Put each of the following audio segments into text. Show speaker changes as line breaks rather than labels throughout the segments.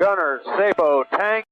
Gunner, Sabo, tank.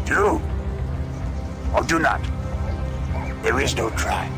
Do or do not. There is no try.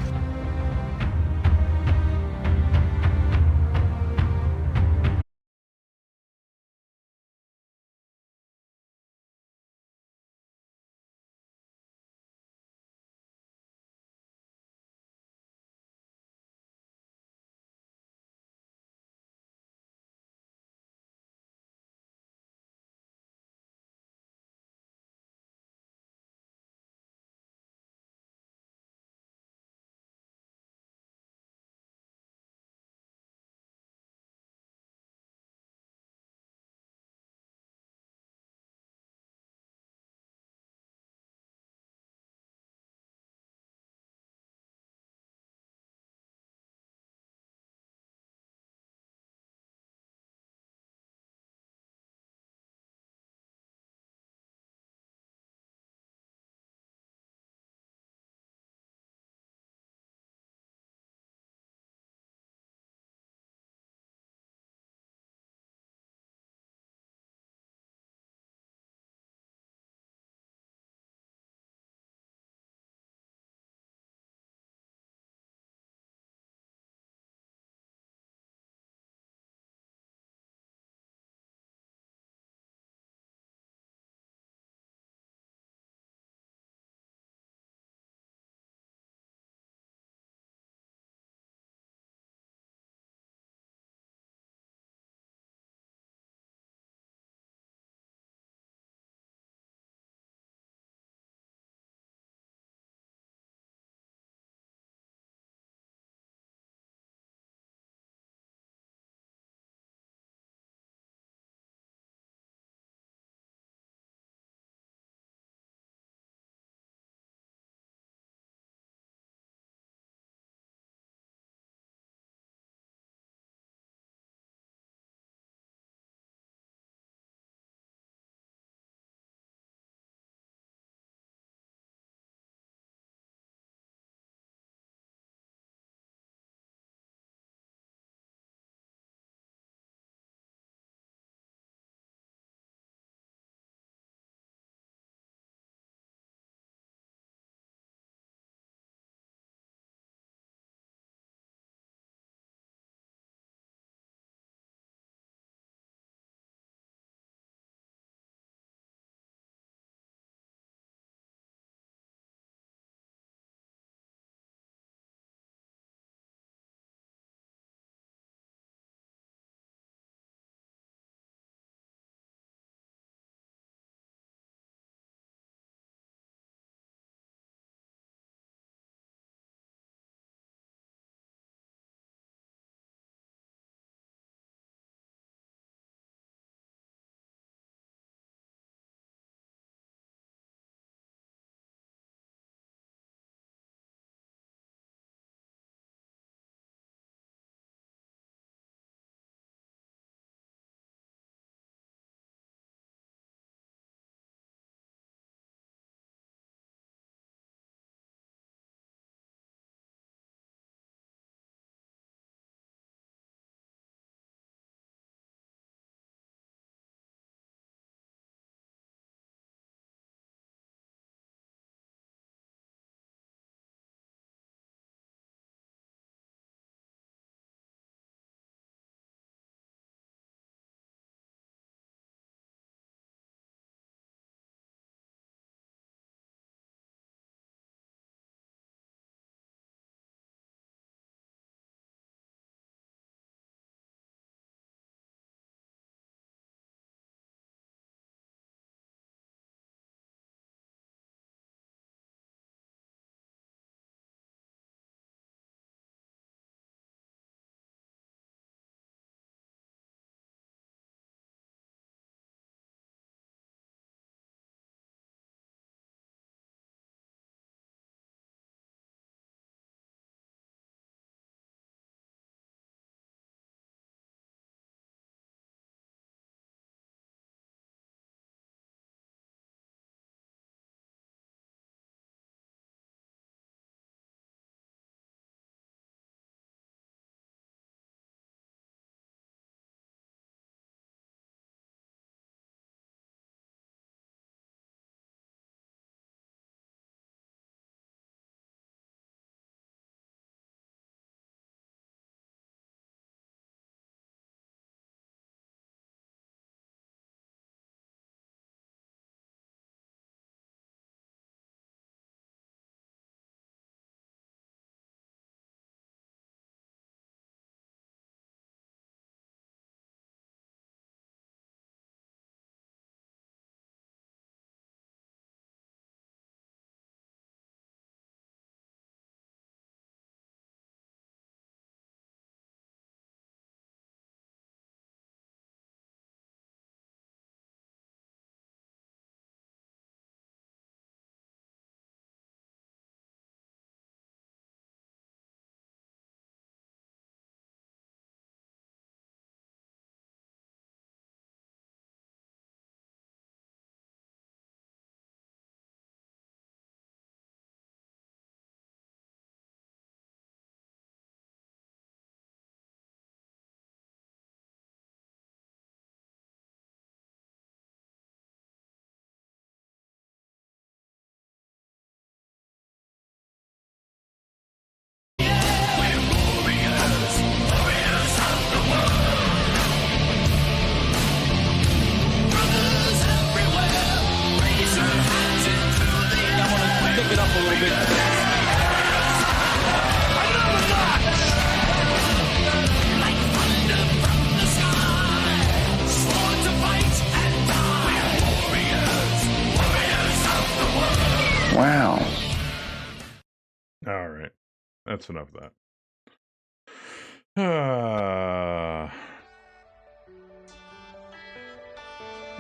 That's enough of that.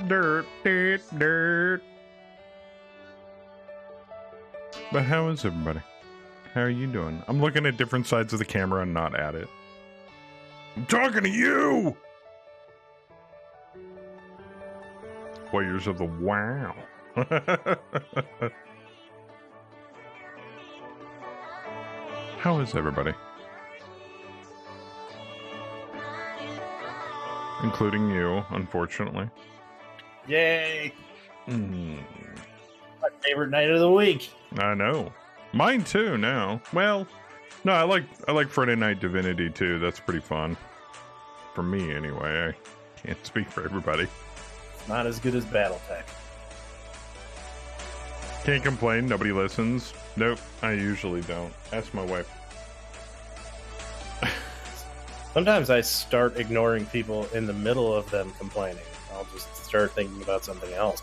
Dirt. But how is everybody? How are you doing? I'm looking at different sides of the camera and not at it. I'm talking to you! Warriors of the wow. How is everybody? Including you, unfortunately.
Yay!
My
favorite night of the week.
I know. Mine too now. Well, no, I like Friday Night Divinity too. That's pretty fun. For me anyway. I can't speak for everybody.
It's not as good as Battletech.
Can't complain, nobody listens. Nope, I usually don't. Ask my wife.
Sometimes I start ignoring people in the middle of them complaining. I'll just start thinking about something else.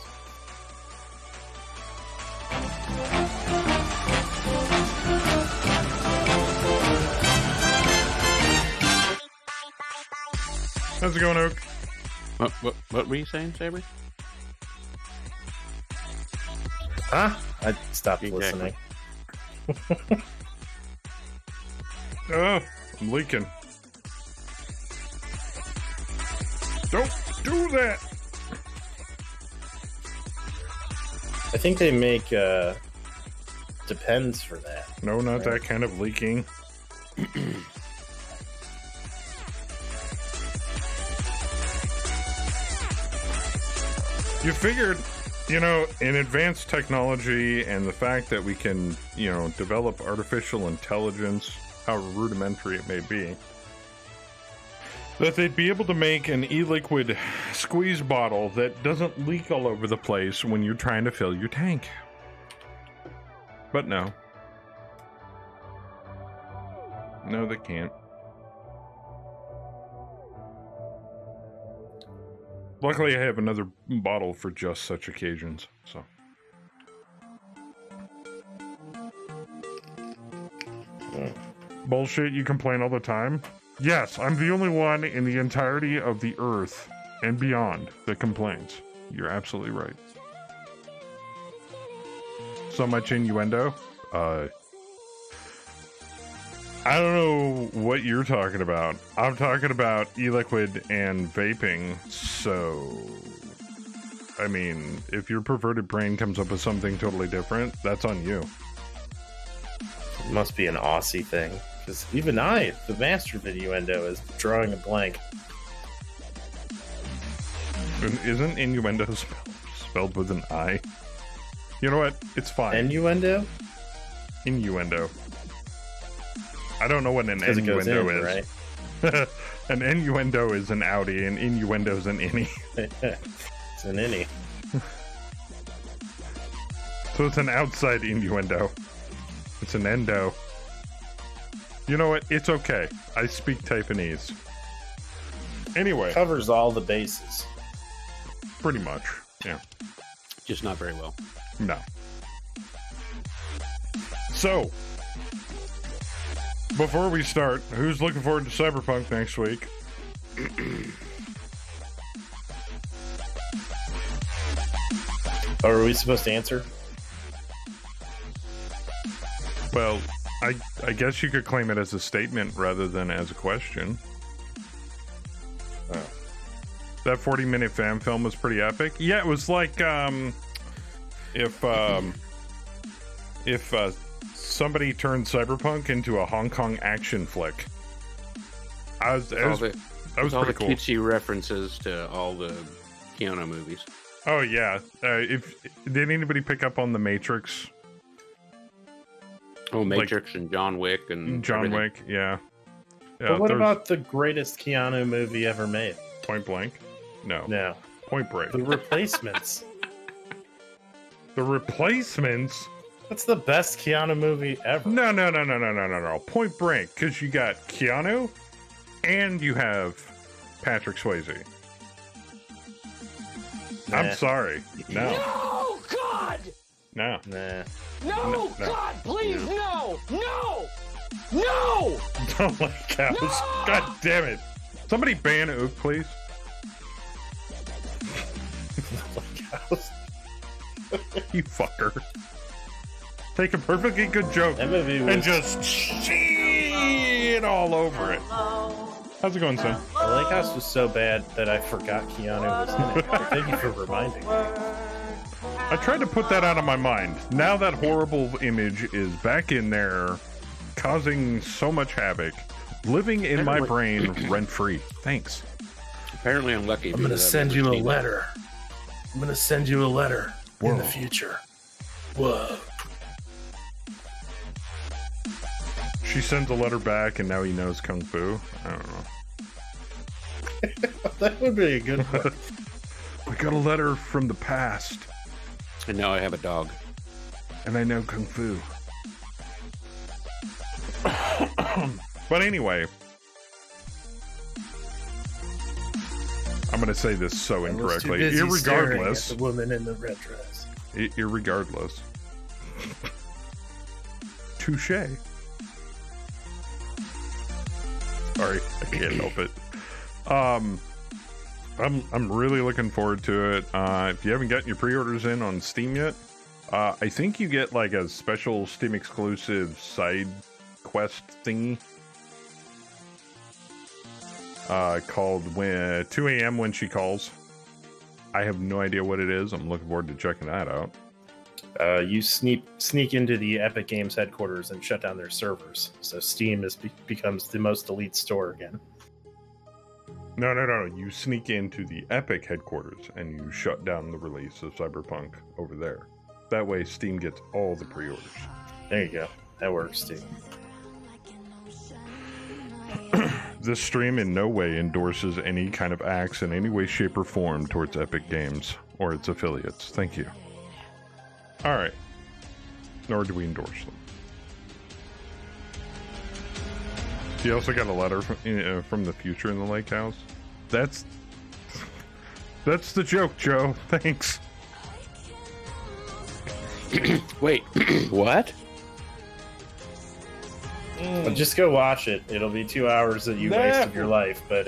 How's it going, Oak?
What were you saying, Saber?
Huh? I stopped
Exactly.
listening.
Oh, I'm leaking. Don't do that!
I think they make Depends for that.
No, not that kind of leaking. You figured, in advanced technology and the fact that we can, develop artificial intelligence, however rudimentary it may be, that they'd be able to make an e-liquid squeeze bottle that doesn't leak all over the place when you're trying to fill your tank. But no. No, they can't. Luckily, I have another bottle for just such occasions, so. Bullshit, you complain all the time? Yes, I'm the only one in the entirety of the Earth and beyond that complains. You're absolutely right. So much innuendo? I don't know what you're talking about. I'm talking about e-liquid and vaping, so... I mean, if your perverted brain comes up with something totally different, that's on you.
It must be an Aussie thing. Because even I, the master innuendo, is drawing a blank.
And isn't innuendo spelled with an I? You know what? It's fine.
Innuendo?
Innuendo. I don't know what an innuendo is.
Right?
An innuendo is an outie, and innuendo is an innie.
It's an innie.
So it's an outside innuendo. It's an endo. You know what? It's okay. I speak Taiwanese. Anyway.
Covers all the bases.
Pretty much, yeah.
Just not very well.
No. So, before we start, who's looking forward to Cyberpunk next week?
Or are we supposed to answer?
Well, I guess you could claim it as a statement rather than as a question.
Oh.
That 40-minute fan film was pretty epic. Yeah, it was like if somebody turned Cyberpunk into a Hong Kong action flick. That was pretty cool.
Cutesy references to all the Keanu movies.
Oh yeah. Did anybody pick up on the Matrix?
Oh, Matrix and John Wick and
John
everything.
Wick, yeah.
But what about the greatest Keanu movie ever made?
Point Blank? No.
No.
Point Break.
The Replacements.
The Replacements?
That's the best Keanu movie ever.
No. Point Break, because you got Keanu and you have Patrick Swayze.
Nah.
I'm sorry. No.
No, God!
No.
Nah.
No,
No.
God, please, no! No!
No!
Don't like cows.
No!
God damn it. Somebody ban Ook, please. You fucker. Take a perfectly good joke
That movie was...
and just shit all over it. How's it going, son?
The Lake House was so bad that I forgot Keanu was in it. But thank you for reminding me.
I tried to put that out of my mind. Now that horrible image is back in there, causing so much havoc, living in my brain rent-free. Thanks.
Apparently, I'm lucky.
I'm gonna send you a letter. I'm gonna send you a letter in the future. Whoa.
She sends a letter back, and now he knows Kung Fu. I don't know.
That would be a good one.
We got a letter from the past,
And now I have a dog.
and I know Kung Fu. But anyway, I'm going to say this so
I was too
incorrectly.
busy staring at
Irregardless,
the woman in the red dress.
irregardless. Touche. Sorry, I can't help it. I'm really looking forward to it. If you haven't gotten your pre-orders in on Steam yet, I think you get like a special Steam exclusive side quest thingy called 2 a.m. when she calls. I have no idea what it is. I'm looking forward to checking that out.
You sneak into the Epic Games headquarters and shut down their servers, so Steam becomes the most elite store again.
No. You sneak into the Epic headquarters and you shut down the release of Cyberpunk over there. That way Steam gets all the pre-orders.
There you go. That works too.
This stream in no way endorses any kind of acts in any way, shape, or form towards Epic Games or its affiliates. Thank you. Alright. Nor do we endorse them. You also got a letter from the future in the lake house. That's the joke, Joe. Thanks.
Wait, what?
Well, just go watch it. It'll be 2 hours that you wasted your life, but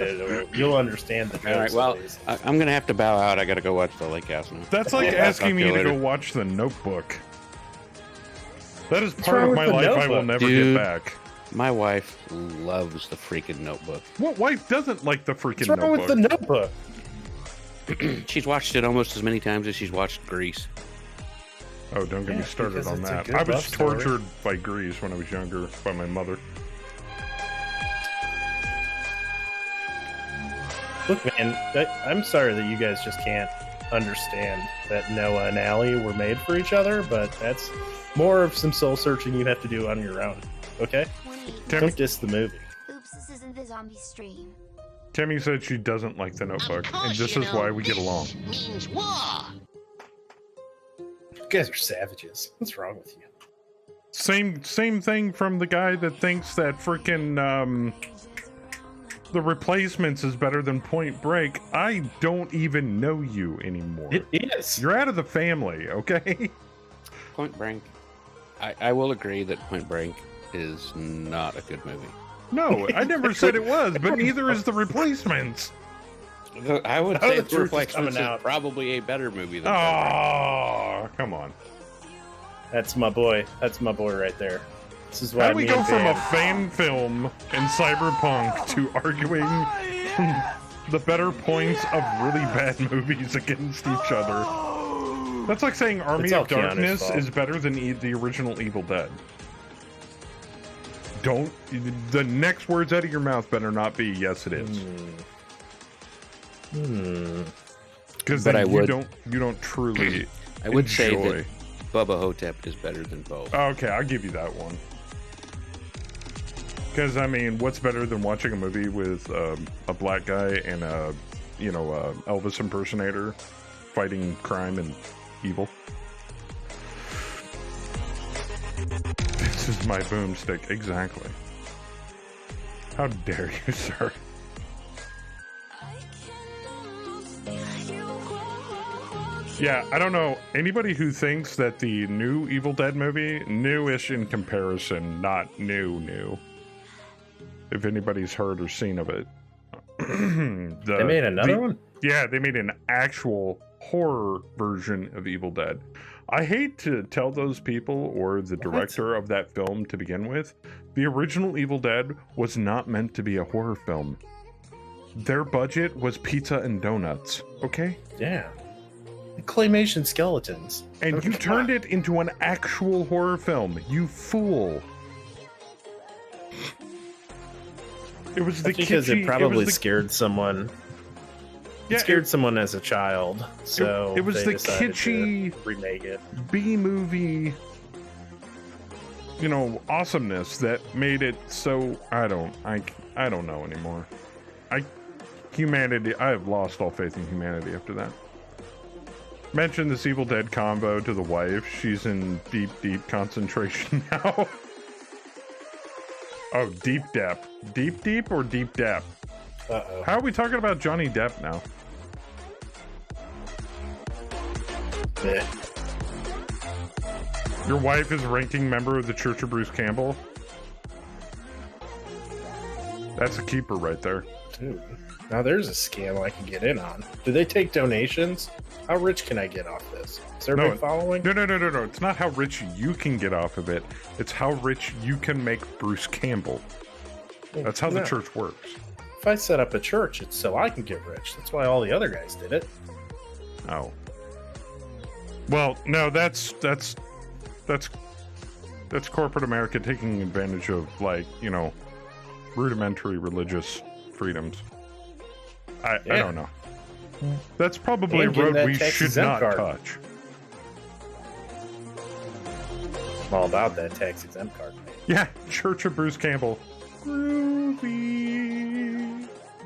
you'll understand the jokes.
All right, well,
at least.
I'm going to have to bow out. I got to go watch The Lake House now.
That's like
Yeah,
asking
talk
me
to you
to go
later.
watch The Notebook. That is
What's
part
wrong
of my
with The
life I will
Notebook?
never
Dude.
get back.
My wife loves the freaking Notebook.
What wife doesn't like the freaking
What's wrong
Notebook?
with the Notebook?
She's watched it almost as many times as she's watched Grease.
Oh, don't get me
Yeah,
started
because
on
it's a
that.
good
I was
love story.
tortured by Grease when I was younger by my mother.
Look, man, I'm sorry that you guys just can't understand that Noah and Allie were made for each other, but that's more of some soul searching you have to do on your own. Okay? Don't diss the movie.
Oops, this isn't the zombie stream.
Tammy said she doesn't like The Notebook, and this is why we get along.
Means war.
You guys are savages. What's wrong with you?
Same thing from the guy that thinks that freaking The Replacements is better than Point Break. I don't even know you anymore.
It is.
You're out of the family, okay?
Point Blank. I will agree that Point Blank is not a good movie.
No, I never said it was, but neither is The Replacements.
I would
Oh,
say
the
The
truth is
Reflections
coming
is
out.
probably a better movie than Point Blank.
Oh, come on.
That's my boy. That's my boy right there. This is why
How do we
me
go
and
from a
Van-
fan film in Cyberpunk to arguing the better points of really bad movies against each other? That's like saying Army
It's all
of Darkness
Keanu's fault.
is better than the original Evil Dead. The next words out of your mouth better not be yes it is. Because
But
then
I would-
you don't truly
I would say
enjoy.
that Bubba Hotep is better than both.
Okay, I'll give you that one. Because I mean, what's better than watching a movie with a black guy and a Elvis impersonator fighting crime and evil? This is my boomstick, exactly. How dare you, sir? Yeah, I don't know. Anybody who thinks that the new Evil Dead movie, newish in comparison, not new, if anybody's heard or seen of it.
They made another one?
Yeah, they made an actual horror version of Evil Dead. I hate to tell those people or the director of that film to begin with, the original Evil Dead was not meant to be a horror film. Their budget was pizza and donuts, okay?
Yeah. Claymation skeletons.
And you turned it into an actual horror film, you fool. It was
That's because it probably scared someone.
Yeah,
it scared someone as a child, so
it was
they
the
decided
kitschy
to remake it.
B-movie, awesomeness that made it so I don't know anymore. I have lost all faith in humanity after that. Mention this Evil Dead combo to the wife. She's in deep concentration now. Oh, deep depth. Deep or deep depth?
Uh-oh.
How are we talking about Johnny Depp now?
Yeah.
Your wife is ranking member of the Church of Bruce Campbell? That's a keeper right there.
Dude. Now there's a scam I can get in on. Do they take donations? How rich can I get off this? Is everybody following?
No. It's not how rich you can get off of it. It's how rich you can make Bruce Campbell. That's how the church works.
If I set up a church, it's so I can get rich. That's why all the other guys did it.
Oh. Well, no, that's corporate America taking advantage of, rudimentary religious freedoms. I don't know. That's probably a road we should not touch.
I'm all about that tax exempt card.
Yeah, Church of Bruce Campbell. Groovy.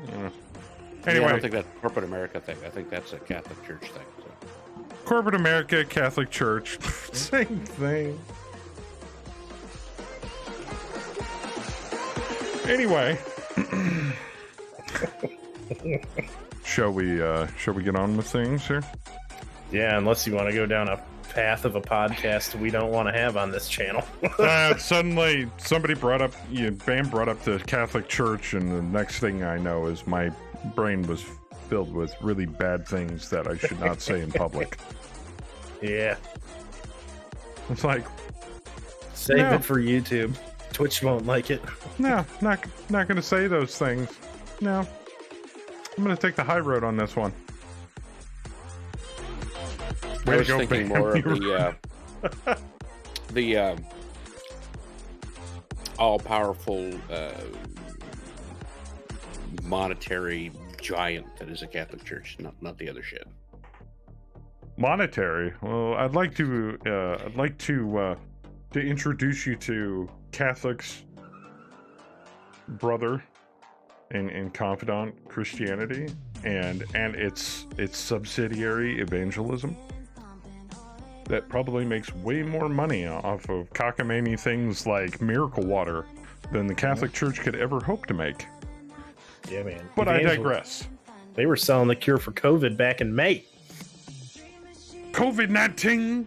Yeah. Anyway,
I don't think that's corporate America thing. I think that's a Catholic Church thing. So.
Corporate America, Catholic Church, same thing. Anyway, shall we get on with things here?
Yeah, unless you want to go down a path of a podcast we don't want to have on this channel.
Suddenly, somebody Bam brought up the Catholic Church, and the next thing I know is my brain was filled with really bad things that I should not say in public.
Yeah.
It's like,
save it for YouTube. Twitch won't like it.
No, not gonna say those things. No. I'm gonna take the high road on this one.
I was thinking more of the all-powerful monetary giant that is a Catholic Church, not the other shit.
Monetary. Well, I'd like to introduce you to Catholic's brother and confidant, Christianity, and its subsidiary, evangelism, that probably makes way more money off of cockamamie things like miracle water than the Catholic Church could ever hope to make.
Yeah, man.
But I digress.
They were selling the cure for COVID back in May.
COVID-19,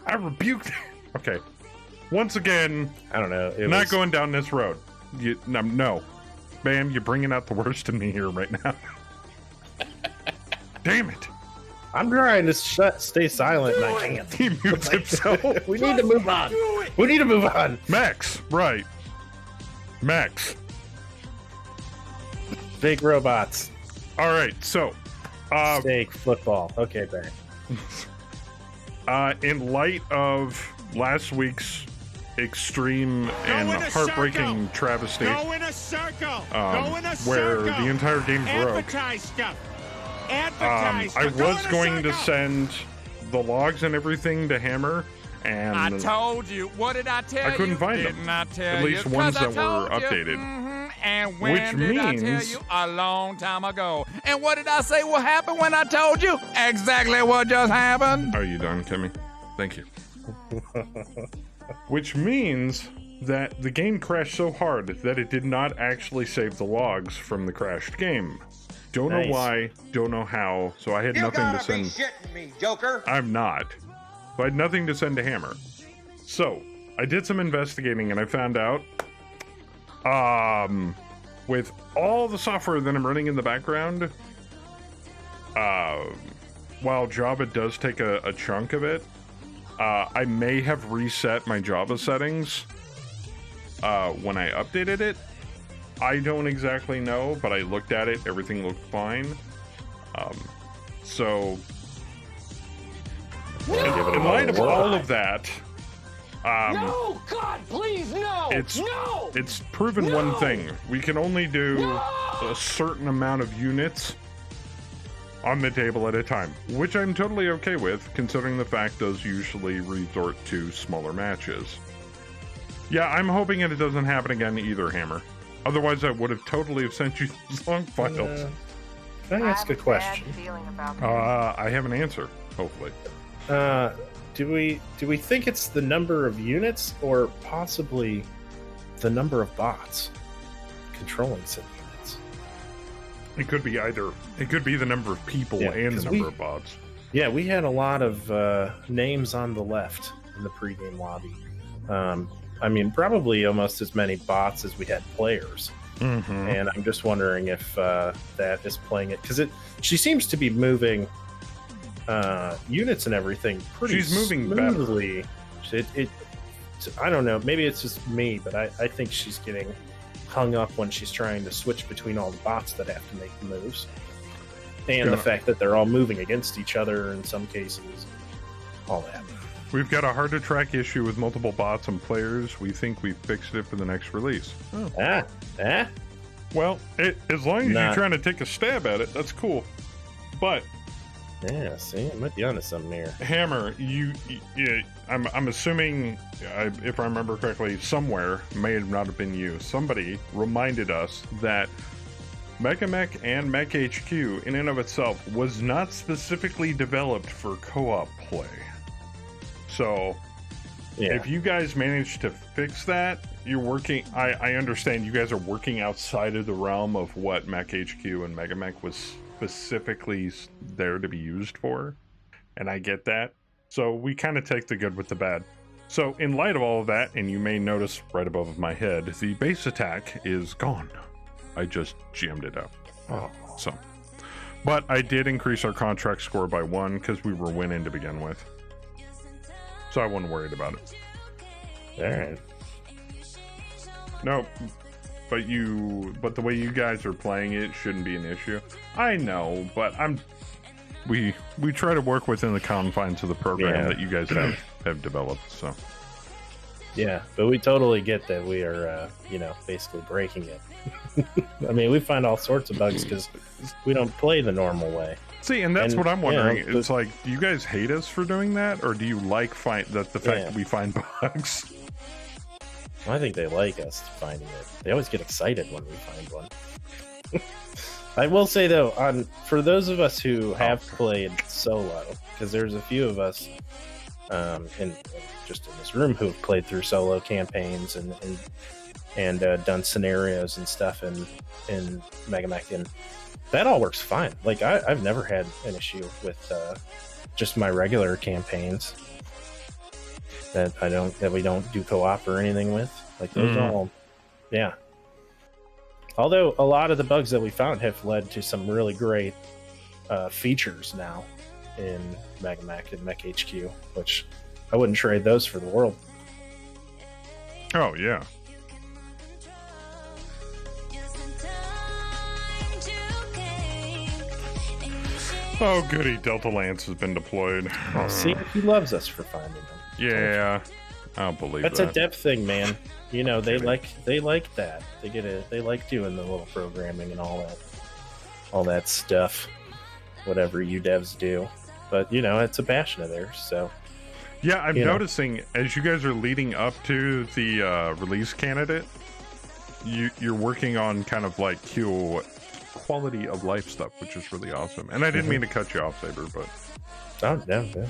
I rebuked. Okay, once again,
I don't know.
Not going down this road. No, Bam, you're bringing out the worst in me here right now. Damn it!
I'm trying to stay silent, and I can't.
He mutes himself.
We need to move on. We need to move on.
Max, right? Max.
Big robots.
All right, so
steak football. Okay, back.
In light of last week's extreme and heartbreaking travesty, where the entire game broke, I was going to send the logs and everything to Hammer, and
I told you. What did I tell you?
I couldn't find them.
Didn't I tell
At least
you?
ones
'Cause
that were updated.
And when
Which
did I tell
means-
you? A long time ago. And what did I say will happen when I told you? Exactly what just happened.
Are you done, Timmy? Thank you. Which means that the game crashed so hard that it did not actually save the logs from the crashed game. Don't know why, don't know how, so I had nothing to send.
You gotta be shitting me, Joker.
I'm not. So I had nothing to send to Hammer. So, I did some investigating and I found out With all the software that I'm running in the background, while Java does take a chunk of it, I may have reset my Java settings when I updated it. I don't exactly know, but I looked at it. Everything looked fine. So, in light of all of that,
no, God, please, no!
It's proven one thing. We can only do a certain amount of units on the table at a time, which I'm totally okay with, considering the fact those usually resort to smaller matches. Yeah, I'm hoping it doesn't happen again either, Hammer. Otherwise, I would have totally have sent you long files.
Can I ask a question?
I have an answer, hopefully.
Do we think it's the number of units or possibly the number of bots controlling said units?
It could be either. It could be the number of people and the number of bots.
Yeah, we had a lot of names on the left in the pregame lobby. I mean, probably almost as many bots as we had players.
Mm-hmm.
And I'm just wondering if that is playing it, because she seems to be moving units and everything pretty smoothly. I don't know, maybe it's just me, but I think she's getting hung up when she's trying to switch between all the bots that have to make the moves, and the fact that they're all moving against each other in some cases, all that.
We've got a hard to track issue with multiple bots and players. We think we fixed it for the next release. Well, as long as you're trying to take a stab at it, that's cool. But
yeah, see, I might be onto something here.
Hammer, I'm assuming, if I remember correctly, somewhere, may not have been you, somebody reminded us that MegaMek and Mech HQ, in and of itself, was not specifically developed for co-op play. So, if you guys managed to fix that, you're working. I understand you guys are working outside of the realm of what Mech HQ and MegaMek was specifically there to be used for, and I get that. So we kind of take the good with the bad. So in light of all of that, and you may notice right above my head, the base attack is gone. I just jammed it up. So, but I did increase our contract score by 1 because we were winning to begin with. So I wasn't worried about it.
Alright.
No, but the way you guys are playing it shouldn't be an issue. I know, but we try to work within the confines of the program that you guys have developed, so.
Yeah, but we totally get that we are, basically breaking it. I mean, we find all sorts of bugs because we don't play the normal way.
See, and that's what I'm wondering. It's like, do you guys hate us for doing that, or do you like the fact that we find bugs?
Well, I think they like us finding it. They always get excited when we find one. I will say though, for those of us who have played solo, because there's a few of us in this room who have played through solo campaigns and done scenarios and stuff in MegaMek, and that all works fine. Like I've never had an issue with just my regular campaigns that we don't do co-op or anything with. Like those all, yeah. Although a lot of the bugs that we found have led to some really great features now in MegaMek and Mech HQ, which I wouldn't trade those for the world.
Oh yeah. Oh, goody. Delta Lance has been deployed.
Oh, see, he loves us for finding them.
Yeah, I don't believe
that's
that.
a depth thing, man. You know, they like that. They like doing the little programming and all that stuff. Whatever you devs do, but it's a passion of theirs. So
yeah, I'm noticing as you guys are leading up to the release candidate, you're working on kind of like quality of life stuff, which is really awesome. And I didn't mean to cut you off, Saber, but
no.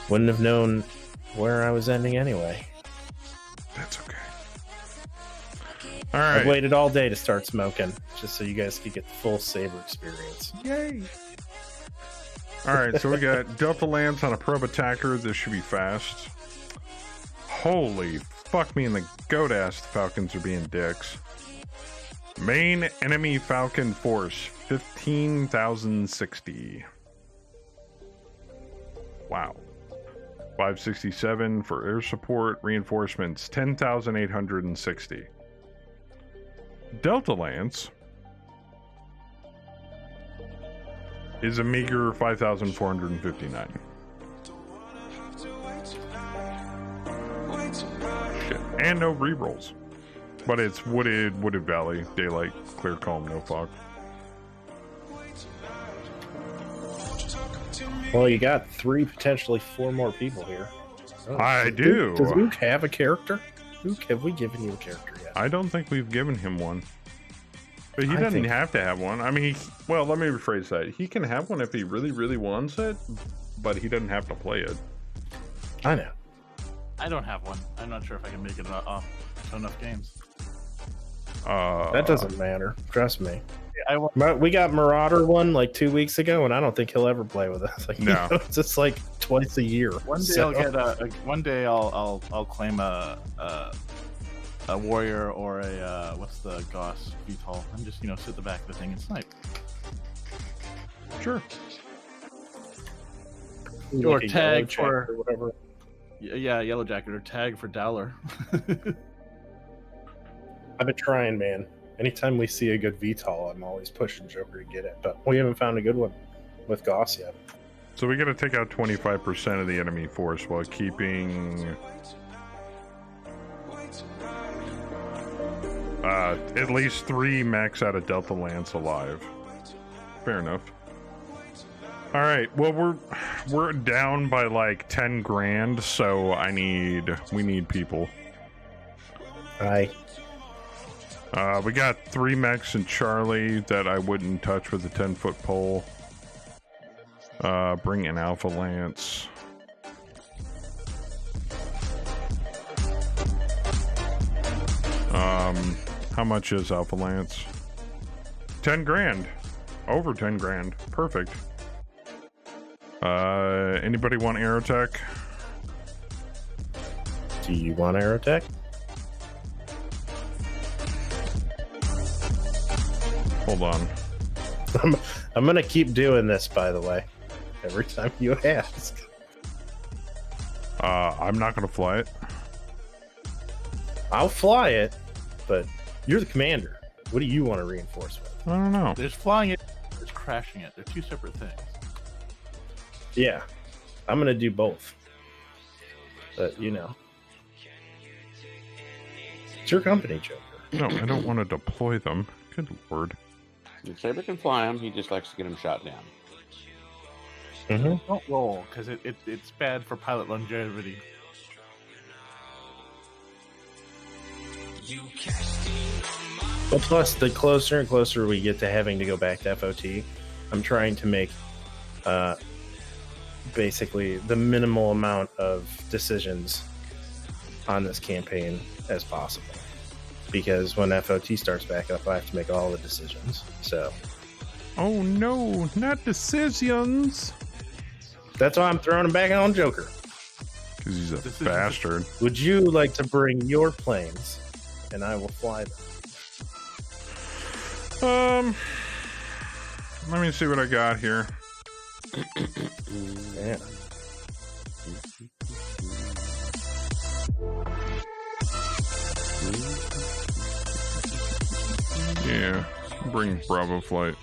Wouldn't have known where I was ending anyway.
That's okay. All right.
I waited all day to start smoking just so you guys could get the full Saber experience.
Yay! All right, so we got Delta Lance on a probe attacker. This should be fast. Holy fuck me in the goat ass. The Falcons are being dicks. Main enemy Falcon force 15,060. Wow. 567 for air support. Reinforcements 10,860. Delta Lance is a meager 5,459. Shit. And no rerolls. But it's Wooded Valley, daylight, clear, calm, no fog.
Well, you got 3, potentially 4 more people here. Oh,
I do.
Does Luke have a character? Luke, have we given you a character yet?
I don't think we've given him one. But he doesn't have to have one. I mean, well, let me rephrase that. He can have one if he really, really wants it, but he doesn't have to play it.
I know.
I don't have one. I'm not sure if I can make it off to enough games.
That doesn't matter. Trust me.
I want.
We got Marauder one like 2 weeks ago, and I don't think he'll ever play with us. Like,
No.
It's just like twice a year.
One day I'll get one day I'll claim a warrior or a what's the Goss VTOL and just sit at the back of the thing and snipe.
Sure.
Or tag
or whatever.
Yeah, Yellow Jacket or tag for Dowler.
I've been trying, man. Anytime we see a good VTOL, I'm always pushing Joker to get it, but we haven't found a good one with Goss yet.
So we got to take out 25% of the enemy force while keeping at least 3 max out of Delta Lance alive. Fair enough. All right. Well, we're down by like 10 grand, so we need people.
Aye.
We got 3 mechs in Charlie that I wouldn't touch with a 10-foot pole. Bring in Alpha Lance. How much is Alpha Lance? 10 grand. Over 10 grand. Perfect. Anybody want Aerotech?
Do you want Aerotech?
Hold on.
I'm gonna keep doing this, by the way. Every time you ask.
I'm not gonna fly it.
I'll fly it, but you're the commander. What do you want to reinforce with?
I don't know.
There's flying it, there's crashing it. They're two separate things.
Yeah, I'm gonna do both. But it's your company, Joker.
No, I don't want to deploy them. Good lord.
Saber can fly him. He just likes to get him shot down.
Mm-hmm.
Don't roll, because it's bad for pilot longevity.
Well, plus, the closer and closer we get to having to go back to FOT, I'm trying to make basically the minimal amount of decisions on this campaign as possible. Because when FOT starts back up, I have to make all the decisions. So,
Oh no, not decisions.
that's why I'm throwing them back on Joker.
Because he's a
This is-
bastard.
Would you like to bring your planes, and I will fly them?
Let me see what I got here.
Yeah.
Yeah, bring Bravo flight.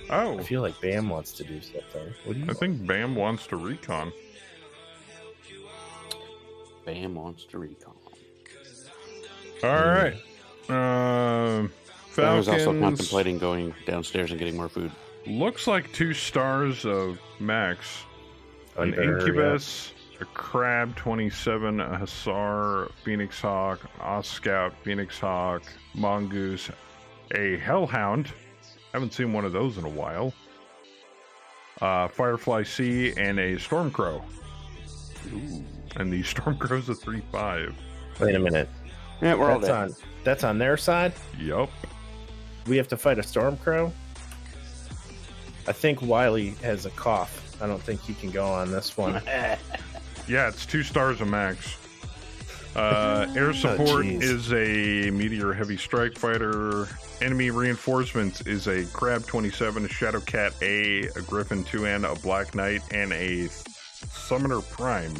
Oh,
I feel like Bam wants to do something. What do you?
I think Bam wants to recon.
Bam wants to recon.
All right.
Bam
Falcons.
was also contemplating going downstairs and getting more food.
Looks like 2 stars of Max.
Oh, you
An
better hurry up.
Incubus, a Crab 27, a Hussar, a Phoenix Hawk, an Oz-Scout, Phoenix Hawk, Mongoose, a Hellhound. Haven't seen one of those in a while. Firefly C, and a Stormcrow.
Ooh.
And the Stormcrow's a 3-5.
Wait a minute.
Yeah, we're all
That's
dead.
that's on their side.
Yup.
We have to fight a Stormcrow. I think Wiley has a cough. I don't think he can go on this one.
Yeah, it's 2 stars of Max. Air support
jeez.
is a Meteor Heavy Strike Fighter. Enemy reinforcements is a Crab 27, a Shadow Cat A, a Griffin 2N, a Black Knight, and a Summoner Prime.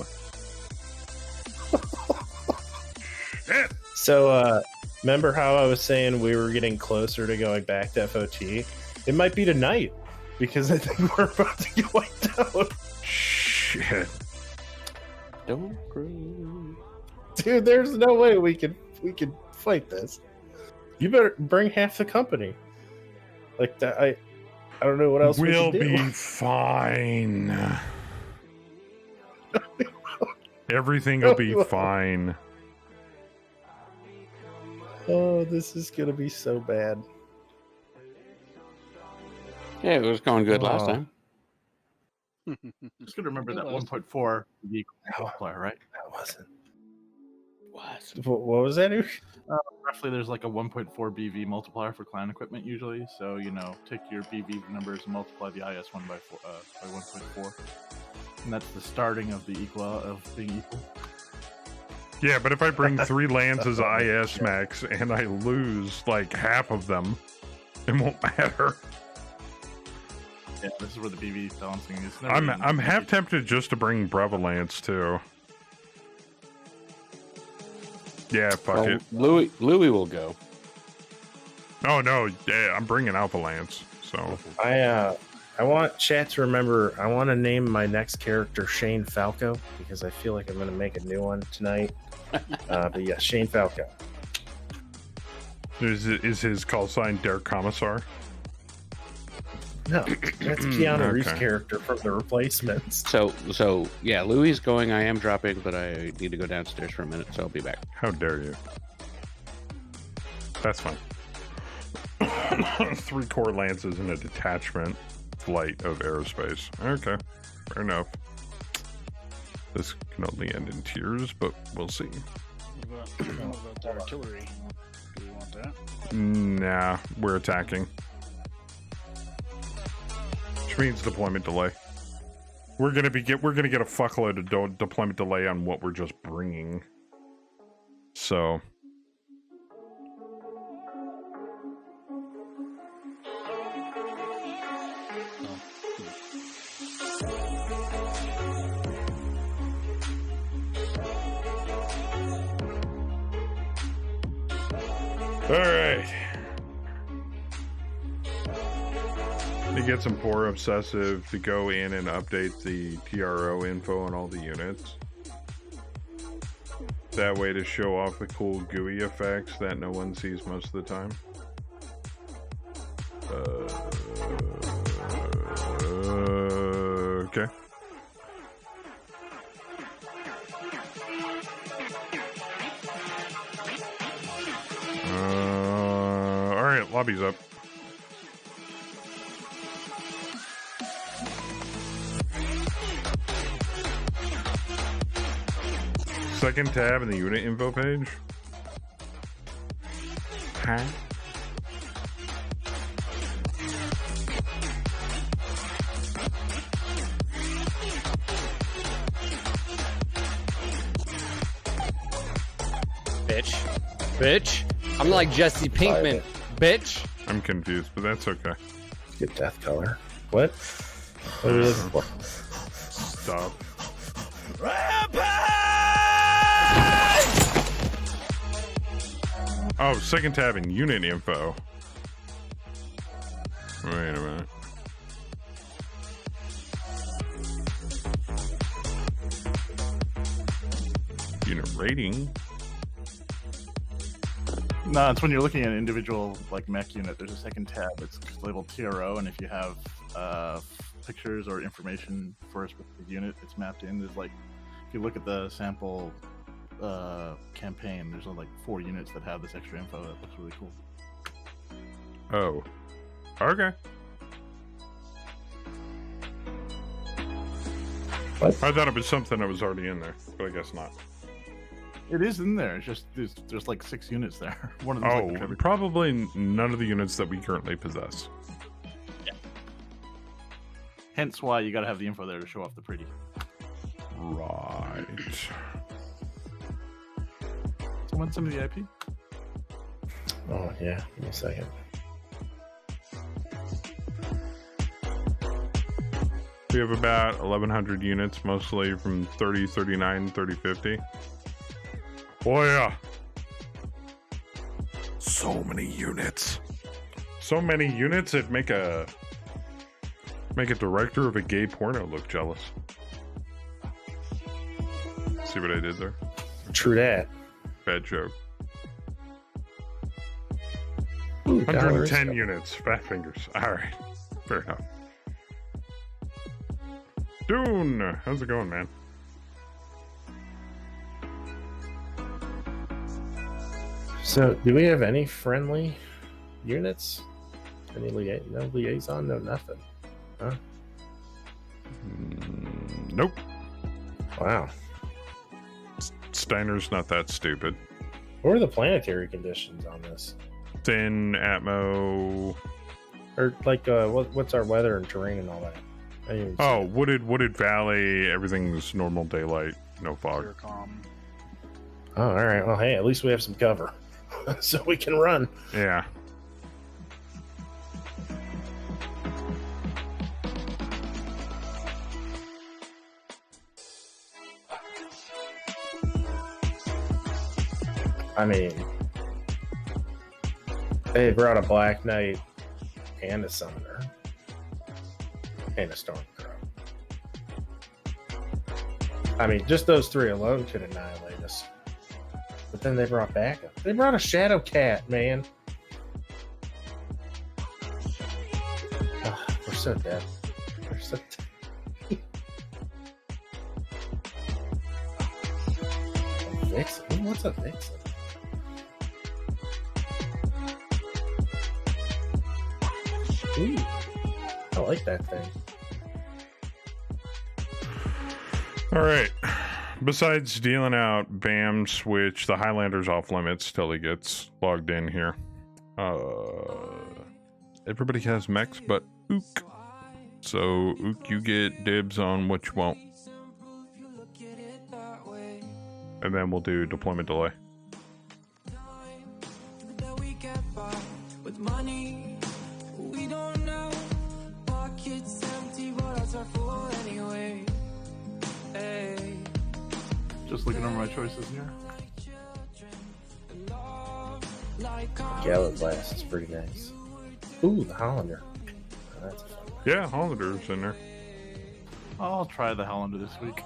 Shit!
So, remember how I was saying we were getting closer to going back to FOT? It might be tonight, because I think we're about to get wiped out.
Shit.
Don't cruise.
Dude, there's no way we can fight this. You better bring half the company. Like that, I don't know what else
We'll
we can do.
be fine. Everything will be fine.
Oh, this is gonna be so bad.
Yeah, it was going good last
Oh.
time.
Just gotta remember that 1.4 multiplier, right?
That wasn't.
What?
What was that?
Roughly, there's like a 1.4 BV multiplier for clan equipment usually. So take your BV numbers and multiply the IS one by 1.4, and that's the starting of the being equal.
Yeah, but if I bring 3 lands as IS max and I lose like half of them, it won't matter.
Yeah, this is where the BV balancing is.
I'm half tempted just to bring Bravo Lance too. Yeah, fuck
Well,
it.
Louis will go.
Oh no, yeah, I'm bringing Alpha Lance. So
I want chat to remember. I want to name my next character Shane Falco because I feel like I'm going to make a new one tonight. But yeah, Shane Falco.
is his call sign Der Commissar?
No, that's Keanu Reeves'
Okay.
character from The Replacements.
So yeah, Louis is going. I am dropping, but I need to go downstairs for a minute, so I'll be back.
How dare you? That's fine. 3 core lances and a detachment flight of aerospace. Okay, fair enough. This can only end in tears, but we'll see.
What about the artillery? Do we want that?
Nah, we're attacking. Which means deployment delay. We're gonna get a fuckload of deployment delay on what we're just bringing. So. All right. To get some poor obsessive to go in and update the TRO info on all the units. That way to show off the cool GUI effects that no one sees most of the time. Okay. All right, lobby's up. Second tab in the unit info page. Huh?
Bitch. I'm like Jesse Pinkman. Bitch.
I'm confused, but that's okay.
Get death color. What? What are you looking for?
Stop. Oh, second tab in unit info. Wait a minute. Unit rating.
No, it's when you're looking at an individual mech unit. There's a second tab. It's labeled TRO, and if you have pictures or information for a specific unit, it's mapped in. There's if you look at the sample campaign, there's 4 units that have this extra info. That looks really cool.
Oh. Okay.
What?
I thought it was something that was already in there, but I guess not.
It is in there. It's just there's 6 units there. One of them.
Oh, probably none of the units that we currently possess.
Yeah. Hence why you got to have the info there to show off the pretty.
Right.
win some of the IP?
Oh yeah, give me a second.
We have about 1,100 units, mostly from 3039, 3050. Oh yeah. So many units. So many units that make a director of a gay porno look jealous. See what I did there?
True that.
Bad joke.
Ooh,
110 units. Fat fingers. Alright. Fair enough. Dune! How's it going, man?
So, do we have any friendly units? Any no liaison? No nothing. Huh?
Nope.
Wow.
Steiner's not that stupid.
What are the planetary conditions on this?
Thin, atmo...
Or like, what's our weather and terrain and all that? I didn't even see
Oh,
it.
wooded valley. Everything's normal daylight. No fog.
Pure calm.
Oh, all right. Well, hey, at least we have some cover, so we can run.
Yeah.
I mean, they brought a Black Knight and a Summoner and a Stormcrow. I mean, just those three alone could annihilate us. But then they brought backup. They brought a Shadow Cat, man. Ugh, we're so dead. We're so dead. A Vixen? What's a Vixen? Ooh, I like that thing.
All right. Besides dealing out BAM switch, the Highlander's off limits till he gets logged in here. Everybody has mechs but Ook. So Ook, you get dibs on what you want. And then we'll do deployment delay.
Just looking over my choices here.
Gallows Blast is pretty nice. Ooh, the Hollander. Oh, that's a fun one.
Yeah, Hollander's in there.
I'll try the Hollander this week.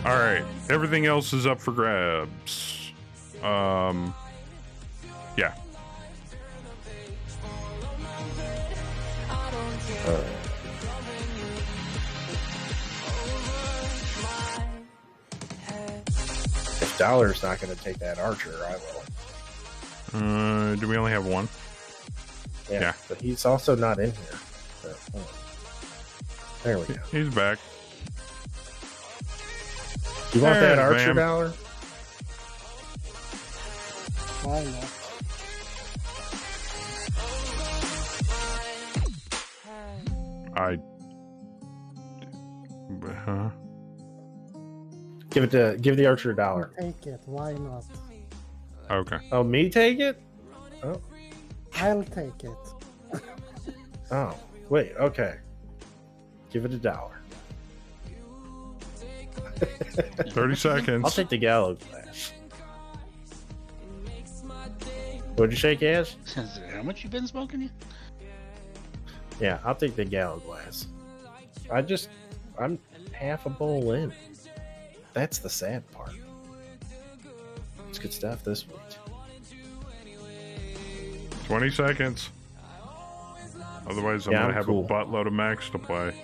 All right, everything else is up for grabs. Yeah.
If Dollar's not going to take that Archer, I will.
Do we only have one?
Yeah, but he's also not in here. So, there we go.
He's back.
You want that
There's
Archer,
Bam.
Dollar?
Why not?
Huh?
Give the Archer $1.
Take it. Why not?
Okay.
Oh, me take it? Oh,
I'll take it.
oh, wait. Okay. Give it $1.
30 seconds.
I'll take the Gallows Glass. What'd you say, Kaz?
How much you been smoking?
Yeah, I'll take the Gallows Glass. I'm half a bowl in. That's the sad part. It's good stuff this week.
20 seconds. Otherwise, I'm
Yeah,
going
I'm
to have
cool.
a buttload of mechs to play.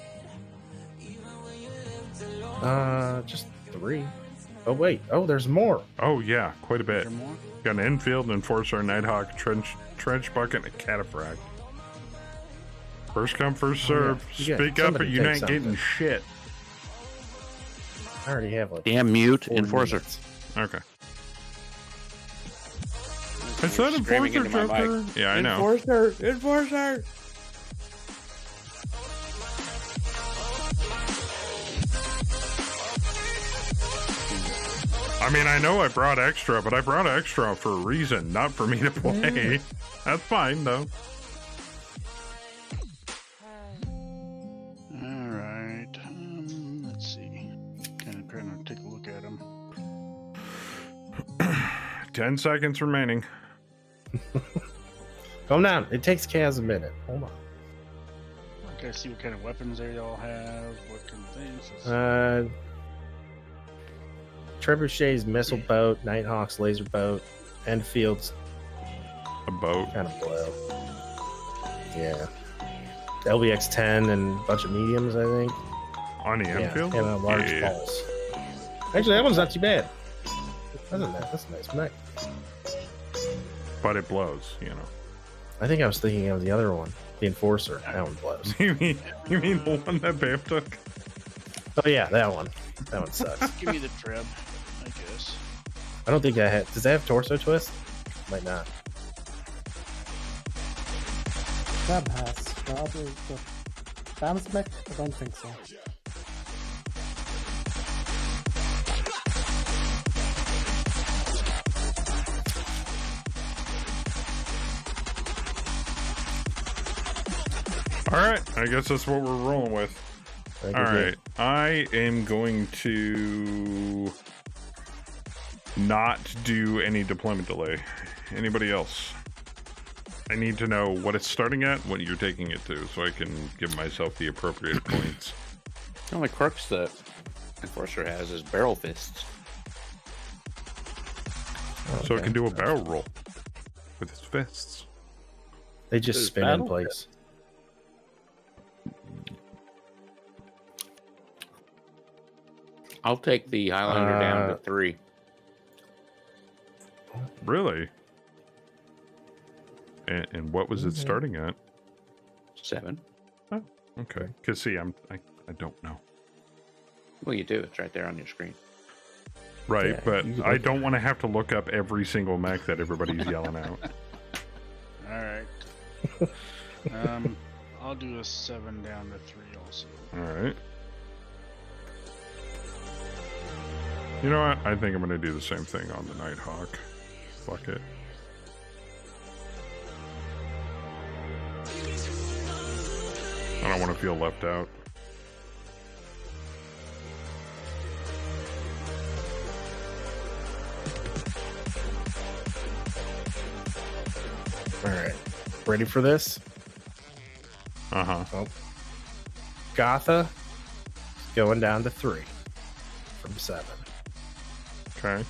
Just 3. Oh, wait. Oh, there's more.
Oh, yeah, quite a bit.
Is there more?
Got an infield, enforcer, nighthawk, trench bucket, and a cataphract. First come, first serve.
Yeah.
Speak up, or
Somebody
you're
take
not getting
something.
shit.
I already have like
Damn mute
4
enforcer.
minutes.
Okay. I said
Screaming
enforcer,
into my
Joker.
mic.
Yeah, I know.
Enforcer!
I mean, I know I brought extra, but I brought extra for a reason, not for me to play. That's fine, though.
Alright. Let's see. Kind of trying to take a look at them.
10 seconds remaining.
Calm down. It takes Kaz a minute. Hold on.
I gotta see what kind of weapons they all have, what kind of things.
Trebuchet's missile boat, Nighthawk's laser boat, Enfield's
A boat.
kind of blow. Yeah. LBX 10 and a bunch of mediums, I think.
On the Enfield?
Yeah, and a large
Yeah.
pulse. Actually, that one's not too bad. That's a nice mech.
But it blows, you know.
I think I was thinking of the other one, the Enforcer. That one blows.
You mean the one that Bam took?
Oh yeah, that one. That one sucks.
Give me the Treb, I guess.
I don't think that does that have torso twist? Might not.
Crab has. The other, the Bam's mech? I don't think so.
Alright, I guess that's what we're rolling with.
Very
All
good.
right, I am going to not do any deployment delay. Anybody else? I need to know what it's starting at, what you're taking it to, so I can give myself the appropriate points.
The only quirks that Enforcer has is barrel fists.
So it
Okay.
can do a barrel roll with its fists.
They just
There's
spin in
battle
place.
I'll take the Highlander down to 3.
Really? And what was it starting at?
7.
Okay, because see, I don't know.
Well, you do. It's right there on your screen.
Right,
Yeah,
but
you can
I
look
don't want to have to look up every single mech that everybody's yelling out.
Alright. I'll do a 7 down to 3 also.
All right. You know what? I think I'm going to do the same thing on the Nighthawk. Fuck it. I don't want to feel left out.
All right. Ready for this?
Uh-huh.
Oh. Gotha going down to 3 from 7.
Okay.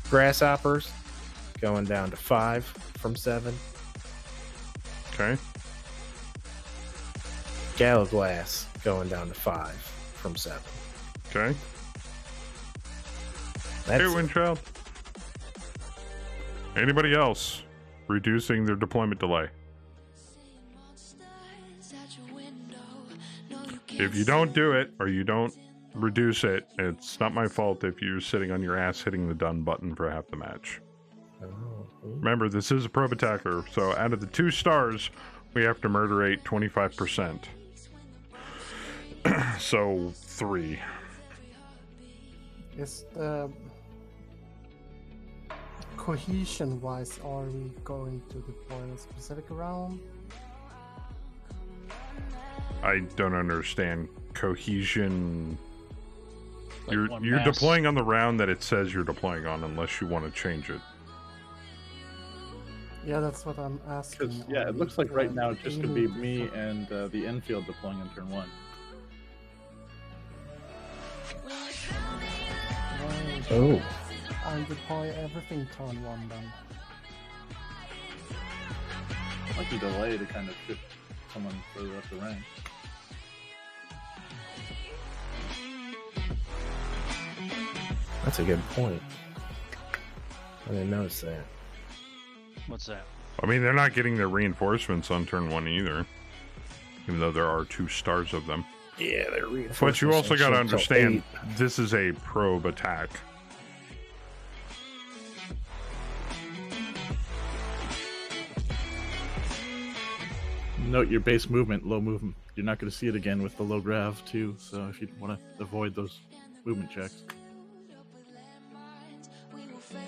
Grasshoppers going down to 5 from 7.
Okay.
Gallowglass going down to 5 from 7.
Okay.
That's
Hey,
it.
Windchild. Anybody else reducing their deployment delay? If you don't do it, or you don't reduce it, it's not my fault if you're sitting on your ass hitting the done button for half the match.
Oh,
Remember, this is a probe attacker, so out of the 2 stars, we have to murder rate 25%. So, 3.
Is cohesion-wise, are we going to deploy a specific round?
I don't understand cohesion.
Like
You're
one
you're
mass.
deploying on the round that it says you're deploying on, unless you want to change it.
Yeah, that's what I'm asking.
Because yeah, it looks like right now it's just gonna be me and the infield deploying on turn 1.
Oh.
I'll deploy everything turn 1 then.
Like the delay to kind of fit someone further up the rank.
That's a good point. I didn't notice that.
What's that?
I mean, they're not getting their reinforcements on turn 1 either, even though there are 2 stars of them.
Yeah, they're
But you also got to understand,
8.
this is a probe attack.
Note your base movement, low movement. You're not going to see it again with the low grav too. So if you want to avoid those movement checks,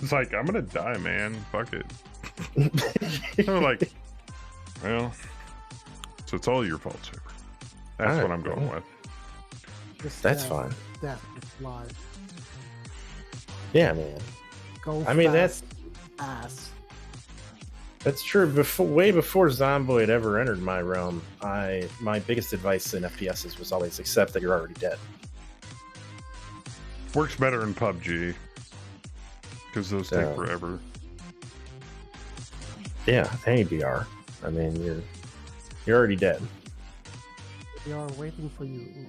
It's like, I'm gonna die, man. Fuck it. They're like, well, so it's all your fault, Saber. That's what I'm going with.
Just
That's
death,
fine.
Death is life.
Yeah, man.
Go
I mean,
fast, ass.
That's true. Way before Zomboid ever entered my realm, my biggest advice in FPSs was always accept that you're already dead.
Works better in PUBG because those take forever.
Yeah, any BR. I mean, you're already dead.
We are waiting for you.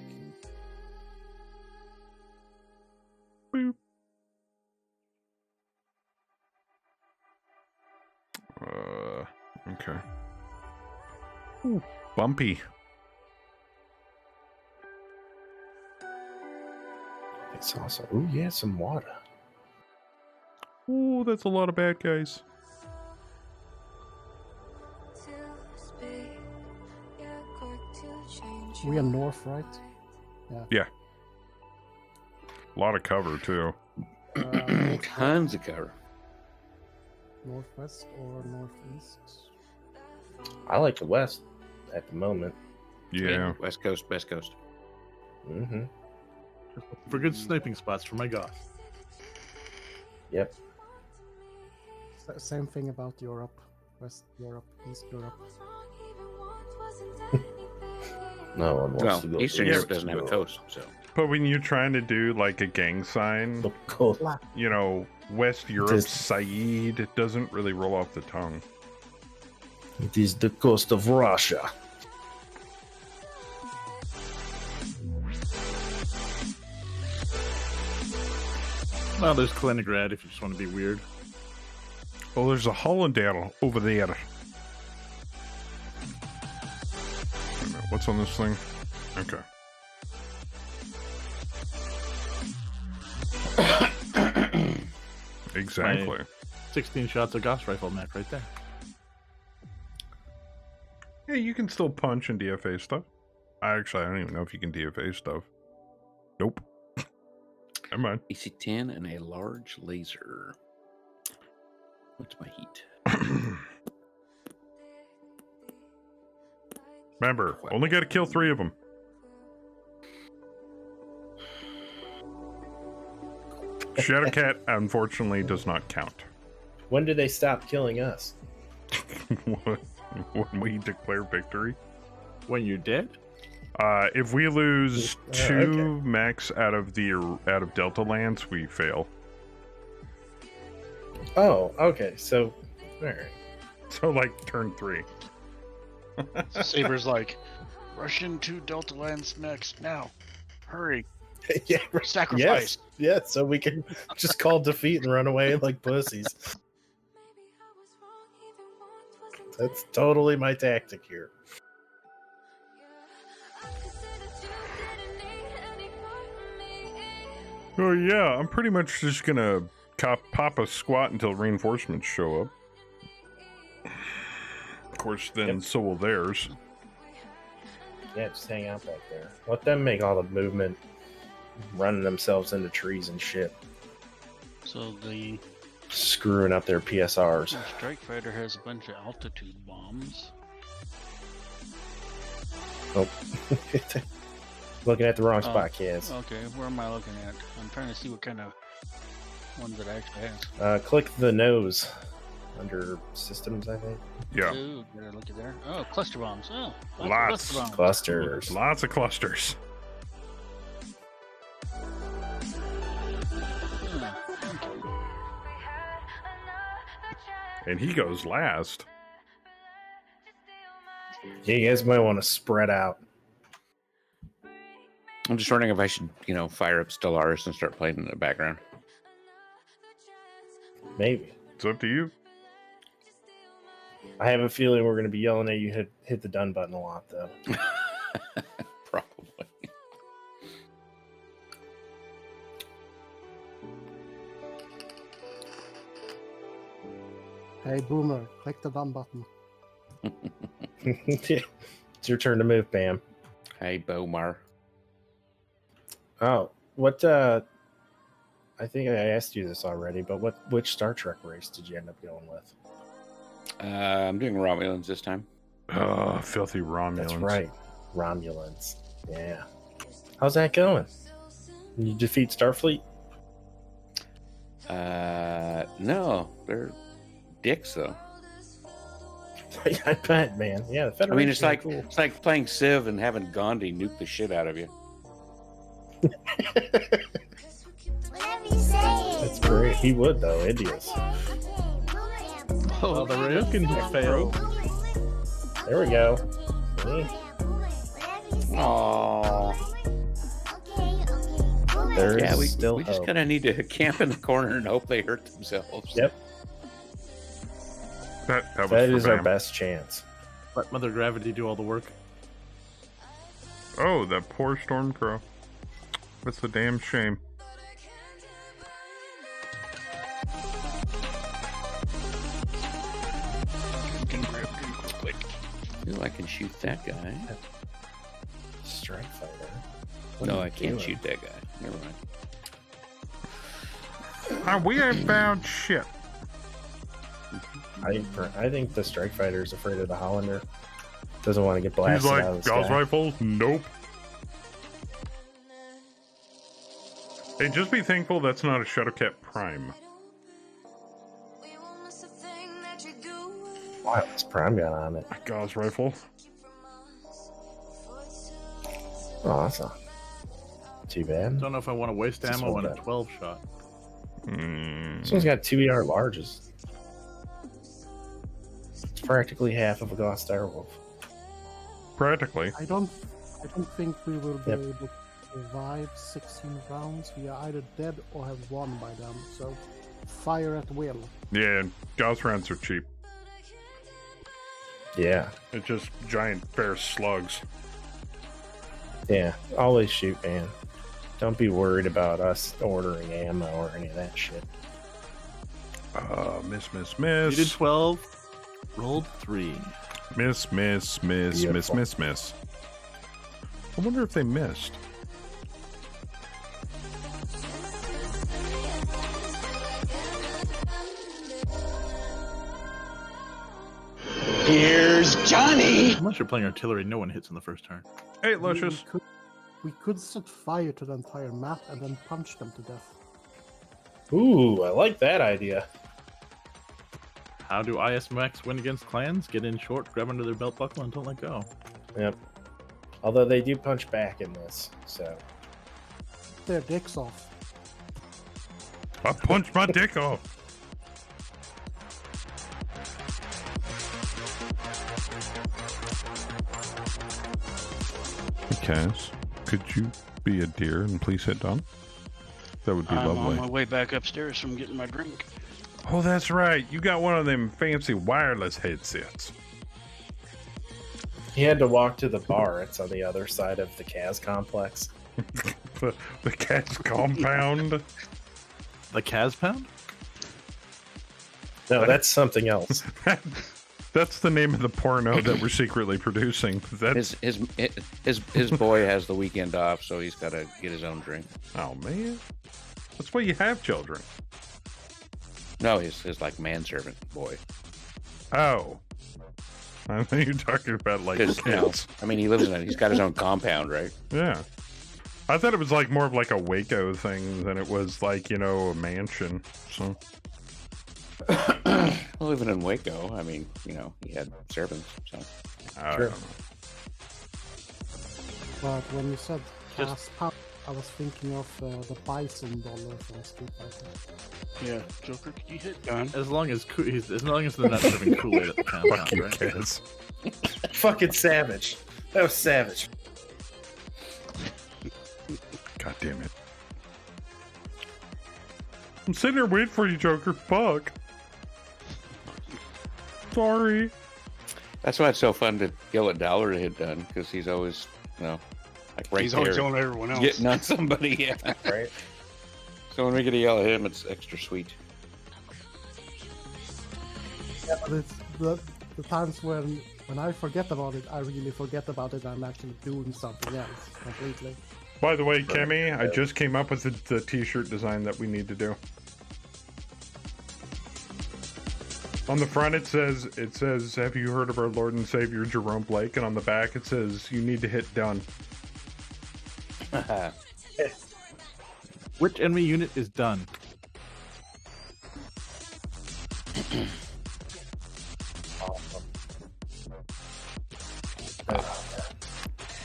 Boop. Okay. Ooh, bumpy.
It's awesome. Ooh, yeah, some water.
Ooh, that's a lot of bad guys.
We are north, right?
Yeah. A lot of cover too.
Tons of cover.
Northwest or northeast?
I like the west at the moment.
Yeah.
West Coast, West Coast.
Mm-hmm.
For good sniping spots for my goth.
Yep.
Same thing about Europe. West Europe, East Europe.
No one wants to go.
Eastern
east.
Europe doesn't have a coast, so.
But when you're trying to do like a gang sign,
Cold.
you know, West Europe,
Just-
Saeed, it doesn't really roll off the tongue.
It is the coast of Russia.
Well, there's Kaliningrad if you just want to be weird.
Oh, there's a Hollander over there. Wait a minute, what's on this thing? Okay. Exactly.
16 shots of Gauss rifle mech right there.
Yeah, you can still punch and DFA stuff. I don't even know if you can DFA stuff. Nope. Never mind.
AC-10 and a large laser. What's my heat?
Remember, only got to kill 3 of them. Shadowcat, unfortunately, does not count.
When did they stop killing us?
When we declare victory.
When you're dead?
If we lose
okay.
2 mechs out of Delta lands, we fail.
Oh, okay. So, all right.
So, like, turn 3.
Saber's like, rush into Delta Lands next now. Hurry.
Yeah,
Sacrifice.
Yes, so we can just call defeat and run away like pussies. That's totally my tactic here.
Oh, yeah, I'm pretty much just gonna pop a squat until reinforcements show up. Of course, then so will theirs.
Yeah, just hang out back there. Let them make all the movement, running themselves into trees and shit,
So the
screwing up their PSRs.
strike fighter has a bunch of altitude bombs.
Oh, looking at the wrong spot, kids.
Okay, where am I looking at? I'm trying to see what kind of ones it actually has.
Click the nose under systems, I think.
Yeah.
Ooh, did I look at there? Oh, cluster bombs. Oh,
Lots.
Cluster bombs.
Clusters.
Lots of clusters. And he goes last.
You guys might want to spread out.
I'm just wondering if I should, fire up Stellaris and start playing in the background.
Maybe.
It's up to you.
I have a feeling we're going to be yelling at you hit the done button a lot, though.
Probably.
Hey, Boomer, click the done button.
It's your turn to move, Bam.
Hey, Bomar.
Oh, what I think I asked you this already, but which Star Trek race did you end up going with?
I'm doing Romulans this time.
Oh, filthy Romulans.
That's right, Romulans. Yeah. How's that going? You defeat Starfleet?
No, they're dicks though.
I bet, man. Yeah, the Federation.
I mean, it's like
cool.
it's like playing Civ and having Gandhi nuke the shit out of you.
That's great. He would though, Indians.
Well, the Ryukins failed.
There we go.
Aww.
There's
Yeah, we
still
just
hope.
kind of need to camp in the corner and hope they hurt themselves.
Yep.
That was
That
for
is our
Bam.
best chance.
Let Mother Gravity do all the work.
Oh, that poor Stormcrow. That's a damn shame.
Can grab him quick.
Ooh, I can shoot that guy.
Strike fighter. What
No,
are
I
you
can't
doing?
shoot that guy. Never mind.
We ain't found shit.
I think the strike fighter is afraid of the Hollander. Doesn't want to get blasted
He's like,
out of the
Gauss
sky.
rifles? Nope. Hey, just be thankful that's not a Shadowcat Prime.
Wow, this prime gun on it.
A Gauss rifle.
Awesome. Too bad.
Don't know if I want to waste
This
ammo
one
on a
bad.
12 shot.
This one's got 2 ER larges. It's practically half of a Gauss Direwolf.
Practically.
I don't think we will be
Yep.
able to survive 16 rounds. We are either dead or have won by them. So fire at will.
Yeah, Gauss rounds are cheap.
Yeah.
It's just giant fair slugs.
Yeah. Always shoot, man. Don't be worried about us ordering ammo or any of that shit.
Miss.
You did 12, rolled 3.
Miss.
Beautiful.
I wonder if they missed.
Here's Johnny!
Unless you're playing artillery, no one hits in the first turn.
Hey, Luscious.
We could set fire to the entire map and then punch them to death.
Ooh, I like that idea.
How do ISMX win against clans? Get in short, grab under their belt buckle, and don't let go.
Yep. Although they do punch back in this, so.
Their dicks off.
I punched my dick off. Cass, could you be a deer and please hit done? That would be
I'm
lovely.
on my way back upstairs from getting my drink.
Oh, that's right. You got one of them fancy wireless headsets.
He had to walk to the bar. It's on the other side of the Kaz complex.
The Cass compound.
The Kaz Pound?
No, that's something else.
That's the name of the porno that we're secretly producing. That's
His boy has the weekend off, so he's got to get his own drink.
oh man, that's why you have children.
No, his like manservant boy.
Oh, I think you're talking about like
Because
kids.
I mean, he's got his own compound, right?
Yeah, I thought it was like more of like a Waco thing than it was like a mansion. So
Living in Waco, I mean, he had servants, so.
I
Sure.
don't know.
But when you said
Just-
Kaz Pound, I was thinking of the Bison dollar from Street Fighter.
Yeah, Joker, could you hit done?
As long as they're not serving Kool-Aid at the compound,
Fucking
right?
kids.
Fucking savage. That was savage.
God damn it. I'm sitting here waiting for you, Joker. Fuck. Sorry.
That's why it's so fun to yell at Dollar to hit done, because he's always, like right
He's
there.
always on everyone else.
Getting on somebody, yeah.
Right?
So when we get to yell at him, it's extra sweet.
Yeah, but it's the times when I forget about it, I really forget about it. I'm actually doing something else completely.
By the way, Kemi, I just came up with the t-shirt design that we need to do. On the front it says, have you heard of our Lord and Savior Jerome Blake? And on the back it says, you need to hit done.
Which enemy unit is done?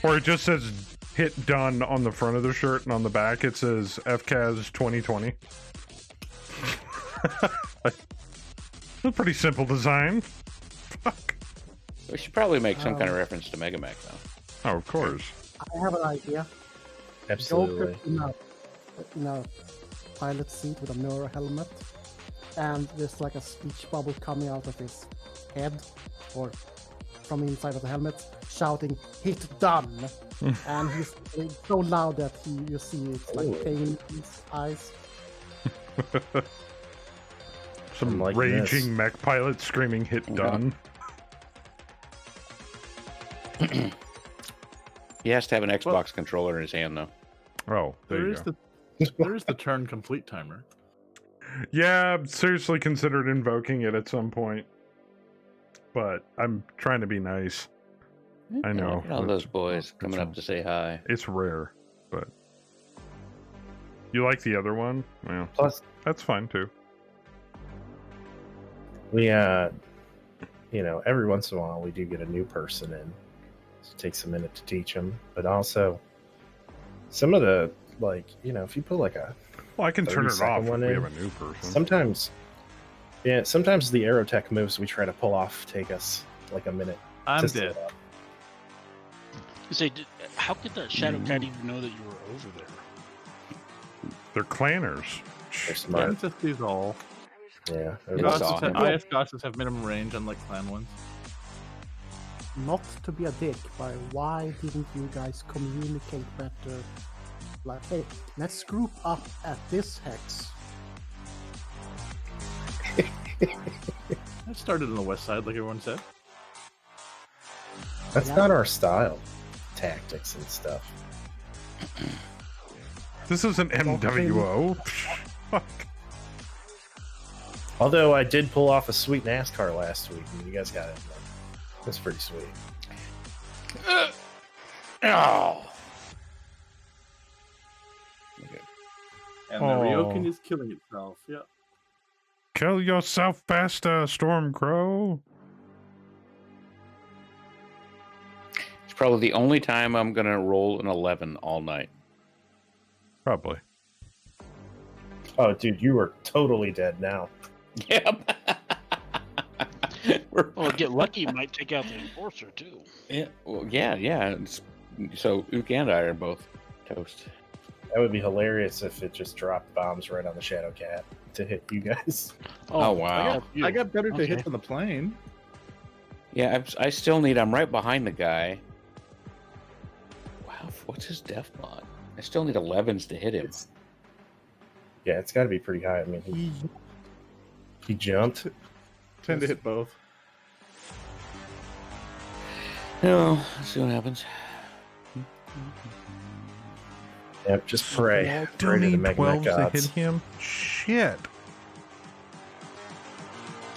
Or it just says hit done on the front of the shirt, and on the back it says FCAS 2020. A pretty simple design. Fuck.
We should probably make some kind of reference to MegaMek, though.
Oh, of course.
I have an idea.
Absolutely.
Joker in a pilot seat with a mirror helmet, and there's like a speech bubble coming out of his head, or from inside of the helmet, shouting "Hit done!" And he's so loud that you see it's like pain in his eyes.
Some
like
raging mech pilot screaming "Hit done!"
He has to have an Xbox controller in his hand, though.
Oh, there you go.
There is the turn complete timer.
Yeah, I've seriously considered invoking it at some point, but I'm trying to be nice. I know.
Look at all those boys coming up to say hi.
It's rare, but you like the other one? Well,
Plus,
that's fine too.
we every once in a while we do get a new person in. So it takes a minute to teach them, but also some of the if you put like a
Well, I can turn it
30-second
off if
one
we
in.
have a new person.
Sometimes the aerotech moves we try to pull off take us like a minute.
I'm
to set
dead.
up.
You say, how could that Shadow Cat even know that you were over there?
They're clanners.
They're smart.
Ancestors all.
Yeah.
IS Gosses have minimum range, unlike clan ones.
Not to be a dick, but why didn't you guys communicate better? Like, hey, let's group up at this hex.
I started on the west side, like everyone said.
That's not our style. Tactics and stuff.
This is an MWO. Fuck.
Although I did pull off a sweet NASCAR last week, and you guys got it. That's pretty sweet.
Oh.
And the Ryokan is killing itself. Yeah.
Kill yourself faster, Stormcrow.
It's probably the only time I'm going to roll an 11 all night.
Probably.
Oh, dude, you are totally dead now.
Yep.
Well, get lucky, you might take out the Enforcer, too.
Yeah. Well, yeah. So Ook and I are both toast.
That would be hilarious if it just dropped bombs right on the Shadow Cat to hit you guys.
Oh, wow.
I got better to hit than the plane.
Yeah, I still need. I'm right behind the guy. Wow, what's his def mod? I still need 11s to hit him.
It's got to be pretty high. I mean, he jumped.
Tend to hit both.
No, let's see what happens.
Yep, just pray.
Do
Pray to the
need
MegaMek
12s to hit
gods.
him? Shit.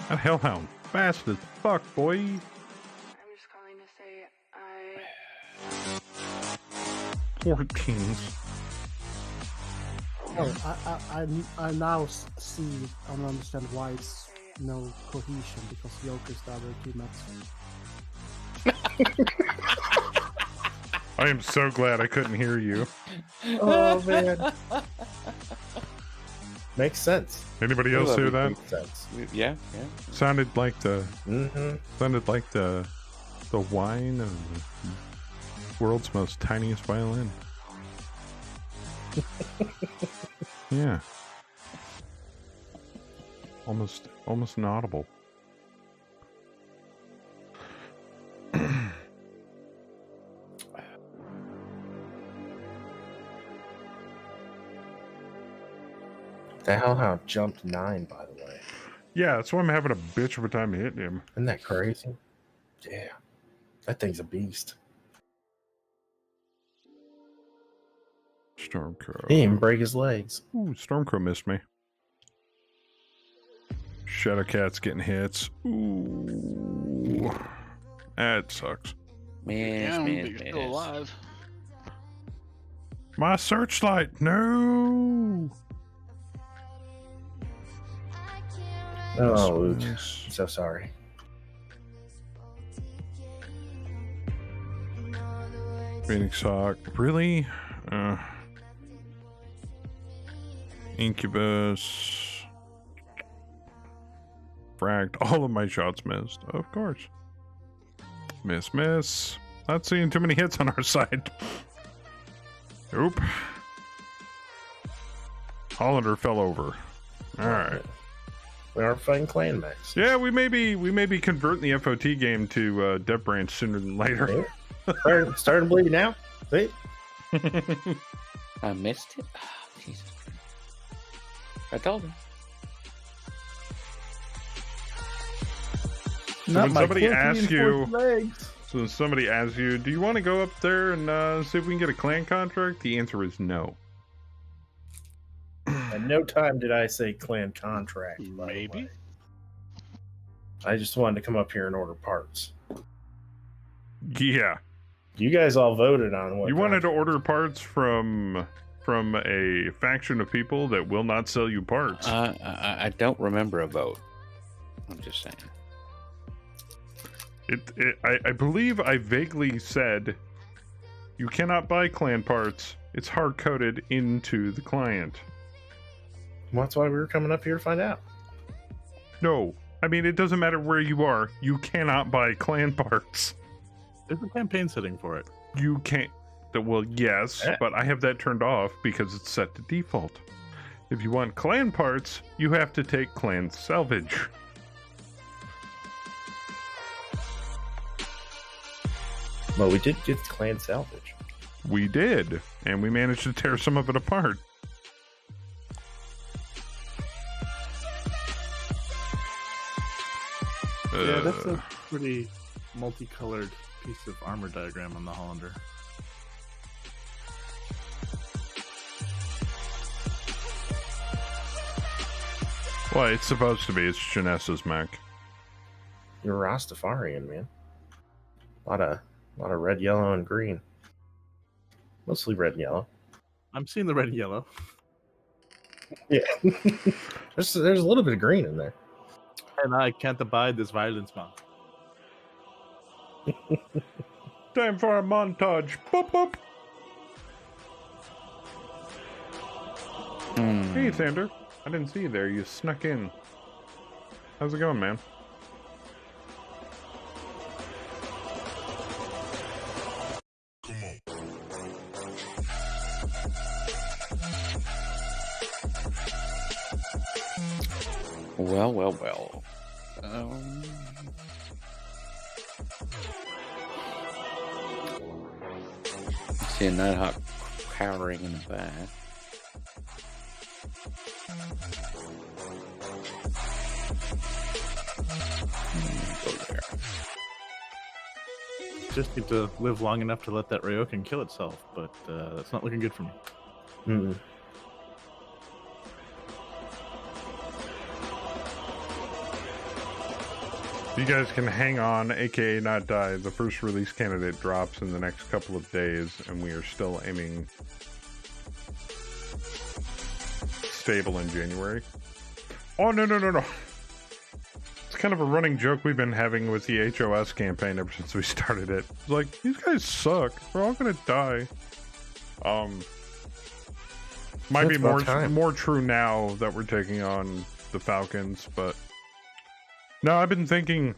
That hellhound fast as fuck, boy.
I'm just calling to say I...
14s.
Oh, I now see and understand why it's no cohesion, because Joker's the other teammates.
I am so glad I couldn't hear you.
Oh man, makes sense.
Anybody else hear that?
Makes sense.
Yeah.
Sounded like the
Mm-hmm.
the whine of the world's most tiniest violin. Yeah. Almost inaudible.
The Hellhound jumped 9, by the way.
Yeah, that's why I'm having a bitch of a time hitting him.
Isn't that crazy? Yeah, that thing's a beast.
Stormcrow.
He didn't break his legs.
Ooh, Stormcrow missed me. Shadowcat's getting hits. Ooh. That sucks.
Miss,
Down, but
miss,
you're
miss.
still alive.
My searchlight, no!
Oh, Luke.
Miss.
I'm so sorry.
Phoenix Hawk. Really? Incubus. Fragged. All of my shots missed. Of course. Miss, miss. Not seeing too many hits on our side. Oop. Hollander fell over. Alright.
We aren't fighting clan mechs.
Yeah, we may be converting the FOT game to Dev Branch sooner than later.
Starting to bleed now. See?
I missed it. Oh, Jesus. I told him.
So when somebody asks you, do you want to go up there and see if we can get a clan contract? The answer is no.
At no time did I say clan contract.
Maybe.
I just wanted to come up here and order parts.
Yeah.
You guys all voted on what
You wanted to order parts from a faction of people that will not sell you parts.
I don't remember a vote. I'm just saying.
I believe I vaguely said you cannot buy clan parts. It's hard coded into the client.
Well, that's why we were coming up here to find out.
No, I mean it doesn't matter where you are. You cannot buy clan parts.
There's a campaign setting for it.
You can't. Well, yes, but I have that turned off because it's set to default. If you want clan parts, you have to take clan salvage.
Well, we did get clan salvage.
We did, and we managed to tear some of it apart.
Yeah, that's a pretty multicolored piece of armor diagram on the Hollander.
Well, it's supposed to be. It's Janessa's mech.
You're Rastafarian, man. A lot of red, yellow, and green. Mostly red and yellow.
I'm seeing the red and yellow.
Yeah. there's a little bit of green in there.
And I can't abide this violence, man.
Time for a montage. Boop, boop. Hey, Sander. I didn't see you there. You snuck in. How's it going, man?
Well. See a Nighthawk cowering in the back. Go there.
Just need to live long enough to let that Ryokan kill itself, but that's not looking good for me.
Mm-mm.
You guys can hang on, aka not die. The first release candidate drops in the next couple of days, and we are still aiming stable in January. Oh, no. It's kind of a running joke we've been having with the HOS campaign ever since we started it. It's like, these guys suck. We're all gonna die. Might be more true now that we're taking on the Falcons, but no, I've been thinking,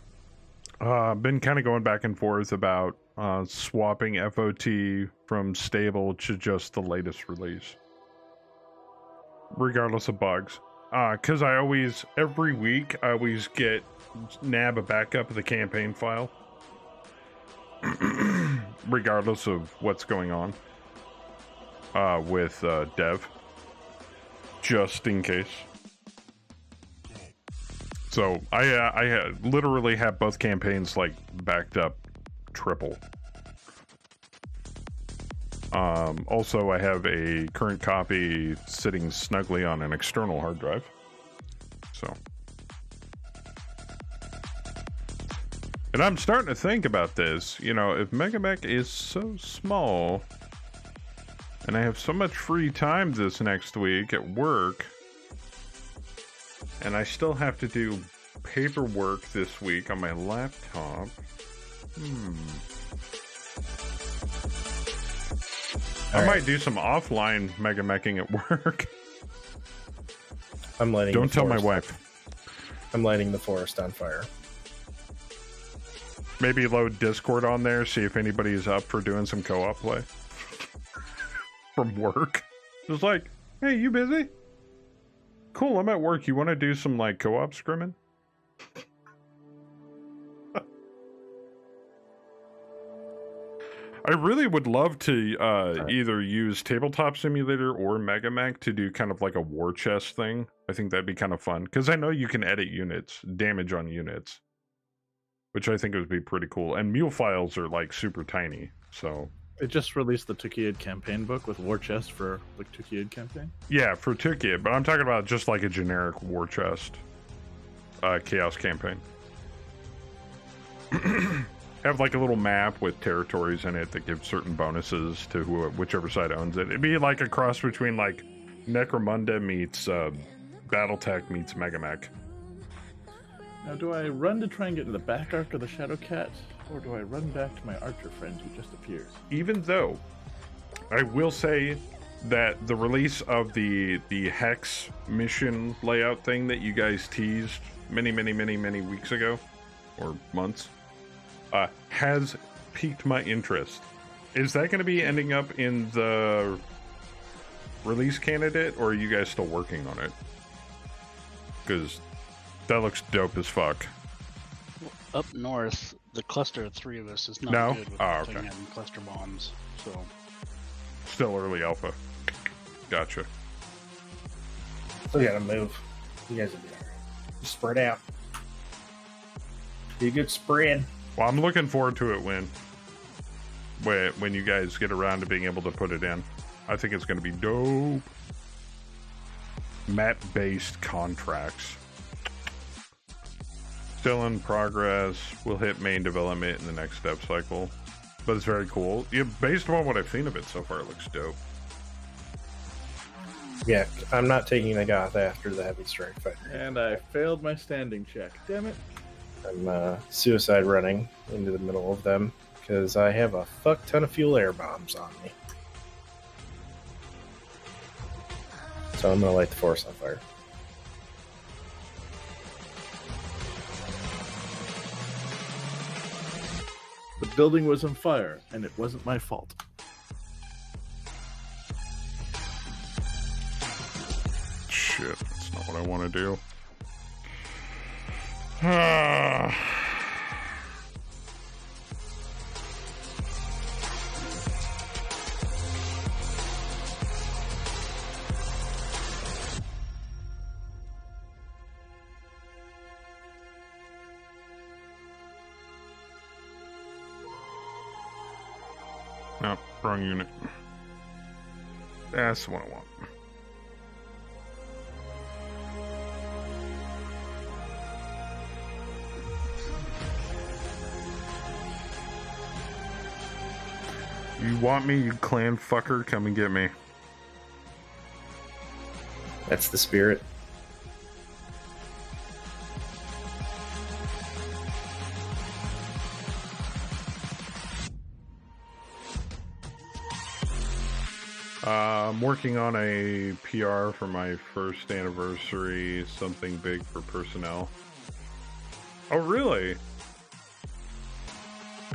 been kind of going back and forth about swapping FOT from stable to just the latest release, regardless of bugs. Because every week, I always nab a backup of the campaign file, regardless of what's going on with dev, just in case. So I literally have both campaigns like backed up triple. Also, I have a current copy sitting snugly on an external hard drive. So. And I'm starting to think about this. You know, if MegaMek is so small, and I have so much free time this next week at work, and I still have to do paperwork this week on my laptop. I might do some offline MegaMeking at work.
I'm lighting.
Don't tell my wife.
I'm lighting the forest on fire.
Maybe load Discord on there, see if anybody's up for doing some co-op play. From work. Just like, hey, you busy? Cool, I'm at work. You want to do some, like, co-op scrimming? I really would love to either use Tabletop Simulator or MegaMek to do kind of like a war chest thing. I think that'd be kind of fun. Because I know you can edit units, damage on units. Which I think would be pretty cool. And mule files are like super tiny, so...
It just released the Tukiyid campaign book with war chest for the Tukiyid campaign?
Yeah, for Tukiyid, but I'm talking about just like a generic war chest. Chaos campaign. Have like a little map with territories in it that give certain bonuses to whichever side owns it. It'd be like a cross between like Necromunda meets Battletech meets MegaMek.
Now, do I run to try and get to the back arc of the Shadow Cat, or do I run back to my archer friend who just appeared?
Even though, I will say that the release of the Hex mission layout thing that you guys teased many weeks ago, or months, has piqued my interest. Is that going to be ending up in the release candidate, or are you guys still working on it? Because that looks dope as fuck.
Up north, the cluster of three of us is not
No?
good with
Oh, okay.
having cluster bombs. So
Still early alpha. Gotcha.
We gotta move. You guys will be alright. Just spread out. Be a good spread.
Well, I'm looking forward to it when you guys get around to being able to put it in. I think it's going to be dope. Map-based contracts. Still in progress. We'll hit main development in the next step cycle. But it's very cool. Yeah, based on what I've seen of it so far, it looks dope.
Yeah, I'm not taking the Goth after the heavy strike fighter.
And I failed my standing check. Damn it.
I'm suicide running into the middle of them because I have a fuck ton of fuel air bombs on me. So I'm gonna light the forest on fire.
The building was on fire, and it wasn't my fault.
Shit, that's not what I want to do. No, wrong unit. That's the one I want. You want me, you clan fucker? Come and get me.
That's the spirit.
I'm working on a PR for my first anniversary, something big for personnel. Oh, really?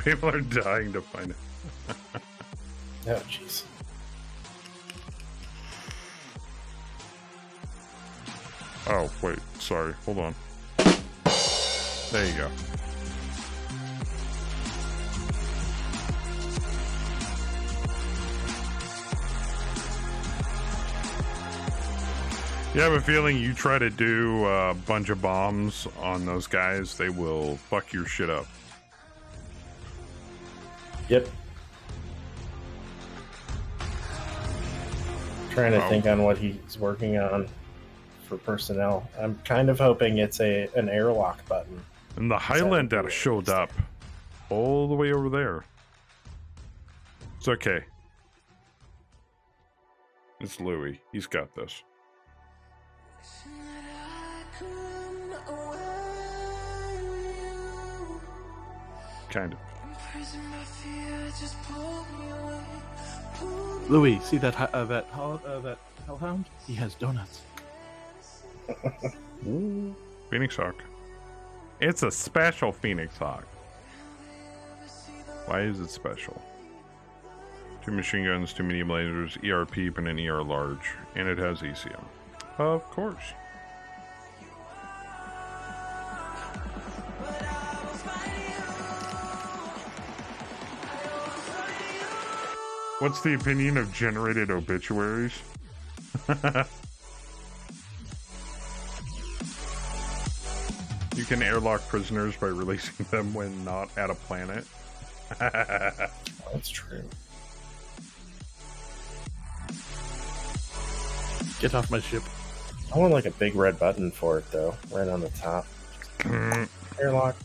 People are dying to find it.
Oh, jeez.
Oh, wait, sorry. Hold on. There you go. Yeah, I have a feeling you try to do a bunch of bombs on those guys, they will fuck your shit up.
Yep. Trying to
Oh.
think on what he's working on for personnel. I'm kind of hoping it's an airlock button.
And the Highlander showed up all the way over there. It's okay. It's Louis. He's got this. Kind of.
Louis, see that hellhound? He has donuts.
Ooh. Phoenix Hawk. It's a special Phoenix Hawk. Why is it special? 2 machine guns, 2 medium lasers, ER peep, and an ER large. And it has ECM. Of course. What's the opinion of generated obituaries? You can airlock prisoners by releasing them when not at a planet.
That's true.
Get off my ship.
I want like a big red button for it though, right on the top. Airlock.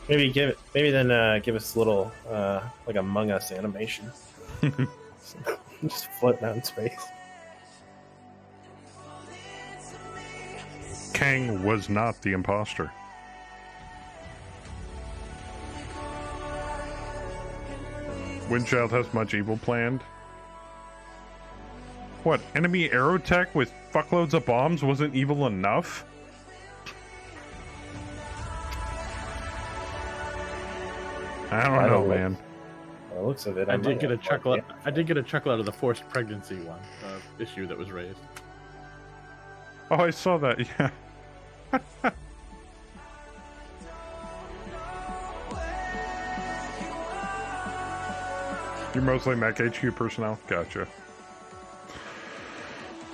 Maybe give us a little like Among Us animation. Just floating out in space.
Kang was not the imposter. Windchild has much evil planned. What, enemy aerotech with fuckloads of bombs wasn't evil enough? I don't know, man.
By the looks of it,
I did get a chuckle. I did get a chuckle out of the forced pregnancy issue that was raised.
Oh, I saw that, yeah. You're mostly Mech HQ personnel? Gotcha.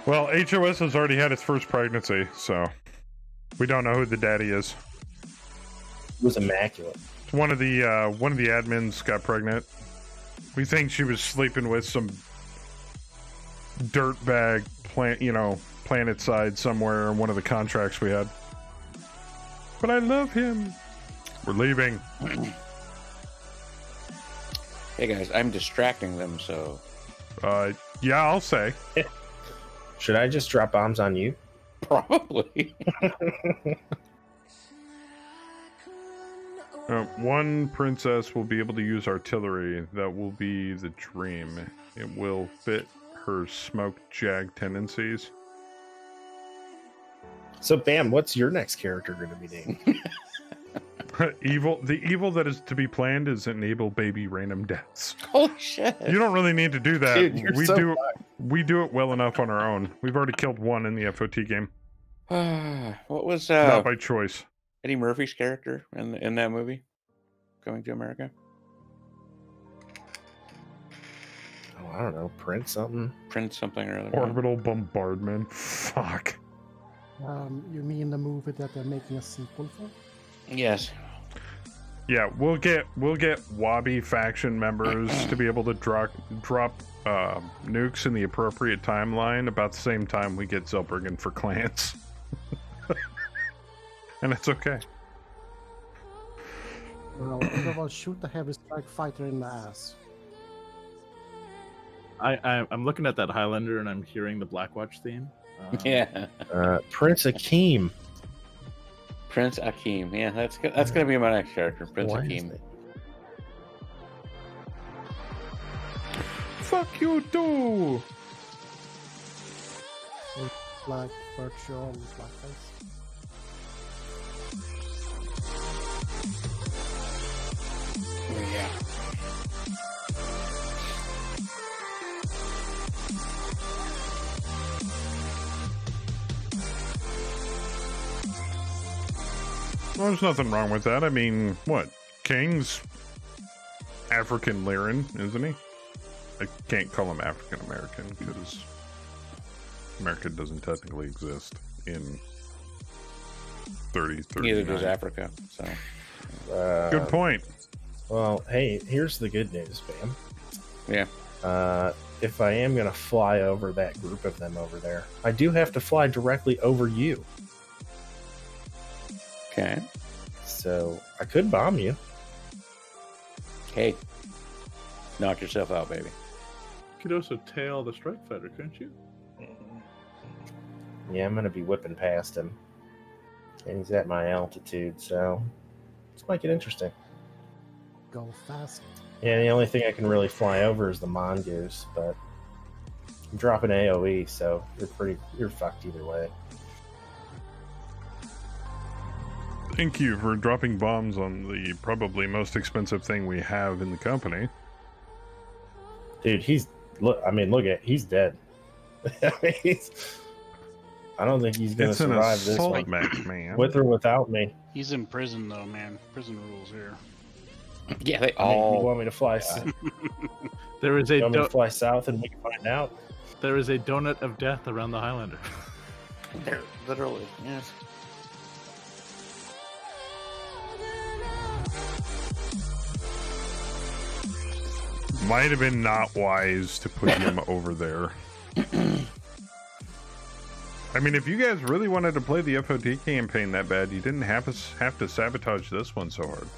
Well, HOS has already had its first pregnancy, so we don't know who the daddy is.
It was immaculate.
One of the admins got pregnant. We think she was sleeping with some dirtbag planet side somewhere in one of the contracts we had. But I love him. We're leaving.
Hey guys, I'm distracting them, so.
Yeah, I'll say.
Should I just drop bombs on you?
Probably.
One princess will be able to use artillery. That will be the dream. It will fit her smoke jag tendencies.
So, Bam, what's your next character going to be named?
Evil. The evil that is to be planned is enable baby random deaths.
Holy shit!
You don't really need to do that.
Dude,
we do it well enough on our own. We've already killed one in the FOT game.
What was
not by choice?
Eddie Murphy's character in that movie, Coming to America?
Oh, I don't know. Prince something
or other.
Orbital bombardment. Fuck.
You mean the movie that they're making a sequel for?
Yes.
Yeah, we'll get Wabi faction members to be able to drop nukes in the appropriate timeline about the same time we get Zellbergen for clans. And it's okay.
Well, everyone shoot the heavy strike fighter in the ass.
I'm looking at that Highlander and I'm hearing the Blackwatch theme.
Yeah.
Prince Akeem.
Prince Akeem. Yeah, that's gonna be my next character, Prince Akeem.
Fuck you too.
Like virtual blackface.
Yeah.
Well, there's nothing wrong with that. I mean, what? King's African Lyran, isn't he? I can't call him African American because America doesn't technically exist in 39.
Neither does Africa. So,
good point.
Well, hey, here's the good news, Bam.
Yeah.
if I am going to fly over that group of them over there, I do have to fly directly over you.
Okay.
So I could bomb you.
Hey, knock yourself out, baby.
You could also tail the strike fighter, couldn't you?
Yeah, I'm going to be whipping past him. And he's at my altitude, so this might get interesting.
Go fast.
Yeah, the only thing I can really fly over is the mongoose, but I'm dropping AoE, so you're fucked either way.
Thank you for dropping bombs on the probably most expensive thing we have in the company.
Dude, he's dead. I don't think he's gonna survive this one.
Man.
With or without me.
He's in prison though, man. Prison rules here.
Yeah, they
You
all.
want me to fly?
There is a
You want me to fly south and we can find out?
there is a donut of death around the Highlander.
They're literally, yes.
Might have been not wise to put him over there. I mean, if you guys really wanted to play the FOT campaign that bad, you didn't have to sabotage this one so hard.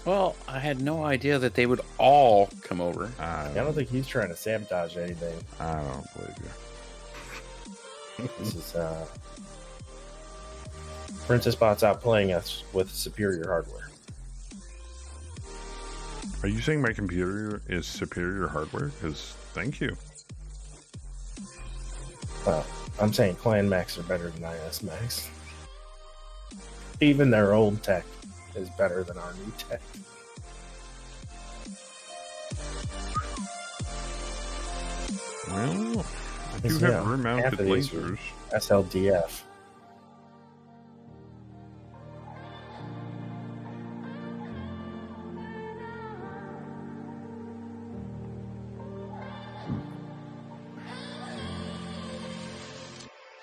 Well, I had no idea that they would all come over.
I don't think he's trying to sabotage anything.
I don't believe you.
This is Princess Bot's outplaying us with superior hardware.
Are you saying my computer is superior hardware? Because thank you.
Well, I'm saying Clan Max are better than IS Max. Even their old tech is better than our new tech.
Well, I do
Yeah,
have rear-mounted
half of these
lasers.
SLDF.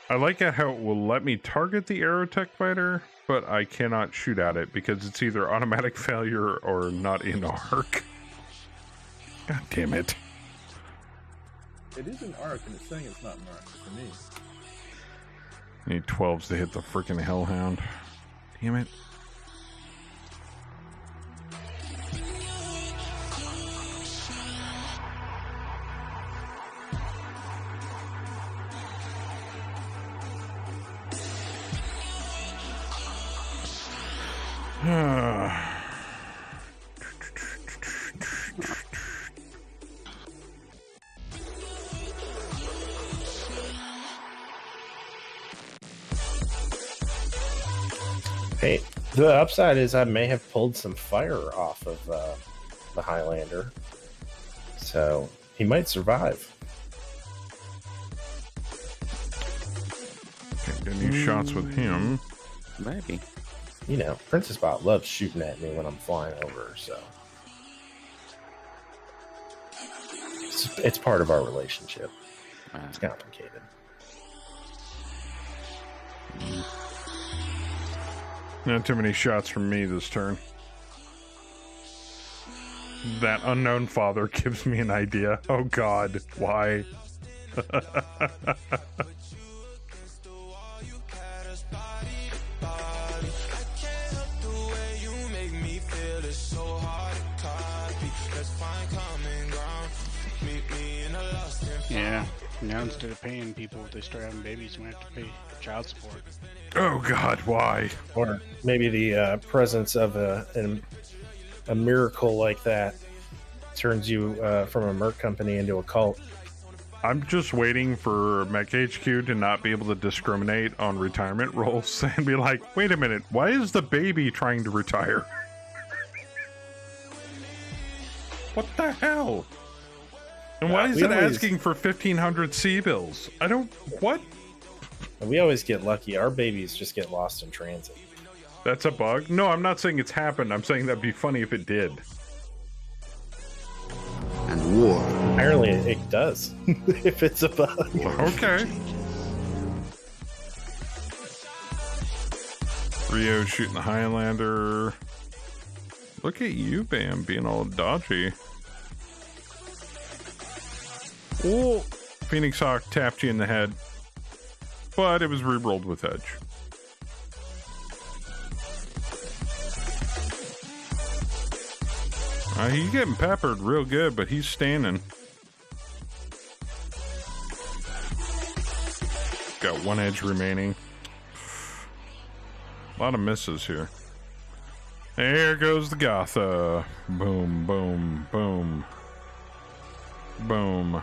I like it how it will let me target the Aerotech fighter, but I cannot shoot at it because it's either automatic failure or not in arc. God damn it.
It is an arc, and it's saying it's not an arc for me.
I need 12s to hit the freaking Hellhound. Damn it.
Hey, the upside is I may have pulled some fire off of the Highlander, so he might survive.
Can't get any shots with him.
Maybe.
You know, Princess Bot loves shooting at me when I'm flying over her, so it's part of our relationship. It's complicated.
Not too many shots from me this turn. That unknown father gives me an idea. Oh god, why?
Yeah. Now instead of paying people if they start having babies, we have to pay child support.
Oh god, why?
Or maybe the presence of a miracle like that turns you from a merc company into a cult.
I'm just waiting for Mech HQ to not be able to discriminate on retirement roles and be like, wait a minute, why is the baby trying to retire? What the hell? And why is it asking for 1,500 C-bills? I don't... What?
We always get lucky. Our babies just get lost in transit.
That's a bug? No, I'm not saying it's happened. I'm saying that'd be funny if it did.
And war.
Apparently it does. If it's a bug.
Okay. Rio shooting the Highlander. Look at you, Bam, being all dodgy. Oh, Phoenix Hawk tapped you in the head, but it was re-rolled with edge. He's getting peppered real good, but he's standing. Got one edge remaining. A lot of misses here. There goes the Gotha. Boom, boom, boom. Boom.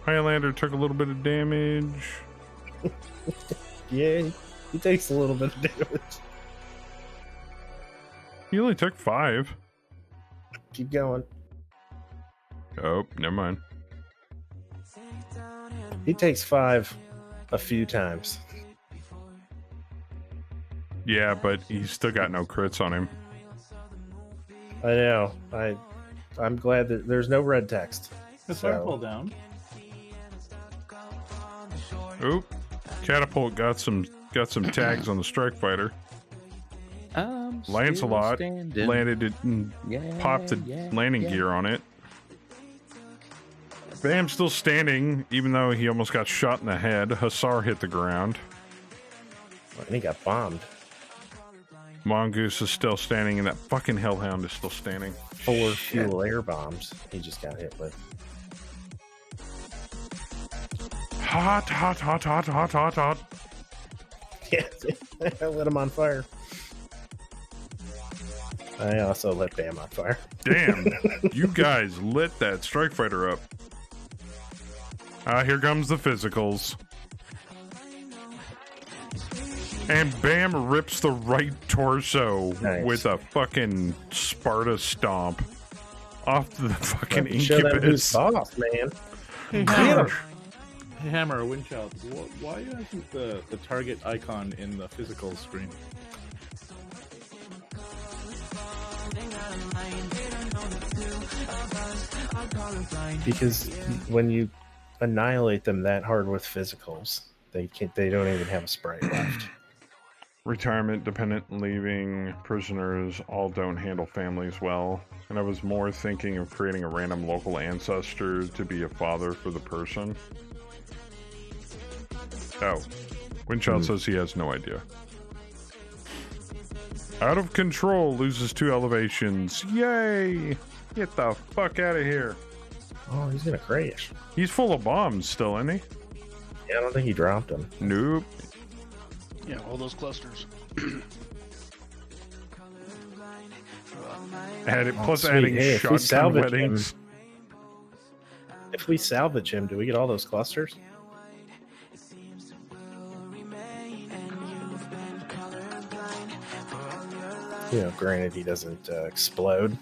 Highlander took a little bit of damage.
Yeah, he takes a little bit of damage.
He only took 5.
Keep going.
Oh, never mind.
He takes 5 a few times.
Yeah, but he's still got no crits on him.
I know. I'm glad that there's no red text.
Hussar pull down.
Oop. Catapult got some tags on the strike fighter. Lancelot landed it and popped the landing gear on it. Bam's still standing, even though he almost got shot in the head. Hussar hit the ground.
And he got bombed.
Mongoose is still standing, and that fucking Hellhound is still standing.
4 fuel air bombs he just got hit with.
Hot, hot, hot, hot, hot, hot, hot.
Yeah, I lit him on fire. I also lit Bam on fire.
Damn, you guys lit that strike fighter up. Here comes the physicals. And Bam rips the right torso with a fucking Sparta stomp off the fucking incubus.
Boss, man.
Hey, Hammer. Hey, Hammer, Windchild. Why isn't the target icon in the physical screen?
Because when you annihilate them that hard with physicals, they don't even have a sprite left.
Retirement, dependent, leaving, prisoners all don't handle families well. And I was more thinking of creating a random local ancestor to be a father for the person. Oh. Windchild says he has no idea. Out of control, loses 2 elevations. Yay! Get the fuck out of here.
Oh, he's gonna crash.
He's full of bombs still, isn't he?
Yeah, I don't think he dropped them.
Nope.
Yeah, all those clusters.
Plus adding shotgun weddings.
If we salvage him, do we get all those clusters? You know, granted, he doesn't explode.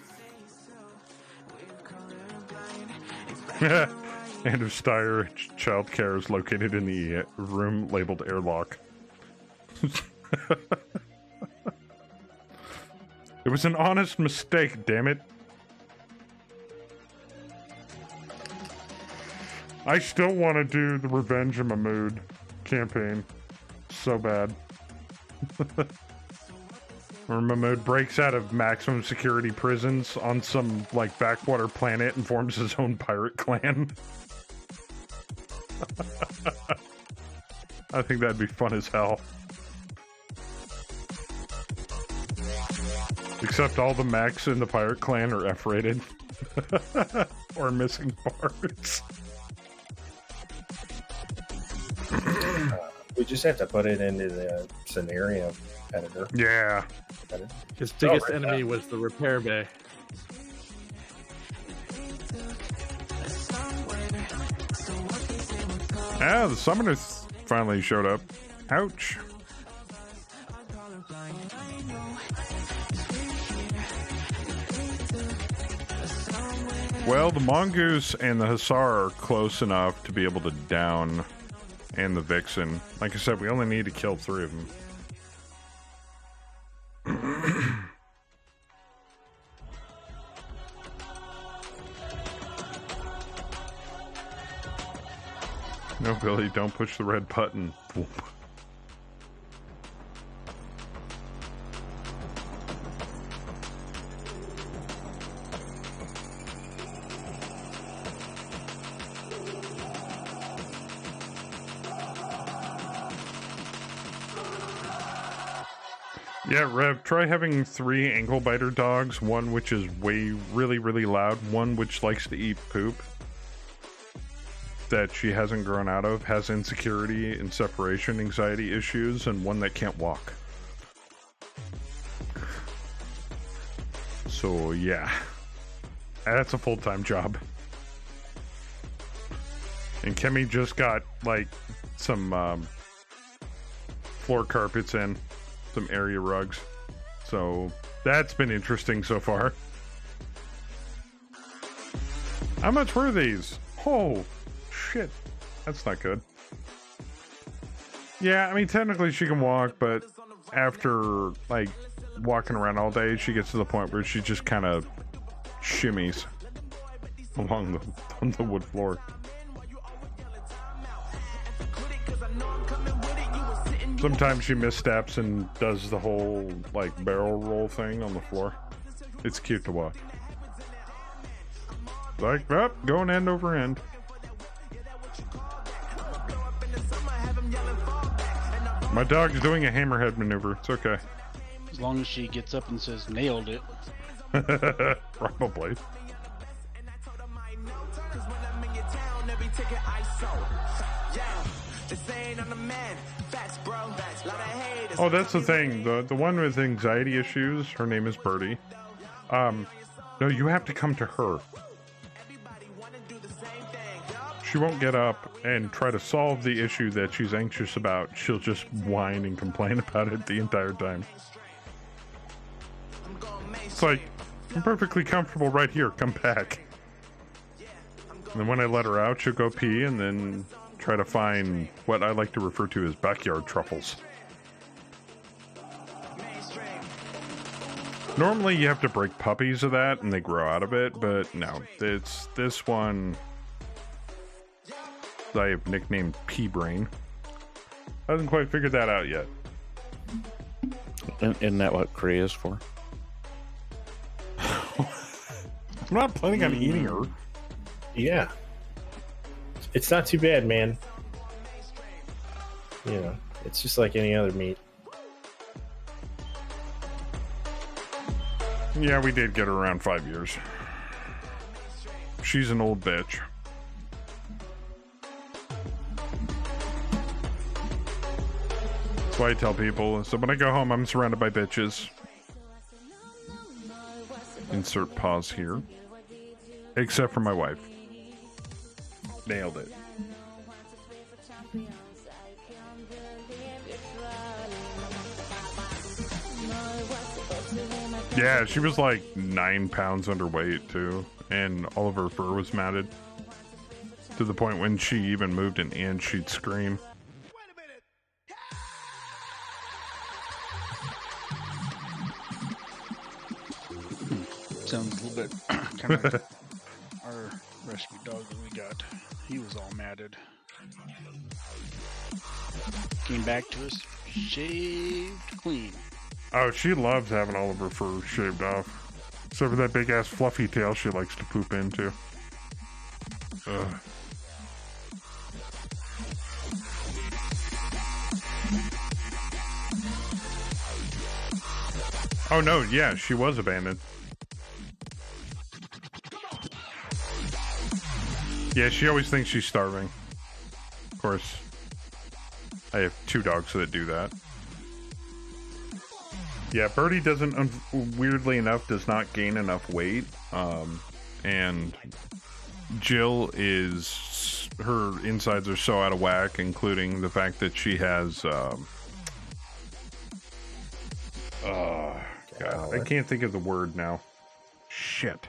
And if Steyer child care is located in the room labeled airlock. It was an honest mistake, damn it. I still want to do the Revenge of Mahmood campaign. So bad. Where Mahmood breaks out of maximum security prisons on some, like, backwater planet and forms his own pirate clan. I think that'd be fun as hell. Except all the mechs in the pirate clan are F-rated. Or missing parts.
We just have to put it into the scenario editor.
Yeah.
His biggest enemy was the repair bay.
Ah, the summoners finally showed up. Ouch. Well, the Mongoose and the Hussar are close enough to be able to down, and the Vixen. Like I said, we only need to kill 3 of them. No, Billy, don't push the red button. Yeah, Rev, try having 3 ankle biter dogs, one which is really, really loud, one which likes to eat poop that she hasn't grown out of, has insecurity and separation anxiety issues, and one that can't walk. So, yeah. That's a full-time job. And Kemi just got, like, some floor carpets in. Some area rugs. So that's been interesting so far. How much were these? Oh, shit. That's not good. Yeah, I mean, technically she can walk, but after, like, walking around all day, she gets to the point where she just kind of shimmies along the wood floor. Sometimes she missteps and does the whole, like, barrel roll thing on the floor. It's cute to watch. Like, up, going end over end. My dog's doing a hammerhead maneuver. It's okay.
As long as she gets up and says, nailed it.
Probably. Oh, that's the thing. The one with anxiety issues, her name is Birdie. No, you have to come to her. She won't get up and try to solve the issue that she's anxious about. She'll just whine and complain about it the entire time. It's like, I'm perfectly comfortable right here. Come back. And then when I let her out, she'll go pee and then try to find what I like to refer to as backyard truffles. Normally you have to break puppies of that and they grow out of it, but no, it's this one I have nicknamed Pea Brain. I haven't quite figured that out yet.
Isn't that what Korea is for?
I'm not planning on eating her.
Yeah. It's not too bad, man. You know, it's just like any other meat.
Yeah, we did get her around 5 years. She's an old bitch. That's why I tell people, so when I go home, I'm surrounded by bitches. Insert pause here. Except for my wife. Nailed it. Yeah, she was like 9 pounds underweight too, and all of her fur was matted. To the point when she even moved an inch, she'd scream.
Sounds a little bit kind of like our rescue dog that we got. He was all matted. Came back to us, shaved clean.
Oh, she loves having all of her fur shaved off. Except for that big ass fluffy tail she likes to poop into. Ugh. Oh no, yeah, she was abandoned. Yeah, she always thinks she's starving. Of course, I have 2 dogs that do that. Yeah, Birdie doesn't, weirdly enough, does not gain enough weight. And Jill is, her insides are so out of whack, including the fact that she has, God, I can't think of the word now. Shit.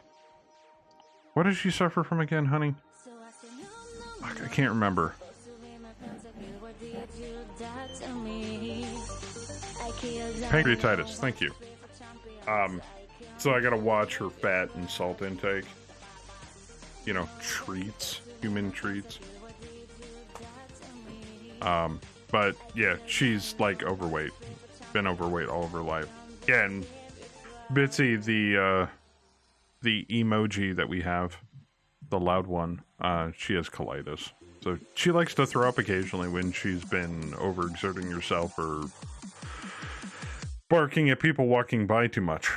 What does she suffer from again, honey? Fuck, I can't remember. Pancreatitis, thank you. So I gotta watch her fat and salt intake. You know, treats, human treats. But yeah, she's like overweight. Been overweight all of her life. Yeah, and Bitsy, the emoji that we have, the loud one, she has colitis. So she likes to throw up occasionally when she's been overexerting herself or barking at people walking by too much.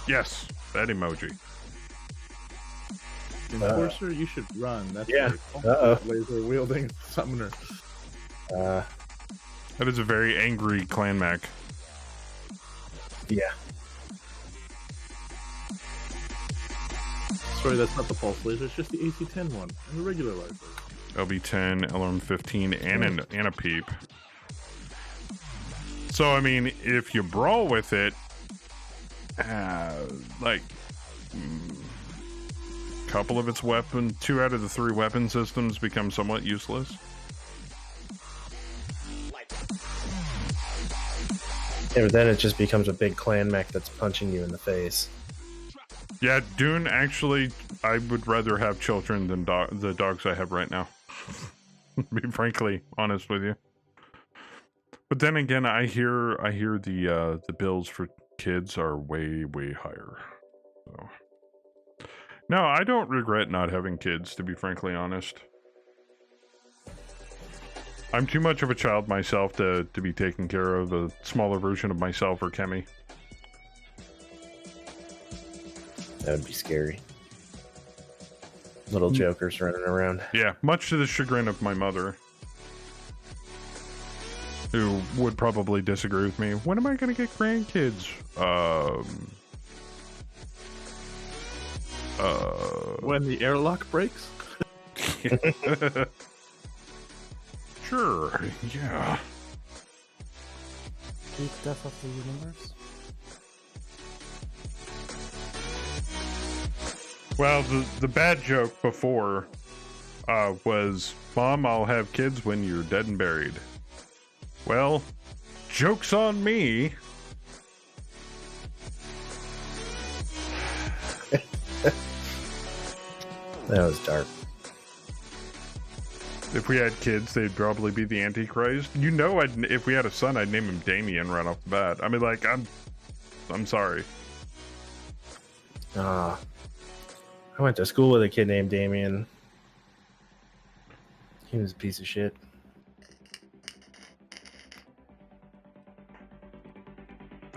Yes, that emoji.
Enforcer, you should run. That's
Yeah.
like laser wielding summoner.
That is a very angry clan mech.
Yeah.
Sorry, that's not the pulse laser. It's just the AC-10 one and the regular laser.
LB10, LM15, and a peep. So, I mean, if you brawl with it, like, a couple of its weapon, 2 out of the 3 weapon systems become somewhat useless.
Yeah, but then it just becomes a big clan mech that's punching you in the face.
Yeah, Dune, actually, I would rather have children than the dogs I have right now. To be frankly honest with you. But then again, I hear the bills for kids are way higher. So no, I don't regret not having kids, to be frankly honest. I'm too much of a child myself to be taking care of a smaller version of myself or Kemi.
That would be scary. Little jokers running around.
Yeah, much to the chagrin of my mother, who would probably disagree with me. When am I going to get grandkids?
When the airlock breaks?
Sure, yeah.
Peak death of the universe.
Well, the bad joke before was, Mom, I'll have kids when you're dead and buried. Well, joke's on me.
That was dark.
If we had kids, they'd probably be the Antichrist. You know, if we had a son, I'd name him Damien right off the bat. I mean, like, I'm sorry.
I went to school with a kid named Damien. He was a piece of shit.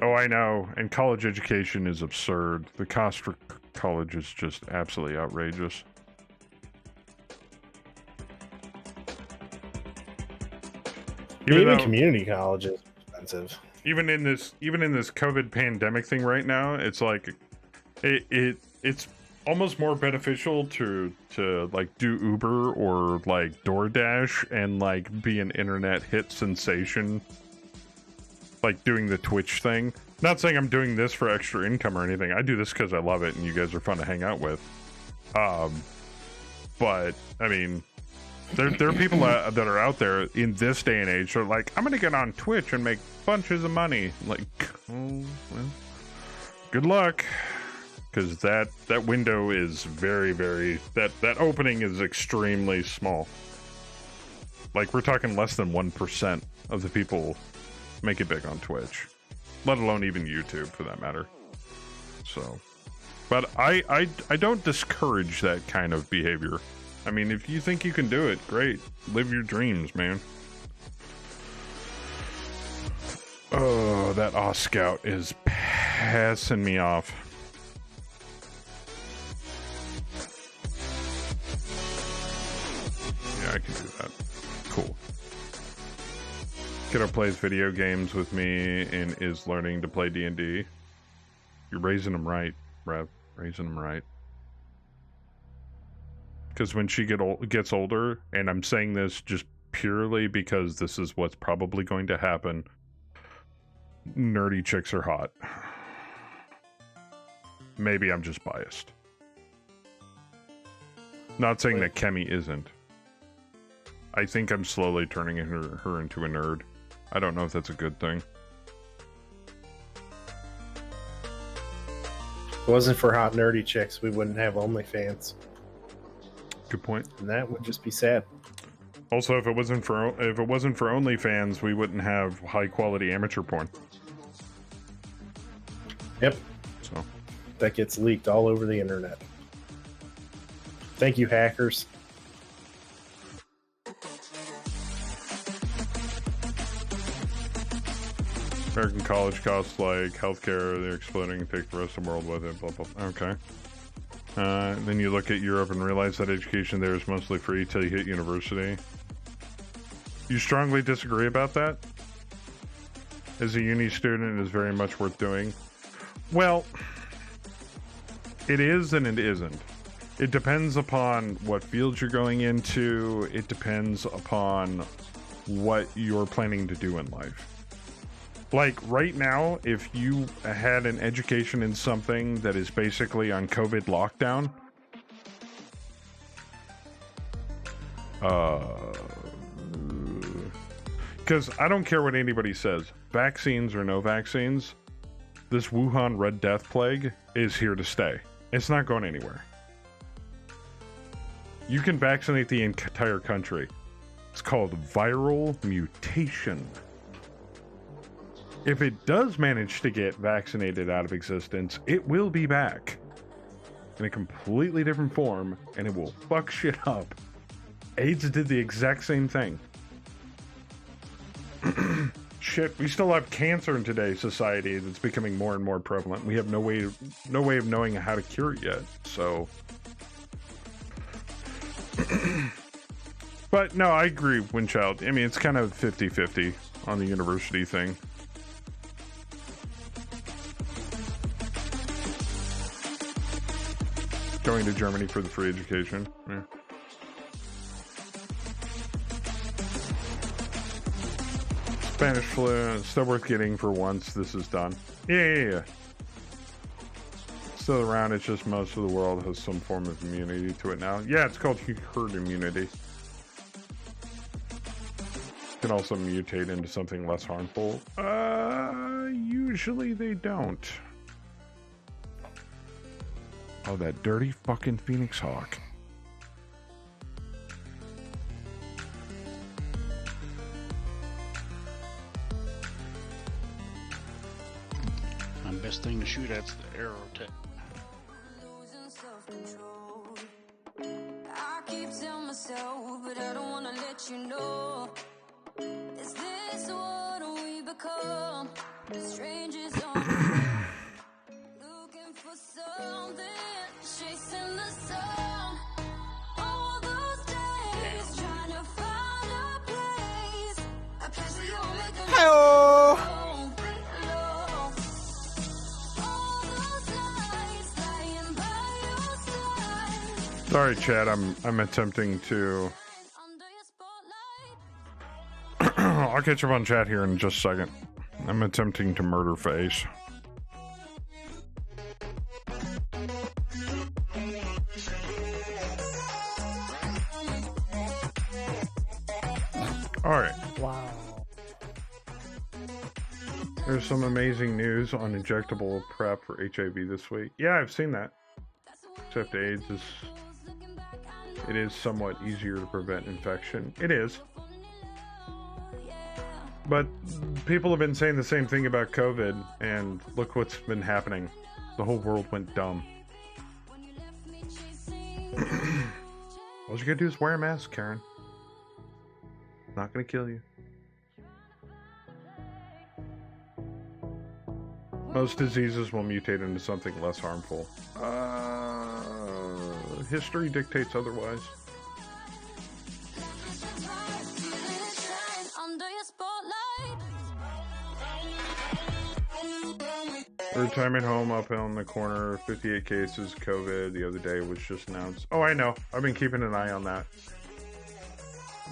Oh, I know. And college education is absurd. The cost for college is just absolutely outrageous.
Even community college is expensive.
Even in this COVID pandemic thing right now, it's like it's almost more beneficial to like do Uber or like DoorDash and like be an internet hit sensation, like doing the Twitch thing. Not saying I'm doing this for extra income or anything. I do this because I love it and you guys are fun to hang out with. But I mean, there are people that are out there in this day and age who are like, I'm gonna get on Twitch and make bunches of money. Like, oh, well, good luck. Because that window is very, that opening is extremely small. Like, we're talking less than 1% of the people make it big on Twitch, let alone even YouTube for that matter. So, but I don't discourage that kind of behavior. I mean, if you think you can do it, great. Live your dreams, man. Oh, that Scout is passing me off. Yeah, I can do that. Cool. Kiddo plays video games with me and is learning to play D&D. You're raising him right, Rev. Raising him right. Because when she gets older, and I'm saying this just purely because this is what's probably going to happen, nerdy chicks are hot. Maybe I'm just biased. Not saying that Kemi isn't. I think I'm slowly turning her into a nerd. I don't know if that's a good thing.
If it wasn't for hot nerdy chicks, we wouldn't have OnlyFans.
Good point.
And that would just be sad.
Also, if it wasn't for OnlyFans, we wouldn't have high quality amateur porn.
Yep.
So
that gets leaked all over the internet. Thank you, hackers.
American college costs like healthcare, they're exploding, take the rest of the world with it, blah, blah, blah. Okay. Then you look at Europe and realize that education there is mostly free till you hit university. You strongly disagree about that? As a uni student, it is very much worth doing. Well, it is and it isn't. It depends upon what fields you're going into. It depends upon what you're planning to do in life. Like right now, if you had an education in something that is basically on COVID lockdown, because I don't care what anybody says, vaccines or no vaccines, this Wuhan Red Death plague is here to stay. It's not going anywhere. You can vaccinate the entire country. It's called viral mutation. If it does manage to get vaccinated out of existence, it will be back in a completely different form, and it will fuck shit up. AIDS did the exact same thing. Shit, we still have cancer in today's society that's becoming more and more prevalent. We have no way of knowing how to cure it yet, so... But no, I agree, Windchild. I mean, it's kind of 50-50 on the university thing. Going to Germany for the free education. Yeah. Spanish flu, still worth getting for once this is done. Yeah. Still around, it's just most of the world has some form of immunity to it now. Yeah, it's called herd immunity. Can also mutate into something less harmful. Usually they don't. Oh, that dirty fucking Phoenix Hawk.
Best thing to shoot at's the arrow tech.
I keep telling myself, but I don't wanna let you know. Is this what we become? Strangers on looking for something, chasing the sun. All those days trying to find a place where you'll make a
Hi-oh!
Sorry, Chad. I'm attempting to. I'll catch up on chat here in just a second. I'm attempting to murder face. All right.
Wow.
There's some amazing news on injectable PrEP for HIV this week. Yeah, I've seen that. Except AIDS is. It is somewhat easier to prevent infection. It is. But people have been saying the same thing about COVID, and look what's been happening. The whole world went dumb. All you gotta do is wear a mask, Karen. Not gonna kill you. Most diseases will mutate into something less harmful. History dictates otherwise. Retirement home up in the corner, 58 cases, COVID. The other day was just announced. Oh, I know. I've been keeping an eye on that.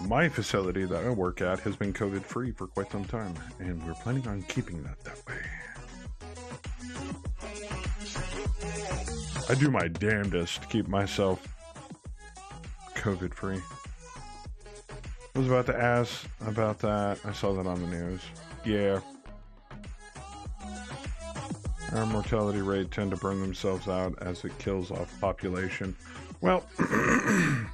My facility that I work at has been COVID free for quite some time, and we're planning on keeping that way. I do my damnedest to keep myself COVID free. I was about to ask about that. I saw that on the news. Yeah. Our mortality rate tend to burn themselves out as it kills off population. Well, I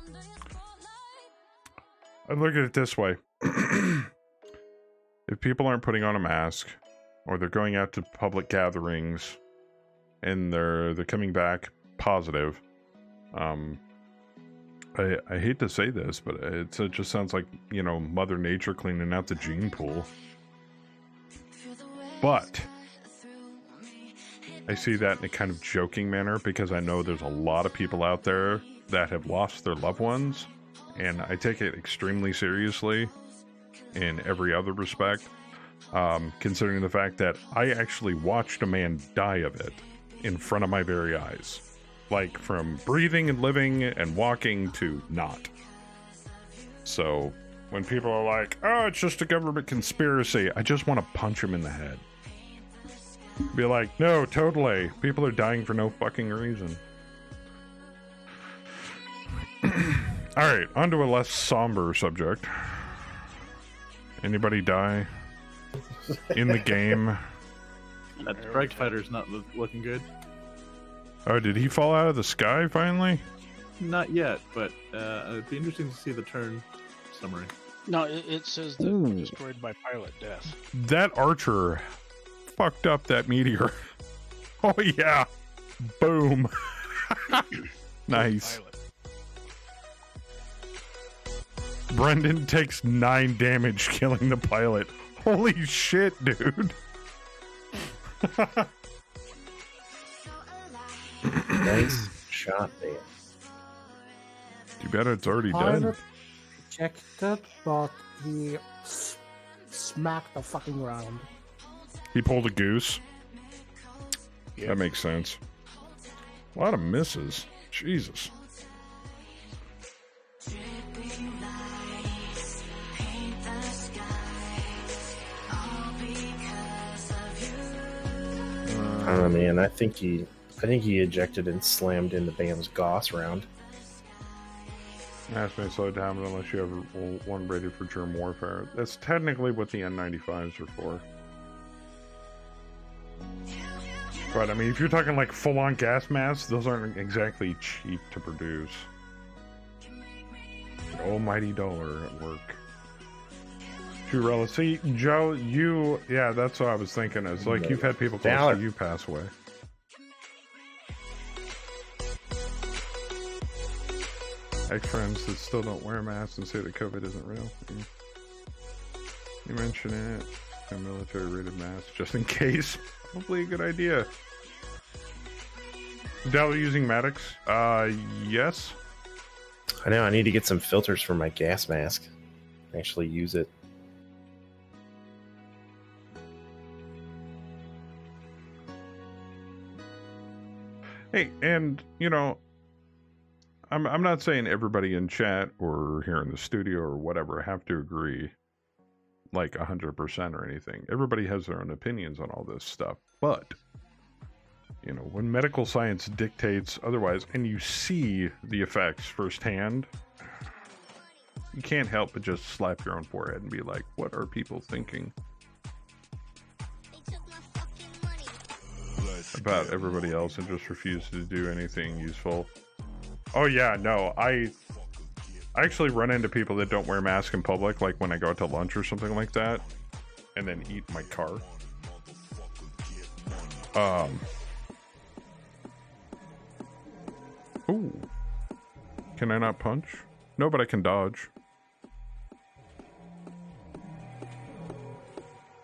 look at it this way. If people aren't putting on a mask, or they're going out to public gatherings, and they're coming back positive, I hate to say this, but it just sounds like, you know, Mother Nature cleaning out the gene pool. But I see that in a kind of joking manner because I know there's a lot of people out there that have lost their loved ones, and I take it extremely seriously in every other respect, considering the fact that I actually watched a man die of it in front of my very eyes. Like, from breathing and living and walking to not. So, when people are like, oh, it's just a government conspiracy, I just want to punch him in the head. Be like, no, totally. People are dying for no fucking reason. Alright, on to a less somber subject. Anybody die in the game?
That strike fighter's not looking good.
Oh, did he fall out of the sky finally?
Not yet, but it'd be interesting to see the turn summary.
No, it says that destroyed by pilot death.
That archer fucked up that meteor. Oh yeah. Boom. Nice. Brendan takes 9 damage killing the pilot. Holy shit, dude.
Nice shot, man.
Too bad it's already
Pilot
dead.
ejected, but he smacked the fucking ground.
He pulled a goose. That makes sense. A lot of misses. Jesus.
I don't know, man. I think he ejected and slammed into Bam's Goss round.
Ask me to slow down unless you have one rated for germ warfare. That's technically what the N95s are for. But I mean, if you're talking like full-on gas masks, those aren't exactly cheap to produce. The almighty dollar at work. True relative. See, Joe, yeah, that's what I was thinking. It's like you've had people close to you pass away. Ex-friends that still don't wear masks and say that COVID isn't real. You mention it. A military-rated mask, just in case. Probably a good idea. Dell using Maddox? Yes.
I know. I need to get some filters for my gas mask. Actually use it.
Hey, and you know, I'm not saying everybody in chat or here in the studio or whatever have to agree like 100% or anything. Everybody has their own opinions on all this stuff. But, you know, when medical science dictates otherwise and you see the effects firsthand, you can't help but just slap your own forehead and be like, what are people thinking about everybody else and just refuse to do anything useful? Oh yeah, no, I actually run into people that don't wear masks in public, like when I go out to lunch or something like that, and then eat in my car. Ooh. Can I not punch? No, but I can dodge.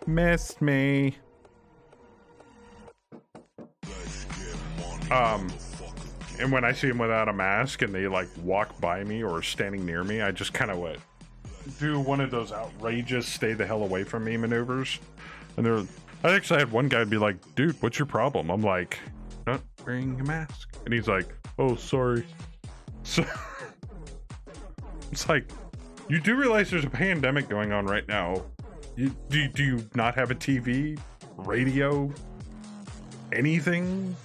Missed me. And when I see them without a mask and they like walk by me or standing near me, I just kind of do one of those outrageous stay the hell away from me maneuvers. And I actually had one guy be like, dude, what's your problem? I'm like, not wearing a mask. And he's like, oh, sorry. So it's like, you do realize there's a pandemic going on right now. Do you not have a TV, radio, anything?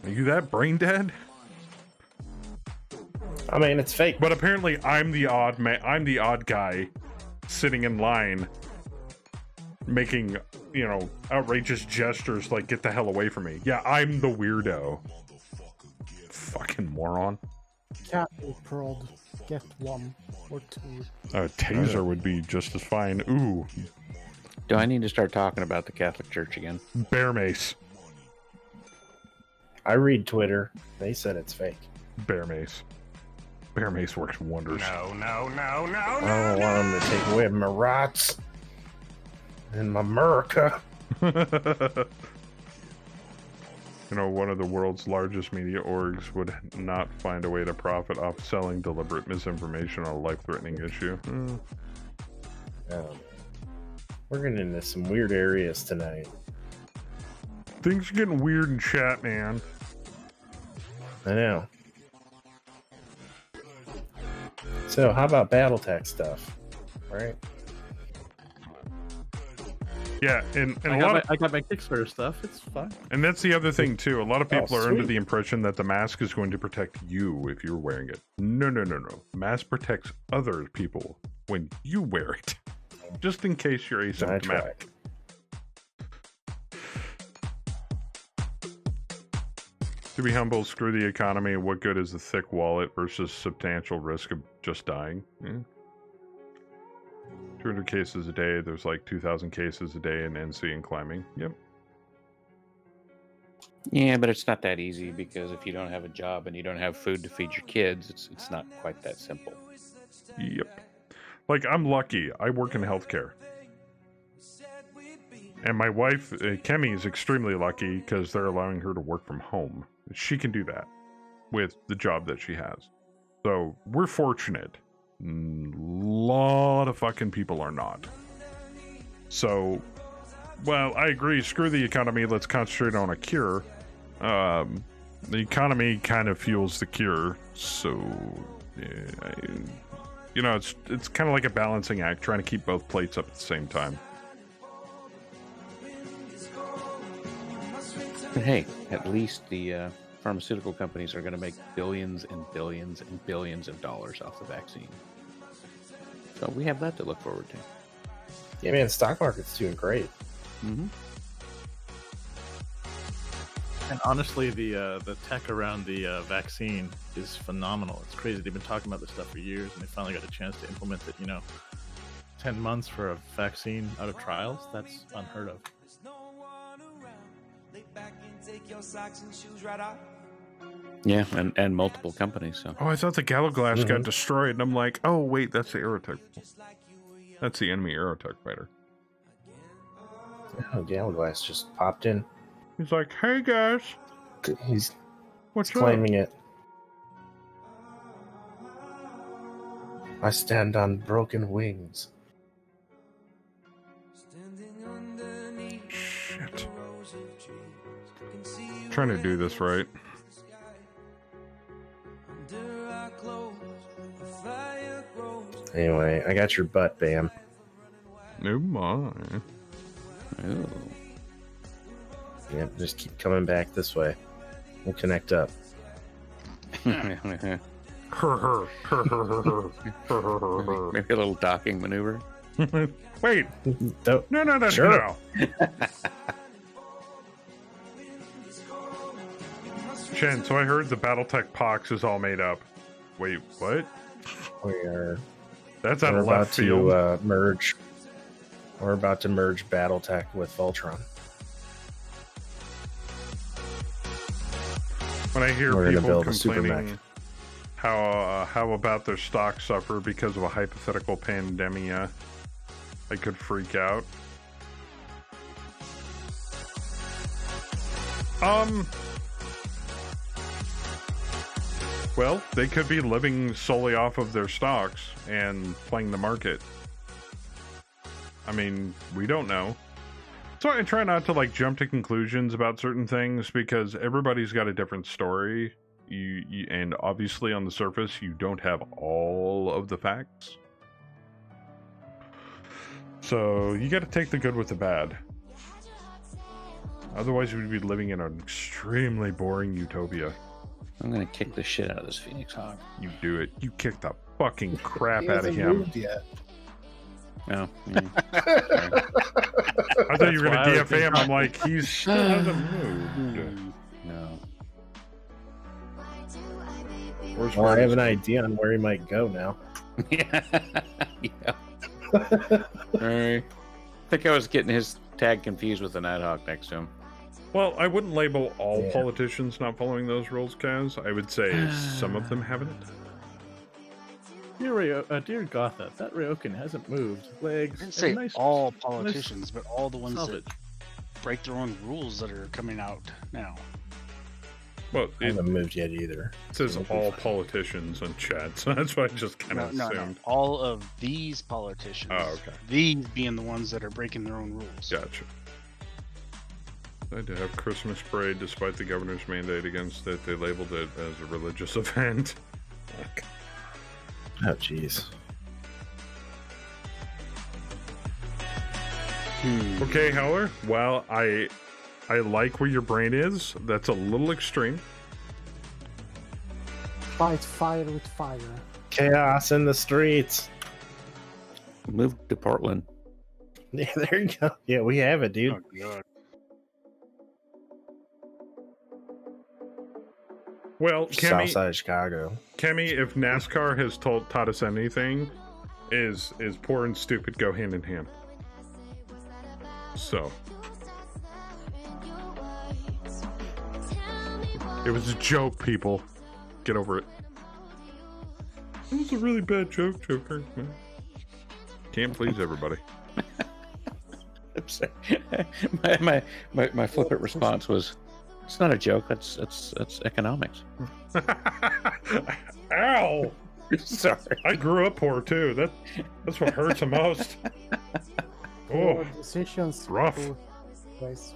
Are you that brain dead?
I mean, it's fake.
But apparently I'm the odd man. I'm the odd guy sitting in line making, you know, outrageous gestures like, get the hell away from me. Yeah, I'm the weirdo. Fucking moron.
Cattle prod. Get 1 or 2.
A taser would be just as fine. Ooh.
Do I need to start talking about the Catholic Church again?
Bear mace.
I read Twitter. They said it's fake.
Bear mace. Bear mace works wonders.
I don't want them to take away my rights. in my merc.
You know, one of the world's largest media orgs would not find a way to profit off selling deliberate misinformation on a life-threatening issue.
We're getting into some weird areas tonight.
Things are getting weird in chat, man.
I know. So, how about Battletech stuff? Right?
Yeah, and
I got my Kickstarter stuff. It's fine.
And that's the other thing too. A lot of people are under
sweet.
the impression that the mask is going to protect you if you're wearing it. No. Mask protects other people when you wear it. Just in case you're asymptomatic. To be humble, screw the economy. What good is a thick wallet versus substantial risk of just dying? 200 cases a day. There's like 2,000 cases a day in NC and climbing. Yep.
Yeah, but it's not that easy because if you don't have a job and you don't have food to feed your kids, it's not quite that simple.
Yep. Like, I'm lucky. I work in healthcare. And my wife, Kemi, is extremely lucky because they're allowing her to work from home. She can do that with the job that she has. So, we're fortunate. A lot of fucking people are not. So, well, I agree. Screw the economy. Let's concentrate on a cure. The economy kind of fuels the cure. So, you know, it's kind of like a balancing act, trying to keep both plates up at the same time.
But hey, at least the pharmaceutical companies are going to make billions and billions and billions of dollars off the vaccine. So we have that to look forward to.
Yeah, man, the stock market's doing great.
Mm-hmm.
And honestly, the tech around the vaccine is phenomenal. It's crazy. They've been talking about this stuff for years, and they finally got a chance to implement it. 10 months for a vaccine out of trials, that's unheard of.
Yeah, and multiple companies. So.
Oh, I thought the Galaglass got destroyed, and I'm like, oh, wait, that's the Aerotech. That's the enemy Aerotech fighter.
Oh, Galaglass just popped in.
He's like, hey, guys.
He's
What's
claiming it. I stand on broken wings.
Shit. I'm trying to do this right.
Anyway, I got your butt, Bam.
Oh my.
Oh.
Yep, just keep coming back this way. We'll connect up.
Maybe a little docking maneuver.
Wait. No.
Sure.
No. Chen, so I heard the Battletech Pox is all made up. Wait, what? That's out of left field.
To merge. We're about to merge Battletech with Voltron.
When I hear
We're gonna
people
build a super
complaining how about their stocks suffer because of a hypothetical pandemia, I could freak out. Well, they could be living solely off of their stocks and playing the market. I mean, we don't know. So I try not to jump to conclusions about certain things because everybody's got a different story. And obviously on the surface, you don't have all of the facts. So you got to take the good with the bad. Otherwise, we'd be living in an extremely boring utopia.
I'm gonna kick the shit out of this Phoenix Hawk.
You do it. You kick the fucking crap out of
He
him.
hasn't moved yet.
No.
I thought you were gonna DFA him. I'm like, he still hasn't moved.
No.
Well, I have an idea on where he might go now.
Yeah. I think I was getting his tag confused with the Nighthawk next to him.
Well, I wouldn't label all politicians not following those rules, Kaz. I would say some of them haven't.
Dear Gotha, that Ryokan hasn't moved. Legs.
I didn't
and
say
nice,
all
nice
politicians, but all the ones
salvage.
that break their own rules that are coming out now.
Well,
I
it
haven't moved yet either.
says all politicians in chat, so that's why I just kind of
No.
assumed.
All of these politicians.
Oh, okay.
These being the ones that are breaking their own rules.
Gotcha. I had to have Christmas parade despite the governor's mandate against it. They labeled it as a religious event.
Oh, jeez.
Okay, Howler. Well, I like where your brain is. That's a little extreme.
Fight fire with fire.
Chaos in the streets.
Move to Portland.
Yeah, there you go. Yeah, we have it, dude.
Oh, God.
Well, Kemi,
Southside Chicago.
Kemi, if NASCAR has taught us anything, is poor and stupid go hand in hand. So it was a joke, people. Get over it. It was a really bad joke, Joker. Can't please everybody.
I'm sorry. my flippant response was, "It's not a joke. That's economics."
Ow!
Sorry.
I grew up poor too. That's what hurts the most. Oh,
Decisions.
rough.
both ways.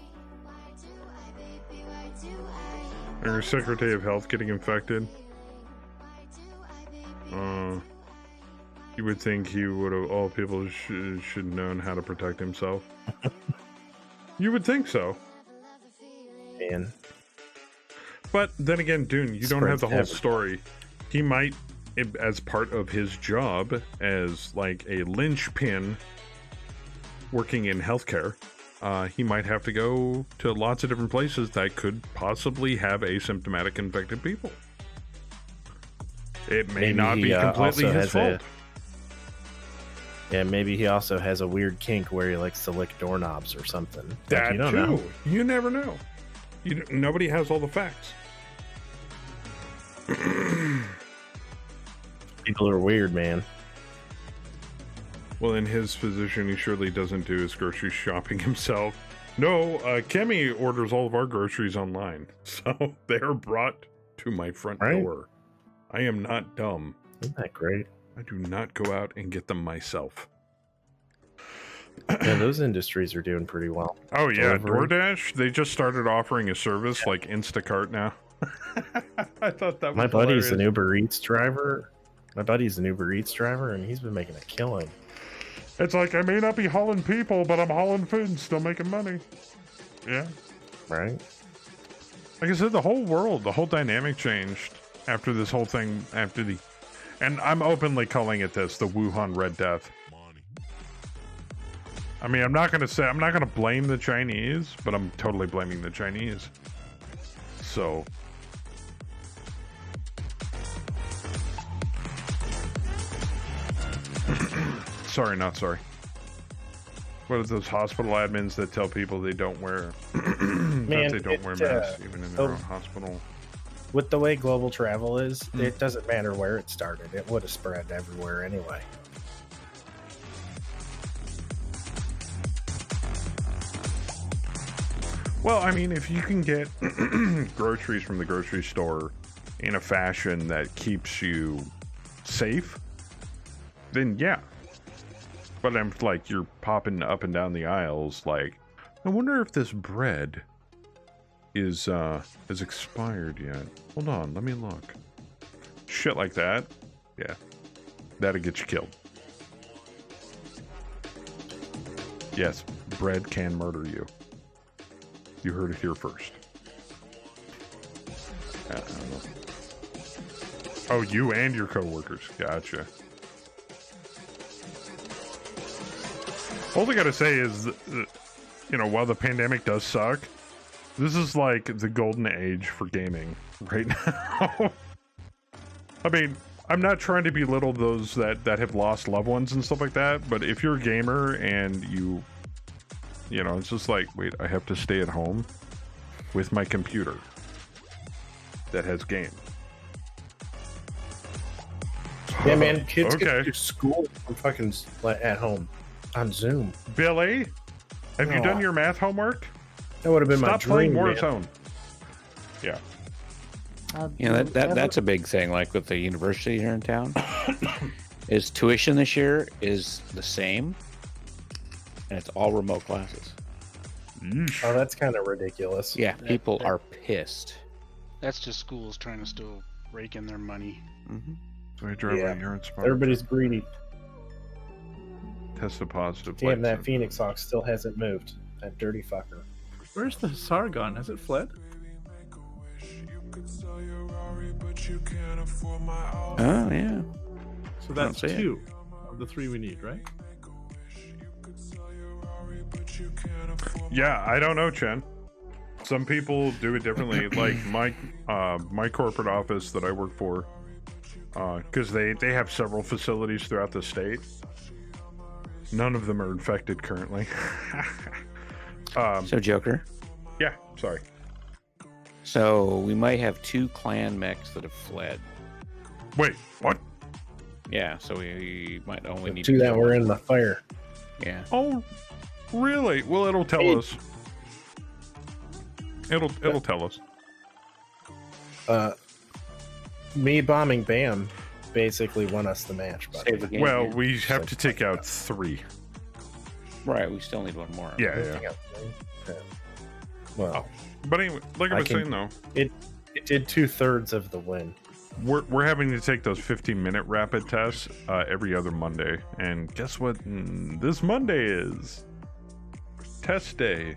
Your Secretary of Health getting infected. You would think he would have. All people should have known how to protect himself. You would think so.
Man.
But then again, Dune, you don't have the whole
Spreads
story. He might, as part of his job as like a linchpin working in healthcare, he might have to go to lots of different places that could possibly have asymptomatic infected people. It may
Maybe
not
he,
be completely
also
his
has
fault.
Yeah, maybe he also has a weird kink where he likes to lick doorknobs or something. Like,
That
you don't
too.
know.
You never know. Nobody has all the facts.
People are weird, man.
Well, in his position, he surely doesn't do his grocery shopping himself. No, Kemi orders all of our groceries online, so they are brought to my front door. I am not dumb.
Isn't that great?
I do not go out and get them myself.
Yeah, those industries are doing pretty well.
Oh yeah,
Delivery.
DoorDash. They just started offering a service like Instacart now. I thought that was
My buddy's an
hilarious.
Uber Eats driver. And he's been making a killing.
It's like, I may not be hauling people, but I'm hauling food and still making money. Yeah.
Right?
Like I said, the whole dynamic changed after this whole thing, and I'm openly calling it this, the Wuhan Red Death. I mean, I'm not going to blame the Chinese, but I'm totally blaming the Chinese. So. Sorry, not sorry. What are those hospital admins that tell people they don't wear that they don't wear masks even in their own hospital?
With the way global travel is, it doesn't matter where it started. It would have spread everywhere anyway.
Well, I mean, if you can get groceries from the grocery store in a fashion that keeps you safe, then yeah. But I'm like, you're popping up and down the aisles like, I wonder if this bread is expired yet. Hold on, let me look. Shit like that, yeah, that'll get you killed. Yes, bread can murder you. You heard it here first. I don't know. Oh, you and your coworkers. Gotcha. All I gotta say is, while the pandemic does suck, this is like the golden age for gaming right now. I mean, I'm not trying to belittle those that have lost loved ones and stuff like that, but if you're a gamer and it's just like, wait, I have to stay at home with my computer that has games.
Yeah, man, kids
Okay.
get to school from fucking at home on Zoom.
Billy, have you done your math homework?
That would have been my
Stop playing
dream, man.
Warzone. Yeah.
You know, that's a big thing, like with the university here in town. Is tuition this year is the same, and it's all remote classes.
Oh, that's kind of ridiculous.
Yeah, people are pissed.
That's just schools trying to still rake in their money.
So I drove
Yeah.
a urine spot.
Everybody's greedy.
Tested positive.
Damn, that Phoenix Hawk still hasn't moved. That dirty fucker.
Where's the Sargon? Has it fled?
Oh yeah.
So that's
see it.
2 of the 3 we need, right?
Yeah, I don't know, Chen. Some people do it differently. Like my corporate office that I work for, because they have several facilities throughout the state. None of them are infected currently.
So Joker.
Yeah, sorry.
So we might have 2 clan mechs that have fled.
Wait, what?
Yeah, so we might only need
2 that were in the fire.
Yeah.
Oh, really? Well, it'll tell us. It'll tell us.
Me bombing Bam basically won us the match. But
Save the game.
Well,
yeah.
we have to take out 3.
Right, we still need 1 more.
Yeah.
Well,
But anyway, like I was saying though,
it did 2/3 of the win.
we're having to take those 15-minute rapid tests every other Monday, and guess what? This Monday is test day.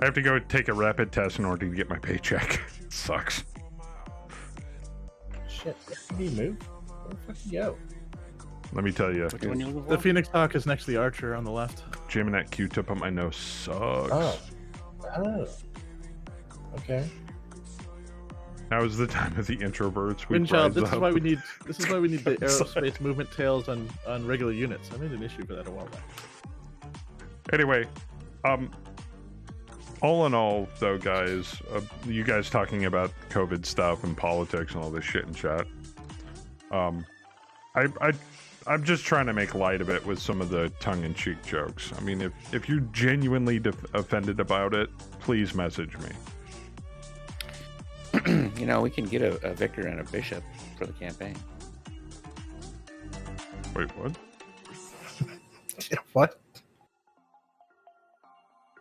I have to go take a rapid test in order to get my paycheck. Sucks.
Shit, where did he move? Where the fuck did he go?
Let me tell you,
Which one you looking
The
for?
Phoenix Hawk is next to the Archer on the left.
jamming that Q-tip up my nose sucks.
Oh. Okay.
Now is the time of the introverts. We
Windchild,
rise
this is
up.
why we need the aerospace movement tails on regular units. I made an issue for that a while back.
Anyway, all in all, though, guys, you guys talking about COVID stuff and politics and all this shit in chat. I'm just trying to make light of it with some of the tongue-in-cheek jokes. I mean, if you're genuinely offended about it, please message me.
You know, we can get a vicar and a bishop for the campaign.
Wait, what?
What?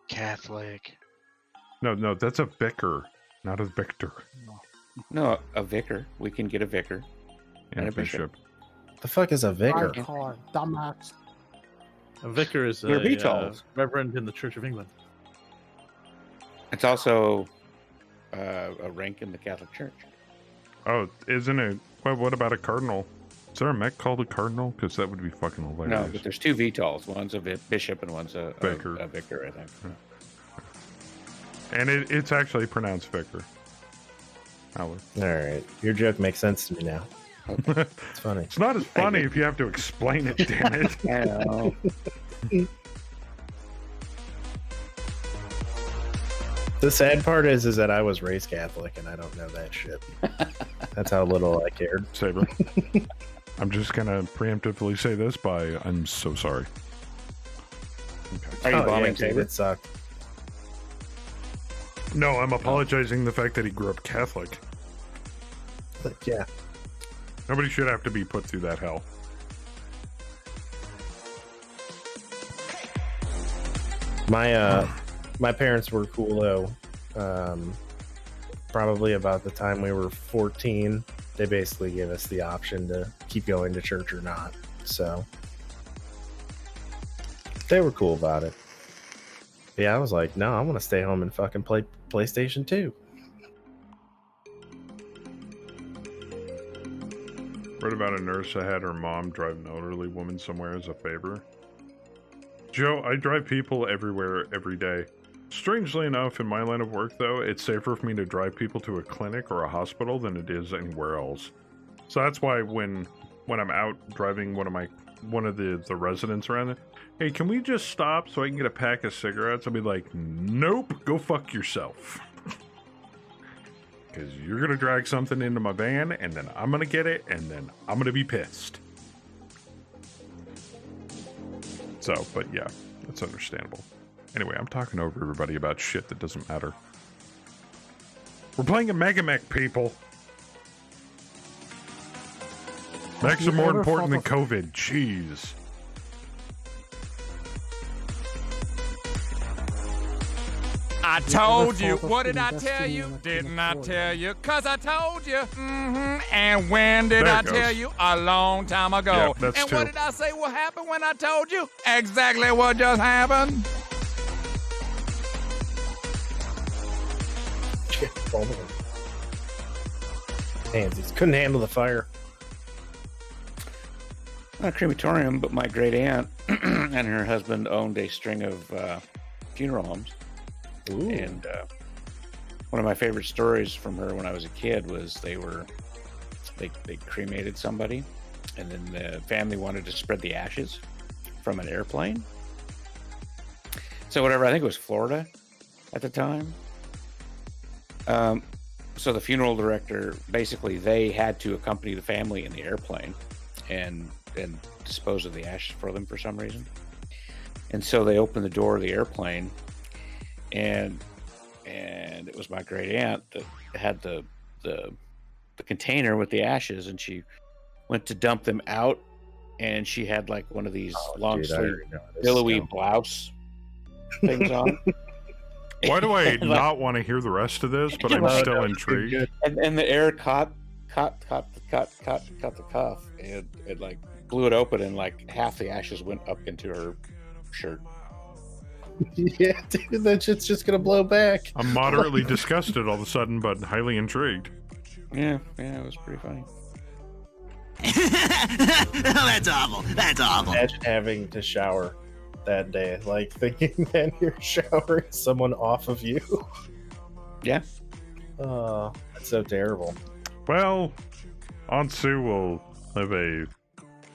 Catholic.
No, that's a vicar, not a victor.
No, a vicar. We can get a vicar
And a bishop.
The fuck is a vicar?
Hardcore, dumbass.
A vicar is
We're
a
VTOLs.
reverend in the Church of England.
It's also a rank in the Catholic Church.
Oh, isn't it? Well, what about a cardinal? Is there a mech called a cardinal? Because that would be fucking hilarious.
No, but there's 2 VTOLs. One's a bishop and one's a
Vicar.
a vicar, I think.
And it's actually pronounced vicar. Howard.
All right, your joke makes sense to me now. It's funny.
It's not as funny if you have to explain it, damn it.
I know.
The sad part is that I was raised Catholic and I don't know that shit. That's how little I cared.
Saber. I'm just gonna preemptively say this by I'm so sorry.
Are you bombing
Saber?
Saber?
It sucked.
No, I'm apologizing the fact that he grew up Catholic.
Yeah.
Nobody should have to be put through that hell.
My parents were cool though. Probably about the time we were 14, they basically gave us the option to keep going to church or not. So they were cool about it. Yeah, I was like, no, I want to stay home and fucking play PlayStation 2.
Read about a nurse that had her mom drive an elderly woman somewhere as a favor. Joe, I drive people everywhere every day. Strangely enough, in my line of work, though, it's safer for me to drive people to a clinic or a hospital than it is anywhere else. So that's why when I'm out driving one of the residents around, hey, can we just stop so I can get a pack of cigarettes? I'll be like, nope, go fuck yourself. Because you're going to drag something into my van, and then I'm going to get it, and then I'm going to be pissed. So, but yeah, that's understandable. Anyway, I'm talking over everybody about shit that doesn't matter. We're playing a MegaMek, people. Mechs are more important than COVID. Jeez.
I told you. What did I tell you? Didn't I tell you? 'Cause I told you. And when did I tell you? A long time ago.
Yeah, that's
and
two.
what did I say will happen when I told you? Exactly what just happened.
Pansies couldn't handle the fire.
Not a crematorium, but my great aunt and her husband owned a string of funeral homes.
Ooh.
And one of my favorite stories from her when I was a kid was they cremated somebody, and then the family wanted to spread the ashes from an airplane. So whatever, I think it was Florida at the time. So the funeral director, basically, they had to accompany the family in the airplane and dispose of the ashes for them for some reason. And so they opened the door of the airplane, and it was my great aunt that had the container with the ashes, and she went to dump them out, and she had like one of these long sleeve billowy blouse things on.
Why do I not want to hear the rest of this, but I'm still intrigued?
And the air caught the cuff, and it like blew it open, and like half the ashes went up into her shirt.
Yeah, dude, that shit's just gonna blow back.
I'm moderately disgusted all of a sudden, but highly intrigued.
Yeah, it was pretty funny.
That's awful. That's awful.
Imagine having to shower that day, like thinking that you're showering someone off of you.
Yeah.
Oh, that's so terrible.
Well, Aunt Sue will live a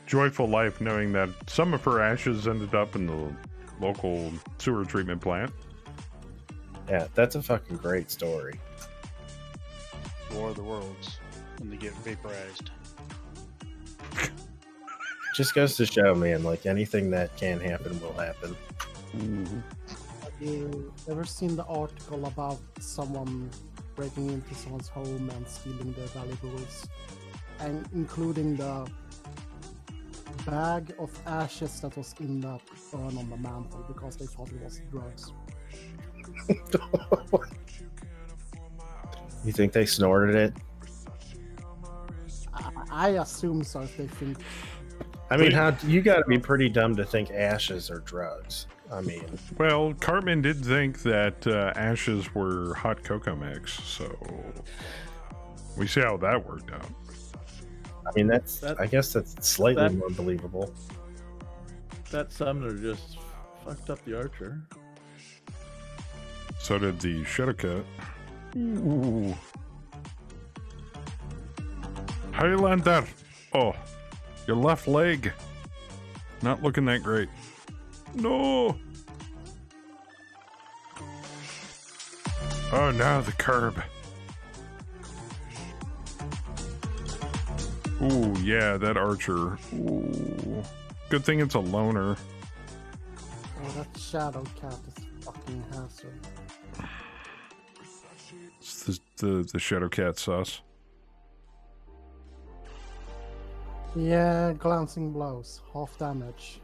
joyful life knowing that some of her ashes ended up in the local sewer treatment plant.
Yeah, that's a fucking great story.
War of the Worlds when they get vaporized.
Just goes to show, man, like anything that can happen will happen.
Mm-hmm.
Have you ever seen the article about someone breaking into someone's home and stealing their valuables, and including the bag of ashes that was in the urn on the mantle because they thought it was drugs?
You think they snorted it?
I assume so. If they think.
I mean, you got to be pretty dumb to think ashes are drugs. I mean,
well, Cartman did think that ashes were hot cocoa mix, so we see how that worked out.
I mean, I guess that's slightly more believable.
That summoner just fucked up the archer.
So did the Shadowcat. Ooh. Highlander! Oh, your left leg. Not looking that great. No! Oh no, the curb. Ooh, yeah, that archer. Ooh. Good thing it's a loner.
Oh, that shadow cat is fucking hazard.
It's the shadow cat sus.
Yeah, glancing blows, half damage.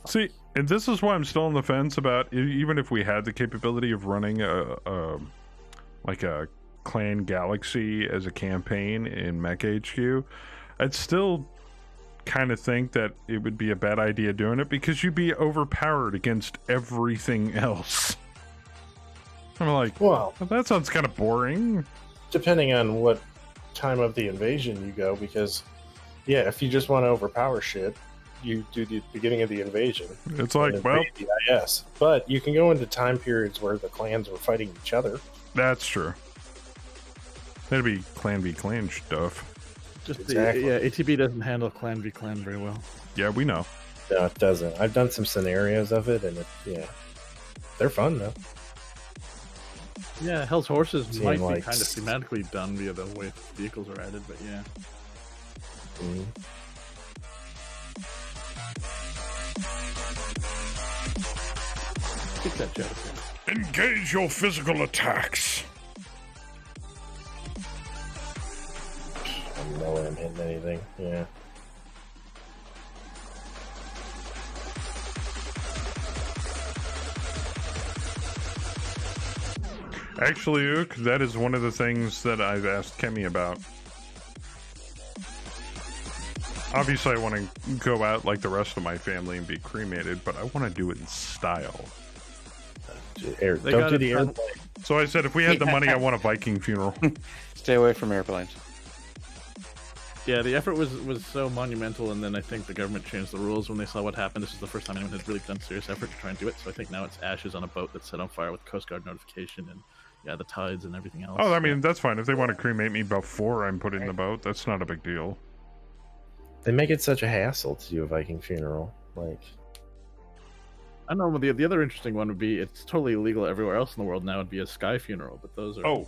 See, and this is why I'm still on the fence about even if we had the capability of running a Clan Galaxy as a campaign in Mech HQ, I'd still kind of think that it would be a bad idea doing it because you'd be overpowered against everything else. I'm like, well, that sounds kind of boring.
Depending on what time of the invasion you go, because, yeah, if you just want to overpower shit, you do the beginning of the invasion.
It's like, well,
yes, but you can go into time periods where the clans were fighting each other.
That's true. That'd be clan v clan stuff.
Just
Exactly.
ATB doesn't handle clan v clan very well.
Yeah, we know.
No, it doesn't. I've done some scenarios of it, and they're fun though.
Yeah, Hell's Horses
Seeing,
might
like,
be kind of thematically done via the way vehicles are added, but yeah. Get that joke.
Engage your physical attacks.
I know I'm hitting anything. Yeah.
Actually, Ook, that is one of the things that I've asked Kemi about. Obviously, I want to go out like the rest of my family and be cremated, but I want to do it in style.
Don't do the airplane.
So I said, if we had the money, I want a Viking funeral.
Stay away from airplanes.
Yeah, the effort was so monumental, and then I think the government changed the rules when they saw what happened. This is the first time anyone had really done serious effort to try and do it, so I think now it's ashes on a boat that's set on fire with Coast Guard notification and, yeah, the tides and everything else.
Oh, I mean, that's fine. If they want to cremate me before I'm put in the boat, that's not a big deal.
They make it such a hassle to do a Viking funeral. Like,
I don't know. The other interesting one would be it's totally illegal everywhere else in the world now. Would be a sky funeral, but those are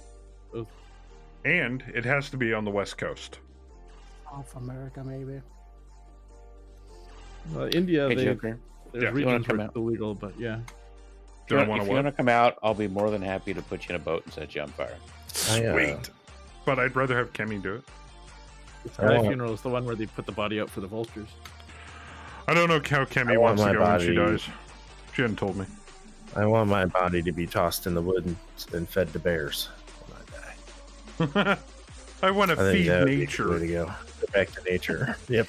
and it has to be on the West Coast.
South America, maybe.
India,
Hey,
there's
Joker.
regions where it's illegal, but yeah.
If you want to come out, I'll be more than happy to put you in a boat and set you on fire.
Sweet. But I'd rather have Kemi do it.
The sky funeral is the one where they put the body out for the vultures.
I don't know how Kemi wants to go when she dies. She hadn't told me.
I want my body to be tossed in the wood and fed to bears when I die.
I want to feed nature.
Way to go. Back to nature. Yep.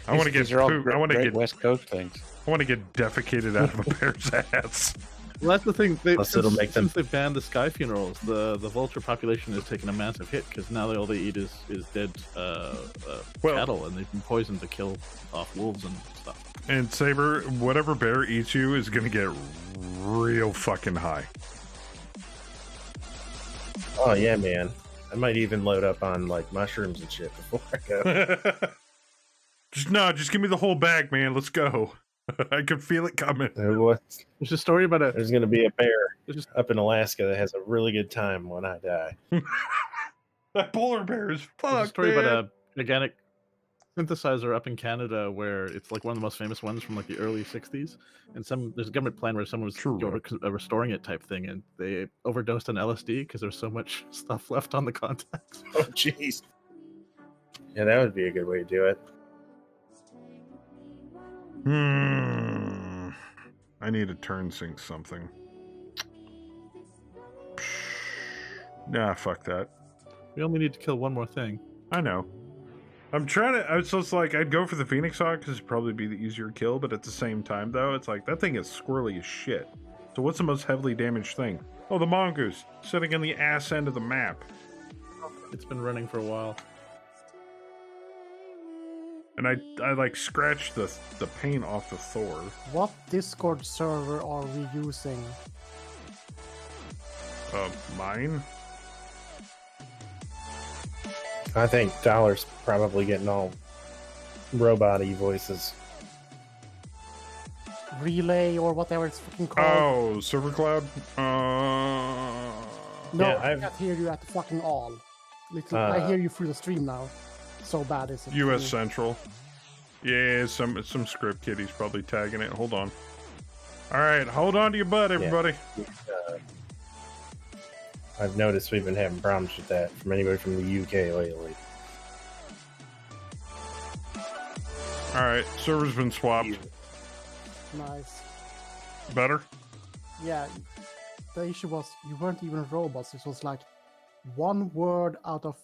I want to get
great,
I want to get
West Coast things.
I want to get defecated out of a bear's ass.
Well, that's the thing.
Since
they've banned the sky funerals, the vulture population has taken a massive hit because now all they eat is dead cattle, and they've been poisoned to kill off wolves and stuff.
And Saber, whatever bear eats you is going to get real fucking high.
Oh yeah, man. I might even load up on like mushrooms and shit before I go.
Just give me the whole bag, man. Let's go. I can feel it coming.
There's a story about
There's going to be a bear up in Alaska that has a really good time when I die.
That polar bear is fucked.
There's a story about a gigantic synthesizer up in Canada where it's like one of the most famous ones from like the early 60s, and there's a government plan where someone was restoring it type thing, and they overdosed on LSD because there's so much stuff left on the contacts.
Oh jeez. Yeah, that would be a good way to do it.
I need to turn sync something. Nah, fuck that.
We only need to kill one more thing.
I know. I'm trying to. So it's like I'd go for the Phoenix Hawk because it'd probably be the easier kill, but at the same time, though, it's like that thing is squirrely as shit. So what's the most heavily damaged thing? Oh, the mongoose sitting in the ass end of the map.
It's been running for a while.
And I like scratched the paint off the Thor.
What Discord server are we using?
Mine?
I think Dollar's probably getting all robot-y voices.
Relay or whatever it's fucking called.
Oh, Server Cloud?
No,
yeah,
I can't hear you at fucking all. I hear you through the stream now. So bad is it?
US Central. Yeah, some script kiddies probably tagging it. Hold on. All right, hold on to your butt, everybody.
Yeah. I've noticed we've been having problems with that from anybody from the UK lately.
All right, server's been swapped.
Nice.
Better?
Yeah. The issue was you weren't even robots. It was like one word out of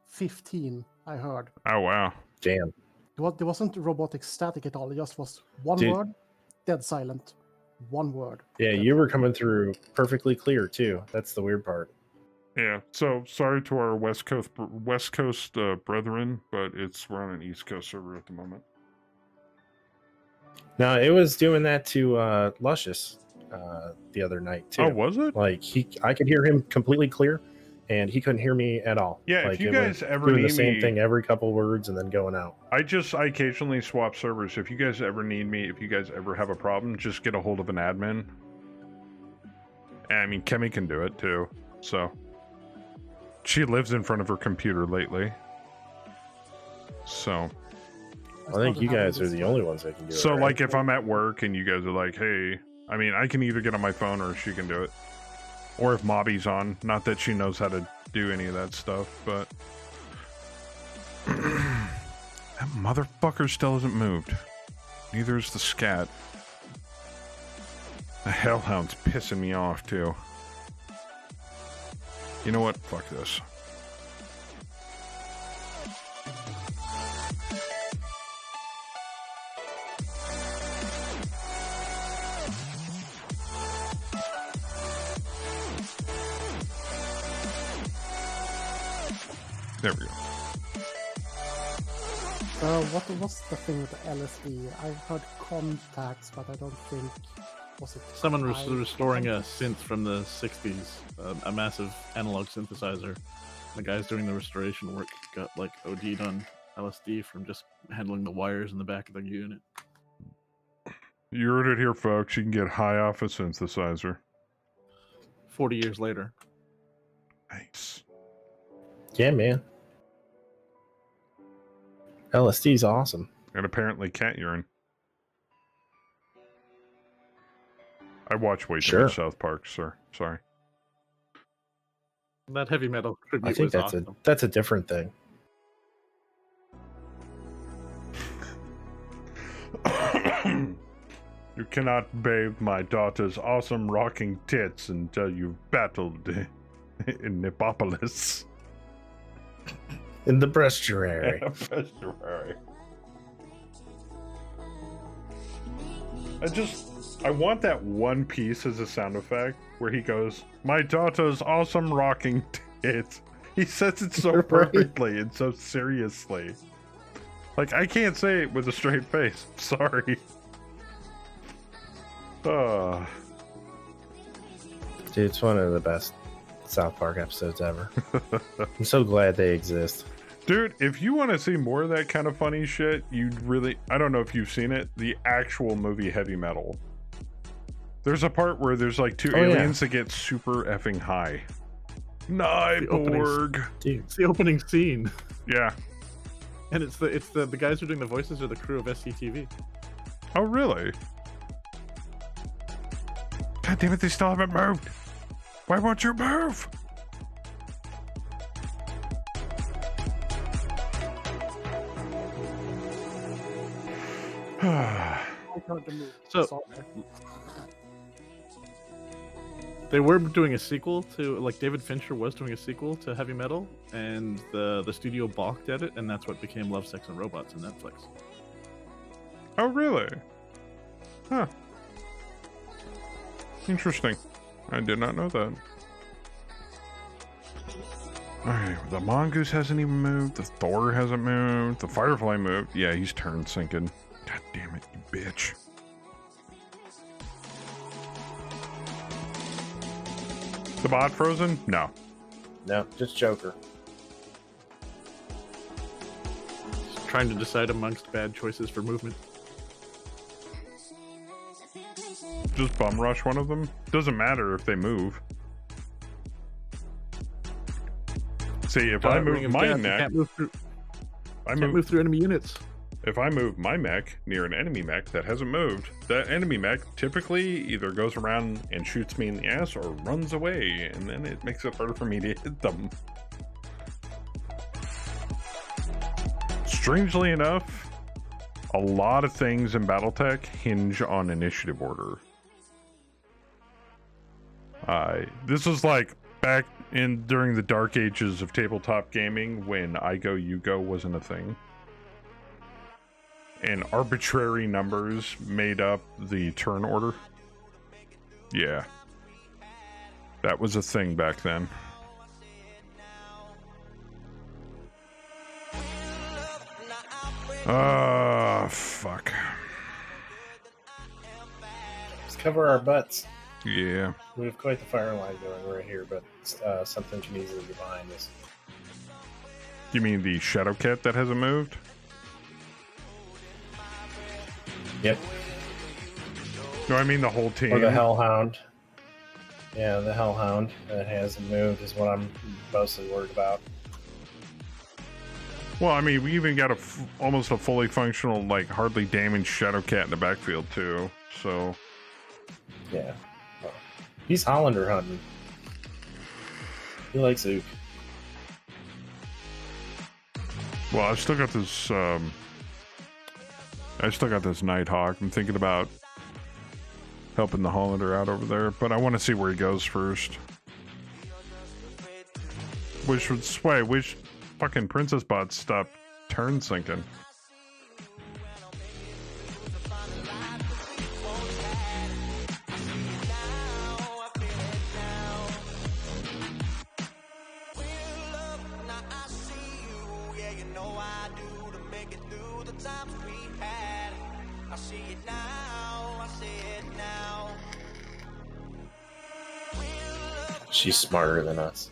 15. I heard.
Oh wow.
Damn.
There wasn't robotic static at all. It just was one word, dead silent. One word.
Yeah, you were coming through perfectly clear too. That's the weird part.
Yeah. So sorry to our West Coast brethren, but we're on an East Coast server at the moment.
No, it was doing that to Luscious the other night too.
Oh, was it?
Like I could hear him completely clear, and he couldn't hear me at all.
Yeah,
like,
if you guys ever
doing
need
the same
me,
thing every couple words and then going out.
I occasionally swap servers. If you guys ever need me, if you guys ever have a problem, just get a hold of an admin. I mean, Kemi can do it too. So she lives in front of her computer lately. So
I think you guys are the only ones that can do it.
so
right?
like if I'm at work and you guys are like, hey, I mean, I can either get on my phone or she can do it. Or if Mobby's on. Not that she knows how to do any of that stuff, but that motherfucker still hasn't moved. Neither is the scat. The hellhound's pissing me off too. You know what? Fuck this. There we go.
What's the thing with the LSD? I've heard contacts, but I don't think was it.
Someone was restoring a synth from the 60s, a massive analog synthesizer. The guys doing the restoration work got like OD'd on LSD from just handling the wires in the back of the unit.
You heard it here, folks. You can get high off a synthesizer.
40 years later.
Nice.
Yeah, man. LSD's awesome.
And apparently cat urine. I watch way too much South Park, sir. Sorry.
That heavy metal tribute
I think
was
that's
awesome.
that's a different thing.
You cannot bathe my daughter's awesome rocking tits until you've battled in Nipopolis.
In the brestuary.
I want that one piece as a sound effect where he goes, "My daughter's awesome rocking tits." He says it so perfectly and so seriously. Like, I can't say it with a straight face. Sorry.
Dude, it's one of the best South Park episodes ever. I'm so glad they exist.
Dude, if you want to see more of that kind of funny shit, you'd really... I don't know if you've seen it. The actual movie Heavy Metal. There's a part where there's like two aliens that get super effing high. Nyborg!
Dude, it's the opening scene.
Yeah.
And it's the guys who are doing the voices are the crew of SCTV.
Oh, really? God damn it, they still haven't moved. Why won't you move?
So they were doing a sequel to, like, David Fincher was doing a sequel to Heavy Metal, and the studio balked at it, and that's what became Love, Sex, and Robots on Netflix.
Oh, really? Huh. Interesting. I did not know that. Alright, the Mongoose hasn't even moved. The Thor hasn't moved. The Firefly moved. Yeah, he's turn sinking. God damn it, you bitch. The bot frozen? No.
No, just Joker.
Just trying to decide amongst bad choices for movement.
Just bum rush one of them? Doesn't matter if they move. See, if I move my mech,
can't move through enemy units.
If I move my mech near an enemy mech that hasn't moved, that enemy mech typically either goes around and shoots me in the ass or runs away, and then it makes it harder for me to hit them. Strangely enough, a lot of things in Battletech hinge on initiative order. This was like back during the dark ages of tabletop gaming when I go, you go wasn't a thing. And arbitrary numbers made up the turn order. Yeah. That was a thing back then. Fuck.
Let's cover our butts.
Yeah.
We have quite the fire line going right here, but something can easily be behind us.
You mean the Shadow Cat that hasn't moved?
Yep.
No, I mean the whole team.
Or the Hellhound. Yeah, the Hellhound that hasn't moved is what I'm mostly worried about.
Well, I mean, we even got almost a fully functional, like, hardly damaged Shadowcat in the backfield, too. So,
yeah. Well, he's Hollander hunting. He likes Ook.
well, I've still got this, Nighthawk. I'm thinking about helping the Hollander out over there, but I want to see where he goes first. Wish fucking Princess Bots stop turn sinking.
She's smarter than us.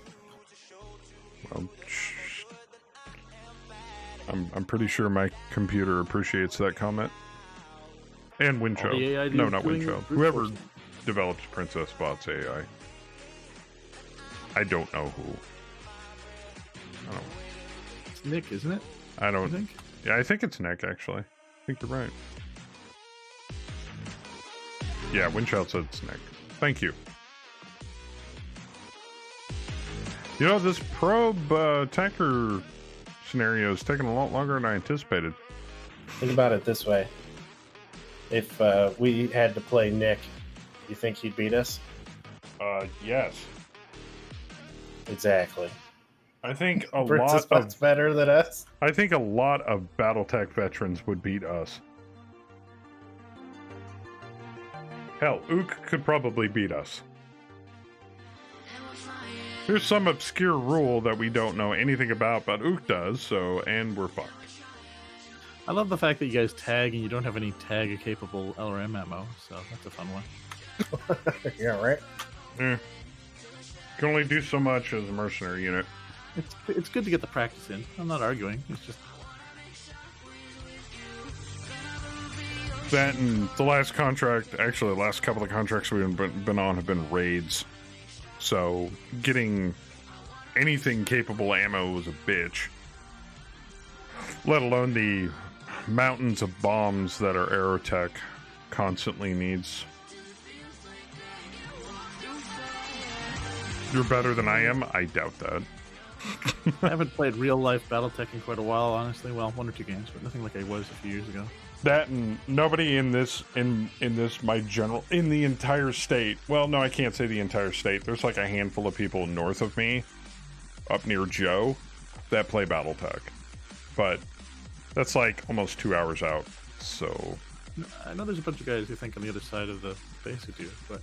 Well, I'm pretty sure my computer appreciates that comment. And Windchild. No, not Windchild. Whoever develops Princess Bot's AI. I don't know who.
It's Nick, isn't it?
I don't
think.
Yeah, I think it's Nick, actually. I think you're right. Yeah, Windchild said it's Nick. Thank you. You know, this probe attacker scenario is taking a lot longer than I anticipated.
Think about it this way. If we had to play Nick, you think he'd beat us?
Yes.
Exactly.
I think
Princess Bot's better than us.
I think a lot of Battletech veterans would beat us. Hell, Ook could probably beat us. There's some obscure rule that we don't know anything about, but Ook does, so, and we're fucked.
I love the fact that you guys tag and you don't have any tag-capable LRM ammo, so that's a fun one.
Yeah, right?
Yeah. Can only do so much as a mercenary unit.
It's good to get the practice in. I'm not arguing. It's just
that, and the last contract, actually the last couple of contracts we've been on have been raids. So getting anything capable ammo is a bitch. Let alone the mountains of bombs that our Aerotech constantly needs. You're better than I am? I doubt that.
I haven't played real-life Battletech in quite a while, honestly. Well, 1 or 2 games, but nothing like I was a few years ago.
That, and nobody in the entire state. Well, no, I can't say the entire state. There's like a handful of people north of me, up near Joe, that play Battletech. But that's like almost 2 hours out. So
I know there's a bunch of guys who think on the other side of the base who do, but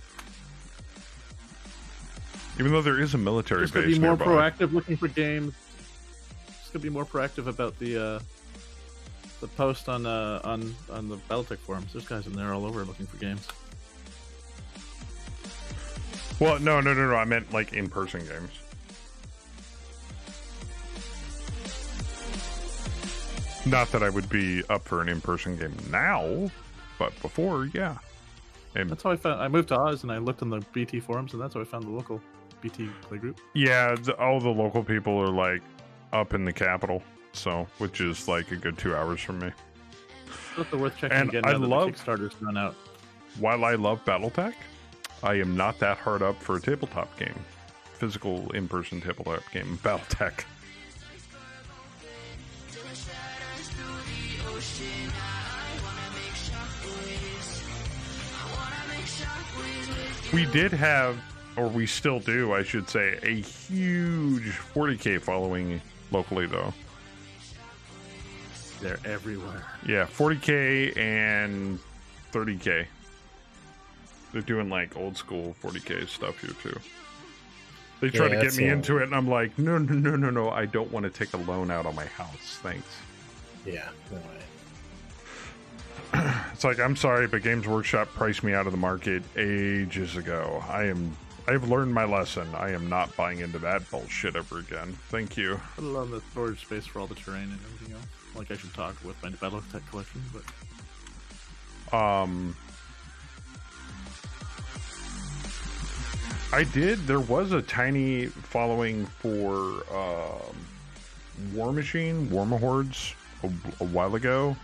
even though there is a military
just
base
be more
nearby.
proactive looking for games. Just gonna be more proactive about the post on the Battletech forums. There's guys in there all over looking for games.
Well, no. I meant like in-person games. Not that I would be up for an in-person game now, but before, yeah. And
that's how I moved to Oz, and I looked on the BT forums, and that's how I found the local BT playgroup.
Yeah, all the local people are like up in the capital, so which is like a good 2 hours from me.
It's worth checking
And
again
I
now that
love
the Kickstarter's run out.
While I love Battletech, I am not that hard up for a tabletop game, physical in-person tabletop game, Battletech. We did have, or we still do, I should say, a huge 40k following locally, though.
They're everywhere.
Yeah, 40k and 30k. They're doing like old school 40k stuff here too. They try to get me into it, and I'm like, no, I don't want to take a loan out on my house, thanks.
Yeah, no way.
It's like, I'm sorry, but Games Workshop priced me out of the market ages ago. I've learned my lesson. I am not buying into that bullshit ever again. Thank you.
I love the storage space for all the terrain and everything else. Like I should talk with my Battletech collection, but
I did. There was a tiny following for War Mahords a while ago,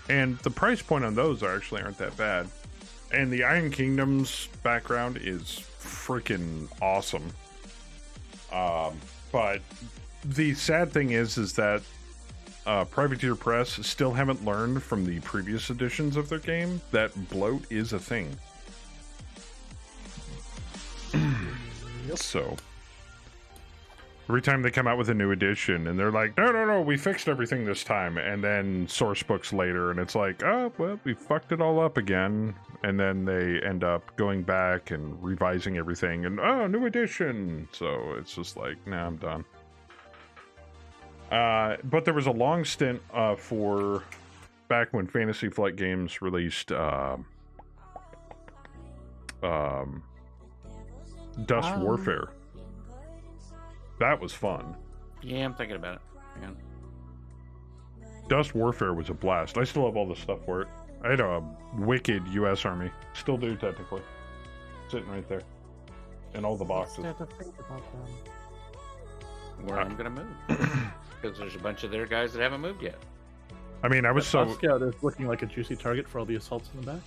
and the price point on those aren't that bad. And the Iron Kingdom's background is freaking awesome. But the sad thing is that Privateer Press still haven't learned from the previous editions of their game that bloat is a thing. So every time they come out with a new edition and they're like, no, we fixed everything this time, and then source books later and it's like, oh well, we fucked it all up again, and then they end up going back and revising everything and new edition. So it's just like, nah, I'm done. But there was a long stint for back when Fantasy Flight Games released Dust Warfare. That was fun.
Yeah, I'm thinking about it. Hang on.
Dust Warfare was a blast. I still have all the stuff for it. I had a wicked U.S. Army. Still do, technically. Sitting right there. In all the boxes.
To think about them.
Where I'm going to move. Because there's a bunch of their guys that haven't moved yet.
I mean, I was so...
Scout is looking like a juicy target for all the assaults in the back.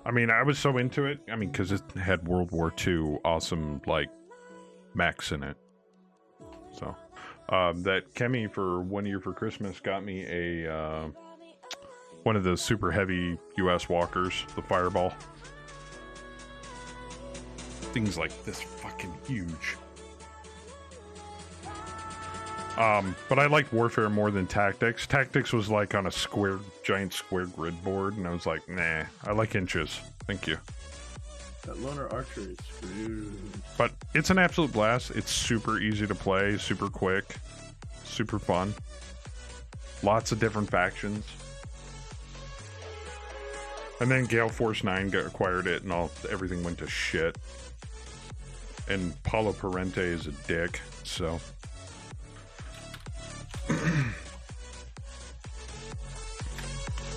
I mean, I was so into it. I mean, because it had World War II awesome, like, mechs in it. So, that Kemi for 1 year for Christmas got me a, one of the super heavy US walkers, the Fireball. Things like this fucking huge. But I liked Warfare more than Tactics. Tactics was like on a giant square grid board, and I was like, nah, I like inches. Thank you.
That loner archer is screwed.
But it's an absolute blast. It's super easy to play, super quick, super fun. Lots of different factions. And then Gale Force 9 acquired it, and everything went to shit. And Paulo Parente is a dick, so...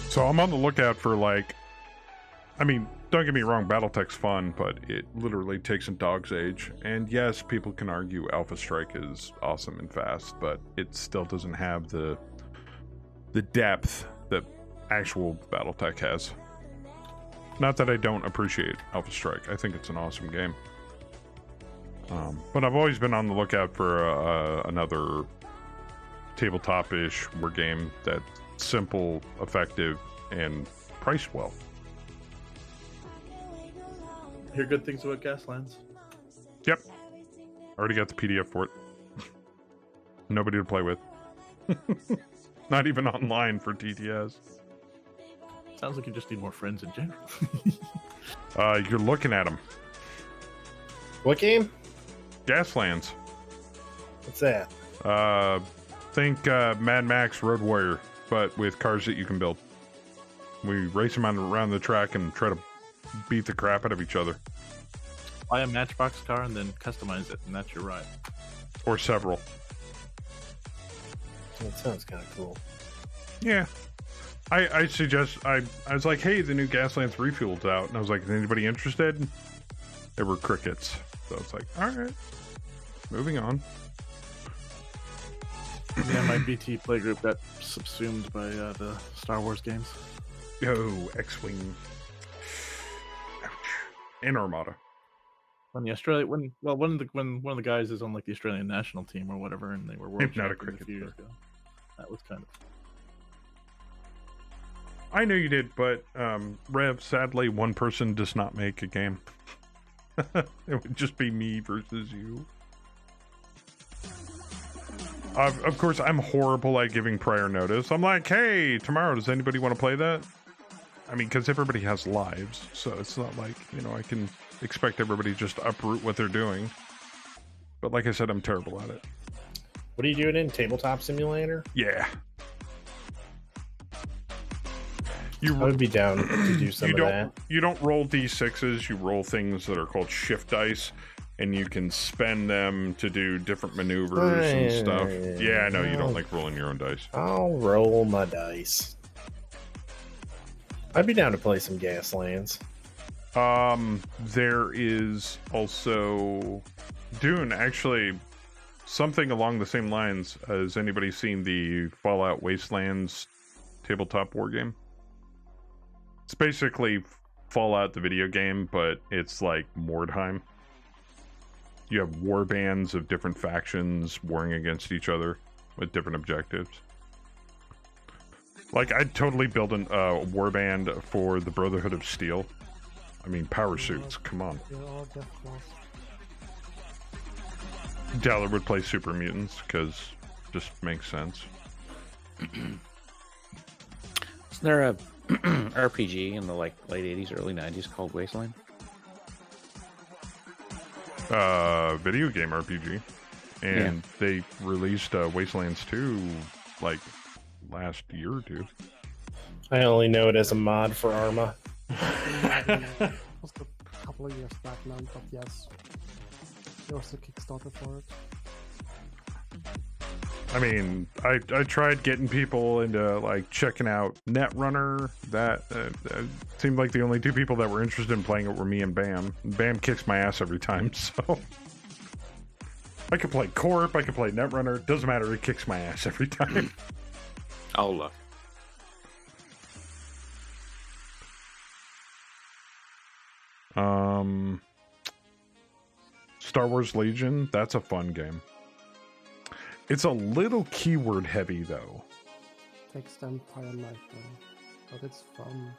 So I'm on the lookout for, like, I mean, don't get me wrong, Battletech's fun, but it literally takes a dog's age. And yes, people can argue Alpha Strike is awesome and fast, but it still doesn't have the depth that actual Battletech has. Not that I don't appreciate Alpha Strike. I think it's an awesome game. But I've always been on the lookout for another tabletop-ish war game that's simple, effective, and priced well.
Hear good things about Gaslands?
Yep. Already got the PDF for it. Nobody to play with. Not even online for TTS.
Sounds like you just need more friends in general.
You're looking at them.
What game?
Gaslands.
What's that?
Think Mad Max Road Warrior, but with cars that you can build. We race them around the track and try to beat the crap out of each other.
Buy a Matchbox car and then customize it, and that's your ride.
Or several.
That sounds kind of cool.
Yeah. I suggest, I was like, hey, the new Gaslands refuel's out. And I was like, is anybody interested? There were crickets. So it's like, alright. Moving on.
Yeah, my BT playgroup got subsumed by the Star Wars games.
Oh, X-Wing. Ouch. And Armada.
When one of the guys is on like the Australian national team or whatever, and they were world champions a few years ago. That was kind of.
I knew you did, but Rev, sadly, one person does not make a game. It would just be me versus you. Of course, I'm horrible at giving prior notice. I'm like, hey, tomorrow, does anybody want to play that? I mean, because everybody has lives, so it's not like, I can expect everybody just to uproot what they're doing. But like I said, I'm terrible at it.
What are you doing in Tabletop Simulator?
Yeah.
I would be down to do some of that.
You don't roll D6s, you roll things that are called shift dice, and you can spend them to do different maneuvers and stuff. Yeah, I know you don't like rolling your own dice.
I'll roll my dice. I'd be down to play some Gaslands.
There is also Dune, actually, something along the same lines. Has anybody seen the Fallout Wastelands tabletop war game? It's basically Fallout the video game, but it's like Mordheim. You have war bands of different factions warring against each other with different objectives. Like, I'd totally build a war band for the Brotherhood of Steel. I mean, power suits, come on. Dowler would play Super Mutants, because just makes sense.
Isn't there a RPG in the late 80s, early 90s called Wasteland?
Video game RPG. And they released Wastelands 2, like, last year or two.
I only know it as a mod for Arma.
It was a couple of years back now, but yes. There was a Kickstarter for it.
I mean, I tried getting people into, like, checking out Netrunner. That seemed like the only two people that were interested in playing it were me and Bam. Bam kicks my ass every time, so... I could play Corp, I could play Netrunner, doesn't matter, it kicks my ass every time.
Oh, look.
Star Wars Legion, that's a fun game. It's a little keyword heavy, though.
Takes the Empire Knight, but it's fun.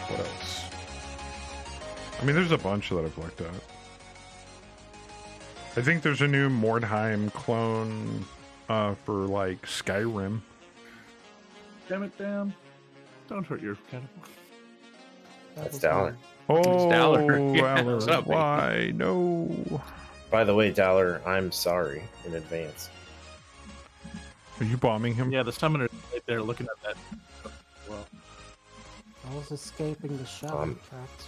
What else? I mean, there's a bunch that I've looked at. I think there's a new Mordheim clone for, like, Skyrim.
Damn it, Dan. Don't hurt your catapult.
That's Dollar.
Oh,
Dollar.
What's up, why? No.
By the way, Dollar, I'm sorry in advance.
Are you bombing him?
Yeah, the summoner's right there looking at that. Well,
I was escaping the shadow cat.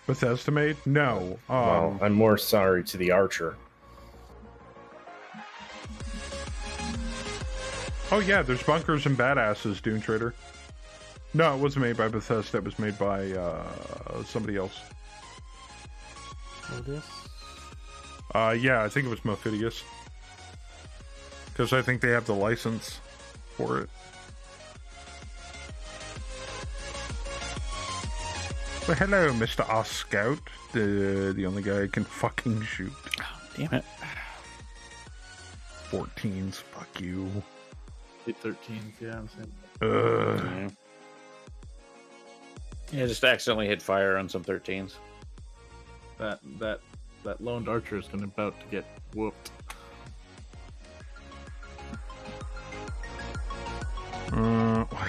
Bethesda made? No.
Well, I'm more sorry to the archer.
Oh yeah, there's bunkers and badasses, Dune Trader. No, it wasn't made by Bethesda. It was made by somebody else.
Modius?
Yeah, I think it was Mophidius. Because I think they have the license for it. Well, hello, Mr. Oz Scout. The only guy I can fucking shoot.
Oh, damn it.
14s, fuck you.
13s, yeah, I'm saying.
Yeah, just accidentally hit fire on some 13s.
That lone archer is about to get whooped.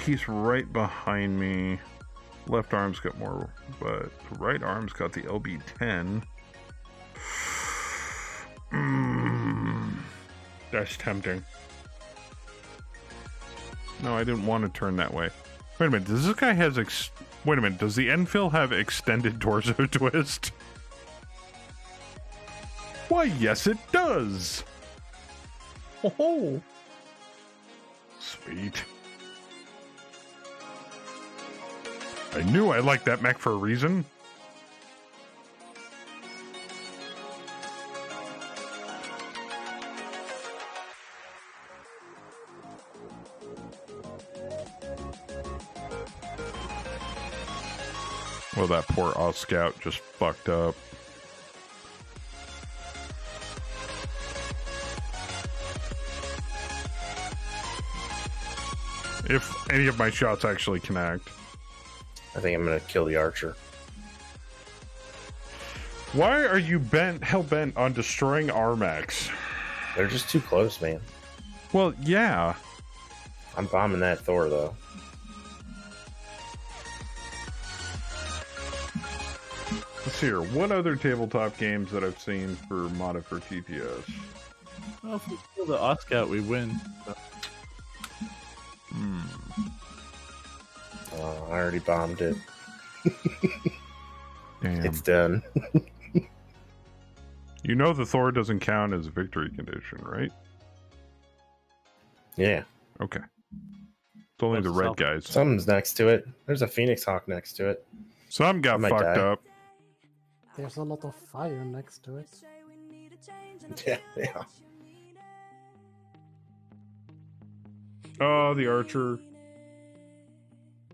He's right behind me. Left arm's got more, but the right arm's got the LB10. That's tempting. No, I didn't want to turn that way. Wait a minute, does this guy has wait a minute, does the Enfield have extended torso twist? Why, yes it does! Oh, sweet. I knew I liked that mech for a reason. Well, that poor Oz Scout just fucked up. If any of my shots actually connect.
I think I'm gonna kill the archer.
Why are you hell-bent on destroying Armax?
They're just too close, man.
Well, yeah.
I'm bombing that Thor, though.
Let's see here. What other tabletop games that I've seen for modded for TTS?
Well, if we kill the Oscout, we win. So.
I already bombed it.
Damn.
It's done.
You know the Thor doesn't count as a victory condition, right?
Yeah.
Okay. It's only the red guys.
Something's next to it. There's a Phoenix Hawk next to it.
Some got
might
fucked
die.
up.
There's a lot of fire next to it.
Yeah, yeah.
Oh, the archer.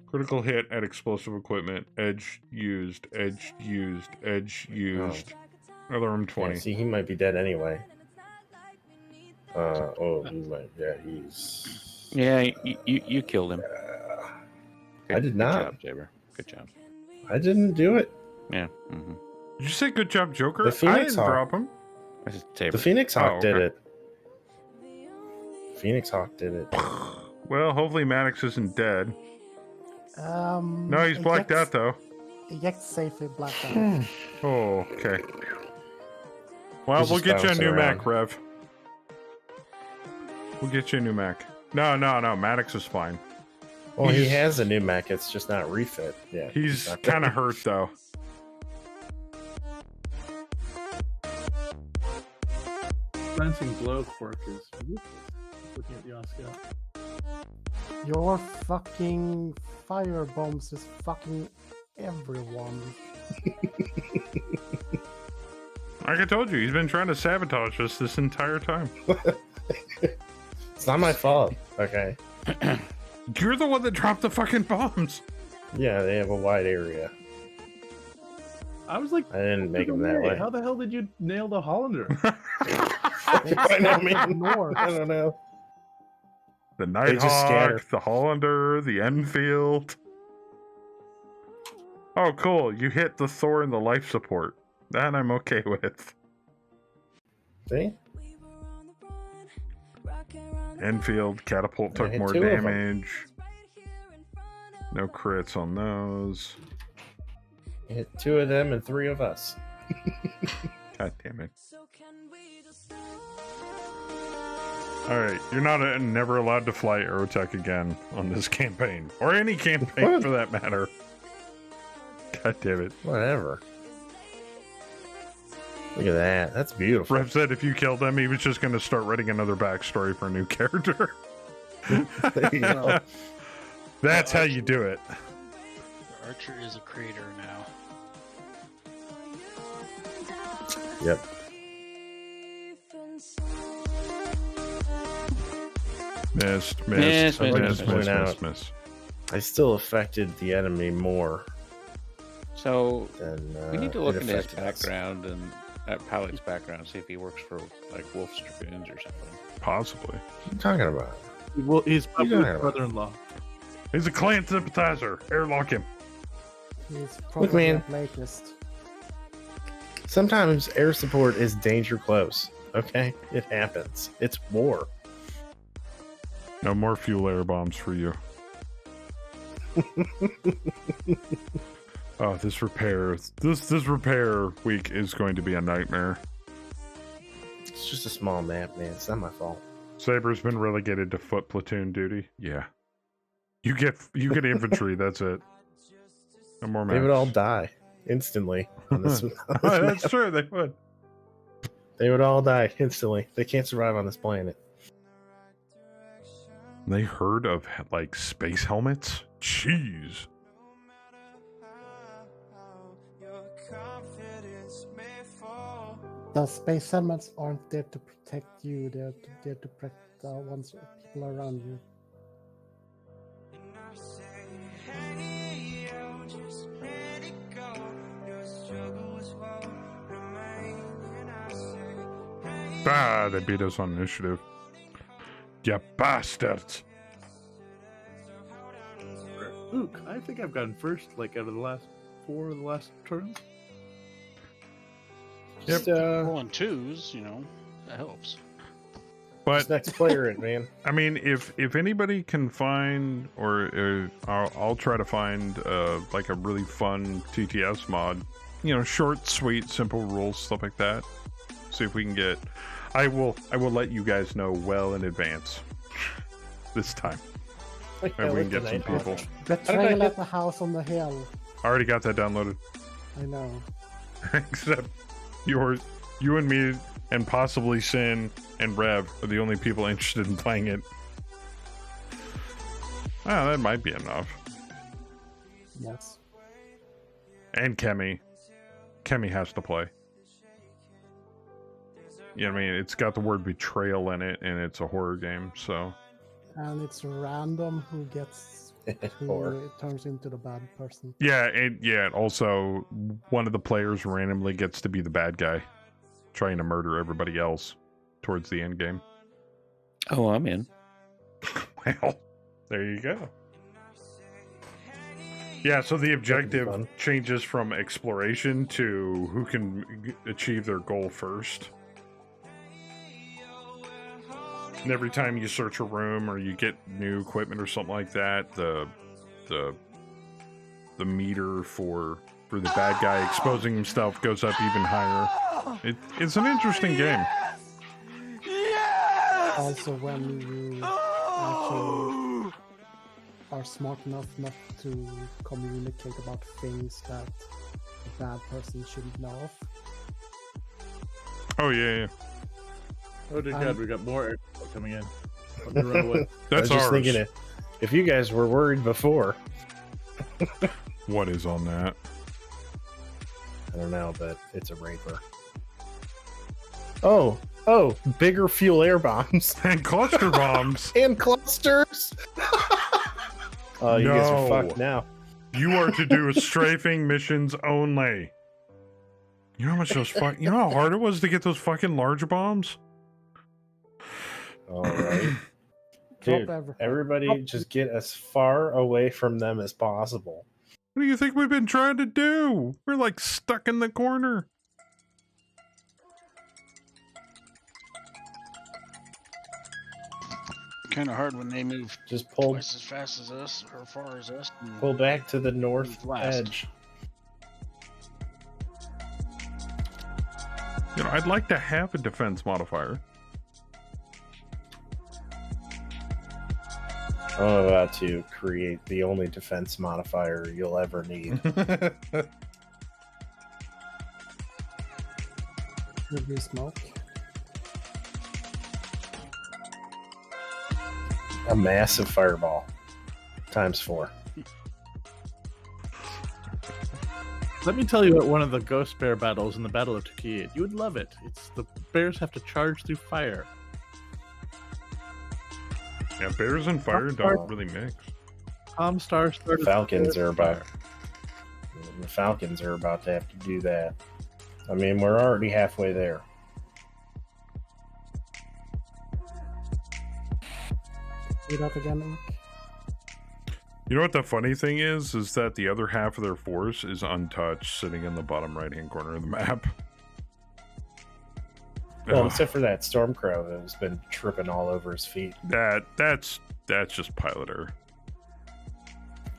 Critical hit at explosive equipment. Edge used. Edge used. Edge used. Alarm 20.
Yeah, see, he might be dead anyway. Oh, he might. Yeah, he's.
Yeah, you killed him.
I did not.
Good job, Saber. Good job.
I didn't do it.
Yeah. Mm-hmm.
Did you say good job, Joker?
The Phoenix
I didn't
Hawk.
drop him.
The Phoenix Hawk did
okay.
it. Phoenix Hawk did it.
Well, hopefully Maddox isn't dead. No, he's blacked out though.
Eject safely blacked out.
Oh, okay. Well,
He's
we'll
just
get you a
bouncing
new
around.
Mac, Rev. We'll get you a new Mac. No, Maddox is fine.
Well, he
He's-
has a new Mac. It's just not refit. Yeah.
He's
not
kind of
ready.
hurt though.
Glancing glow quirk is useless. Looking at the Oscar.
Your fucking fire bombs is fucking everyone.
Like I told you, he's been trying to sabotage us this entire time.
It's not my fault. Okay.
You're the one that dropped the fucking bombs.
Yeah, they have a wide area.
I was like,
I didn't make them that way.
How the hell did you nail the Hollander?
I know, man.
North.
I don't know.
The
They just scatter.
Nighthawk, the Hollander, the Enfield. Oh, cool. You hit the Thor and the life support. That I'm okay with.
See?
Enfield, catapult
I
took
hit
more
2 of 'em.
damage. No crits on those.
You hit 2 of them and 3 of us.
God damn it. Alright, you're not never allowed to fly Aerotech again on this campaign. Or any campaign
What?
for that matter. God damn it.
Whatever. Look at that. That's beautiful.
Rev said if you killed him, he was just going to start writing another backstory for a new character.
There you go.
That's how you do it.
Archer is a creator now.
Yep.
Missed.
I'd like to point
Miss.
out, I still affected the enemy more.
So
than,
we need to
it
look into his
affected us.
background and Pilot's background, see if he works for like Wolf's Dragoons or something.
Possibly.
What are you talking about?
Well, he's
What are you
probably
talking
his
about?
brother-in-law.
He's a clan sympathizer. Airlock him.
He's probably
man.
the latest.
Sometimes air support is danger close. Okay? It happens. It's war.
No more fuel air bombs for you. Oh, this repair week is going to be a nightmare.
It's just a small map, man. It's not my fault.
Saber's been relegated to foot platoon duty. Yeah. You get infantry, that's it. No more
They would
maps.
all die instantly on this.
Oh, that's true, they would.
They would all die instantly. They can't survive on this planet.
They heard of like space helmets? Jeez.
The space helmets aren't there to protect you, they're there to protect the ones people around you.
Ah, they beat us on initiative. You bastards.
Luke, I think I've gotten first, like out of the last 4 of the last turns.
Just,
Rolling 2s, you know, that helps.
But
just next player it, man.
I mean, if anybody can find, or I'll try to find like a really fun TTS mod, you know, short, sweet, simple rules, stuff like that. See if we can get. I will let you guys know well in advance this time. And we can get some people.
Betrayal at the house on the hill.
I already got that downloaded.
I know.
Except you You and me, and possibly Sin and Rev are the only people interested in playing it. Ah, that might be enough.
Yes.
And Kemi. Kemi has to play. Yeah, I mean, it's got the word betrayal in it, and it's a horror game, so.
And it's random who gets who turns into the bad person.
Yeah, and also one of the players randomly gets to be the bad guy, trying to murder everybody else towards the end game.
Oh, I'm in.
Well, there you go. Yeah, so the objective changes from exploration to who can achieve their goal first. And every time you search a room or you get new equipment or something like that, the meter for the bad guy exposing himself goes up even higher. It's an interesting game.
Also, when you actually are smart enough not to communicate about things that a bad person shouldn't know of.
Oh, yeah.
Oh, dear God, we got more air coming in. Let me run away.
That's
I was just
ours.
thinking if you guys were worried before.
What is on that?
I don't know, but it's a raper. Oh, bigger fuel air bombs.
And cluster bombs.
And clusters. Oh, you guys are fucked now.
You are to do strafing missions only. You know how much those you know how hard it was to get those fucking large bombs?
All right. Dude, everybody just get as far away from them as possible.
What do you think we've been trying to do? We're like stuck in the corner.
Kind of hard when they move
just pull
twice as fast as us or far as us.
Pull back to the north
Last.
edge.
You know, I'd like to have a defense modifier.
I'm about to create the only defense modifier you'll ever need.
Would be smoke.
A massive fireball. Times 4.
Let me tell you about one of the ghost bear battles in the Battle of Turkey. You would love it. It's the bears have to charge through fire.
Yeah, bears and fire don't really mix.
Stars
The Falcons are about to have to do that. I mean, we're already halfway there.
Do that again, Nick.
You know what the funny thing is that the other half of their force is untouched, sitting in the bottom right-hand corner of the map.
Well, except for that Stormcrow that has been tripping all over his feet.
That's just pilot error.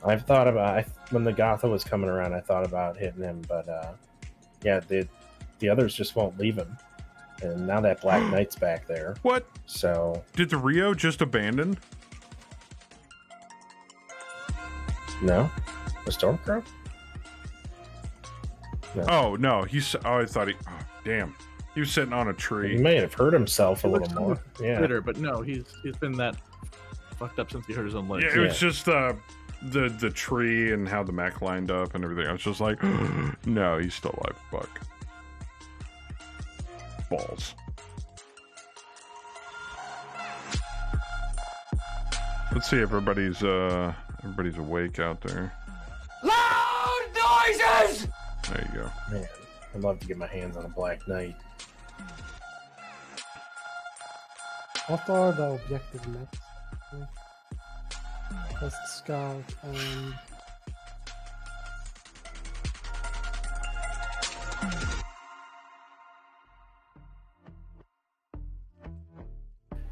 I've thought about when the Gotha was coming around. I thought about hitting him, but yeah, the others just won't leave him. And now that Black Knight's back there.
What?
So
did the Rio just abandon?
No, the Stormcrow. No.
Oh no, I thought he. Oh, damn, he was sitting on a tree.
He may have hurt himself a little more. Yeah,
Bitter, but no, he's been that fucked up since he hurt his own legs.
Yeah, it was just the tree and how the mech lined up and everything. I was just like, no, he's still alive. Fuck. Balls. Let's see if everybody's awake out there.
Loud noises!
There you go.
Man, I'd love to get my hands on a Black Knight.
What are the objective maps? Just scout and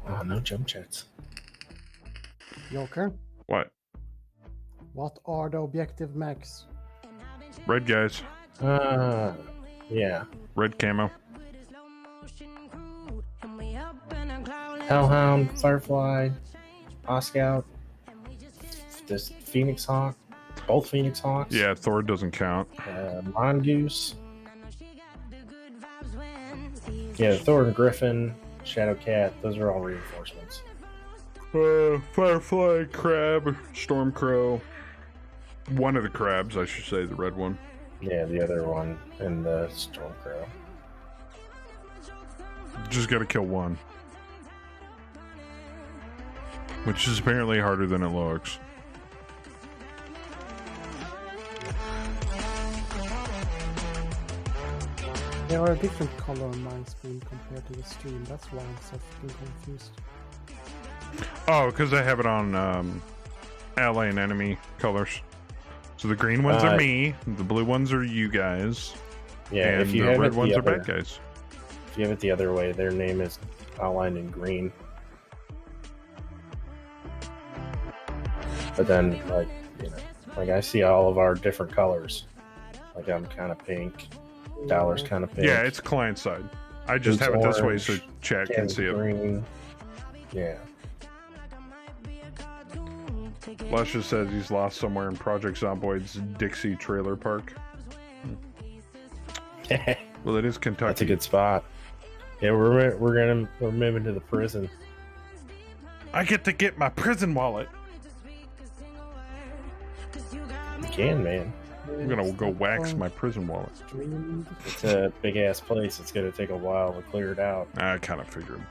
oh, no jump jets.
Joker.
What?
What are the objective max?
Red guys.
Yeah.
Red camo.
Hellhound, Firefly, Oscout, this Phoenix Hawk, both Phoenix Hawks.
Yeah, Thor doesn't count.
Mongoose. Yeah, Thorn Griffin, Shadow Cat, those are all reinforcements.
Firefly, Crab, Stormcrow. One of the crabs, I should say, the red one.
Yeah, the other one, and the Stormcrow.
Just gotta kill one. Which is apparently harder than it looks.
There are a different color on my screen compared to the stream. That's why I'm so fucking confused.
Oh, because I have it on ally and enemy colors. So the green ones are me, the blue ones are you guys,
Yeah,
and
if you
the
have
red
it
ones
the
are bad
other,
guys.
if you have it the other way, their name is outlined in green. But then, like, you know, like I see all of our different colors. Like I'm kind of pink, Dollar's kind of pink.
Yeah, it's client side. I just
Boots
have it this way so
orange,
chat can
Ken's
see it.
green. Yeah.
Luscious says he's lost somewhere in Project Zomboid's Dixie Trailer Park. Well, it is Kentucky.
That's a good spot. Yeah, we're moving to the prison.
I get to get my prison wallet.
You can, man.
I'm gonna go wax my prison wallet.
It's a big ass place. It's gonna take a while to clear it out.
I kind of figured.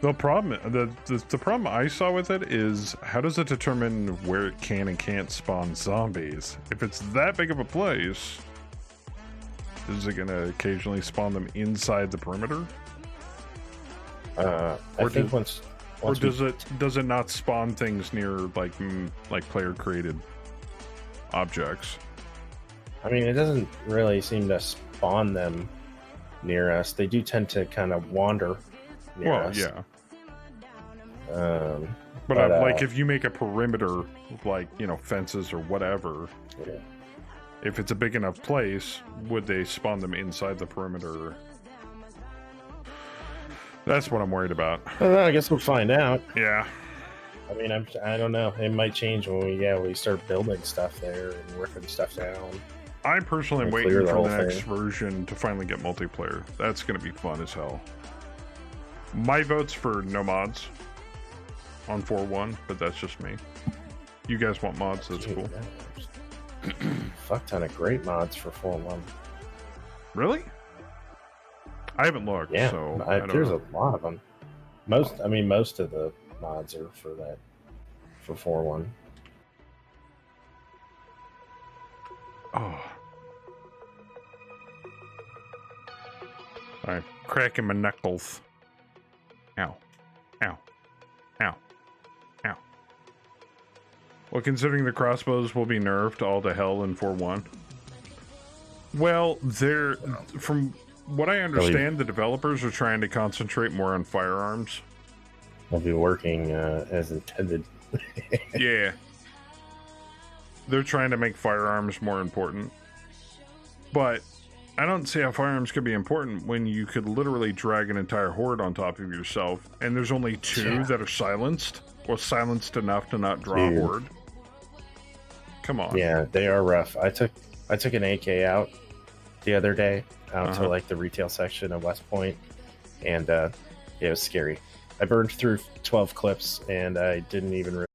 The problem, the problem I saw with it is, how does it determine where it can and can't spawn zombies? If it's that big of a place, is it gonna occasionally spawn them inside the perimeter?
I think once
or does it not spawn things near like player created objects?
I mean, it doesn't really seem to spawn them near us. They do tend to kind of wander near us.
Yeah.
But
Like if you make a perimeter, like, you know, fences or whatever,
yeah.
If it's a big enough place, would they spawn them inside the perimeter? That's what I'm worried about.
I guess we'll find out.
Yeah.
I mean, I don't know. It might change when we start building stuff there and ripping stuff down.
I personally am
And
waiting
clear
for
the
the
whole
next
thing.
version to finally get multiplayer. That's going to be fun as hell. My vote's for no mods on 4.1, but that's just me. You guys want mods, that's cool.
Fuck ton of great mods for 4.1.
Really? I haven't looked,
Yeah,
so I don't
there's
know.
a lot of them. Most of the mods are for that, for 4.1.
Oh. I'm cracking my knuckles. Ow. Ow. Ow. Ow. Well, considering the crossbows will be nerfed all to hell in 4.1. Well, from what I understand, the developers are trying to concentrate more on firearms.
Will be working as intended.
Yeah. They're trying to make firearms more important. But I don't see how firearms could be important when you could literally drag an entire horde on top of yourself, and there's only two that are silenced, or silenced enough to not draw a horde. Come on.
Yeah, they are rough. I took an AK out the other day out to like the retail section of West Point, and it was scary. I burned through 12 clips, and I didn't even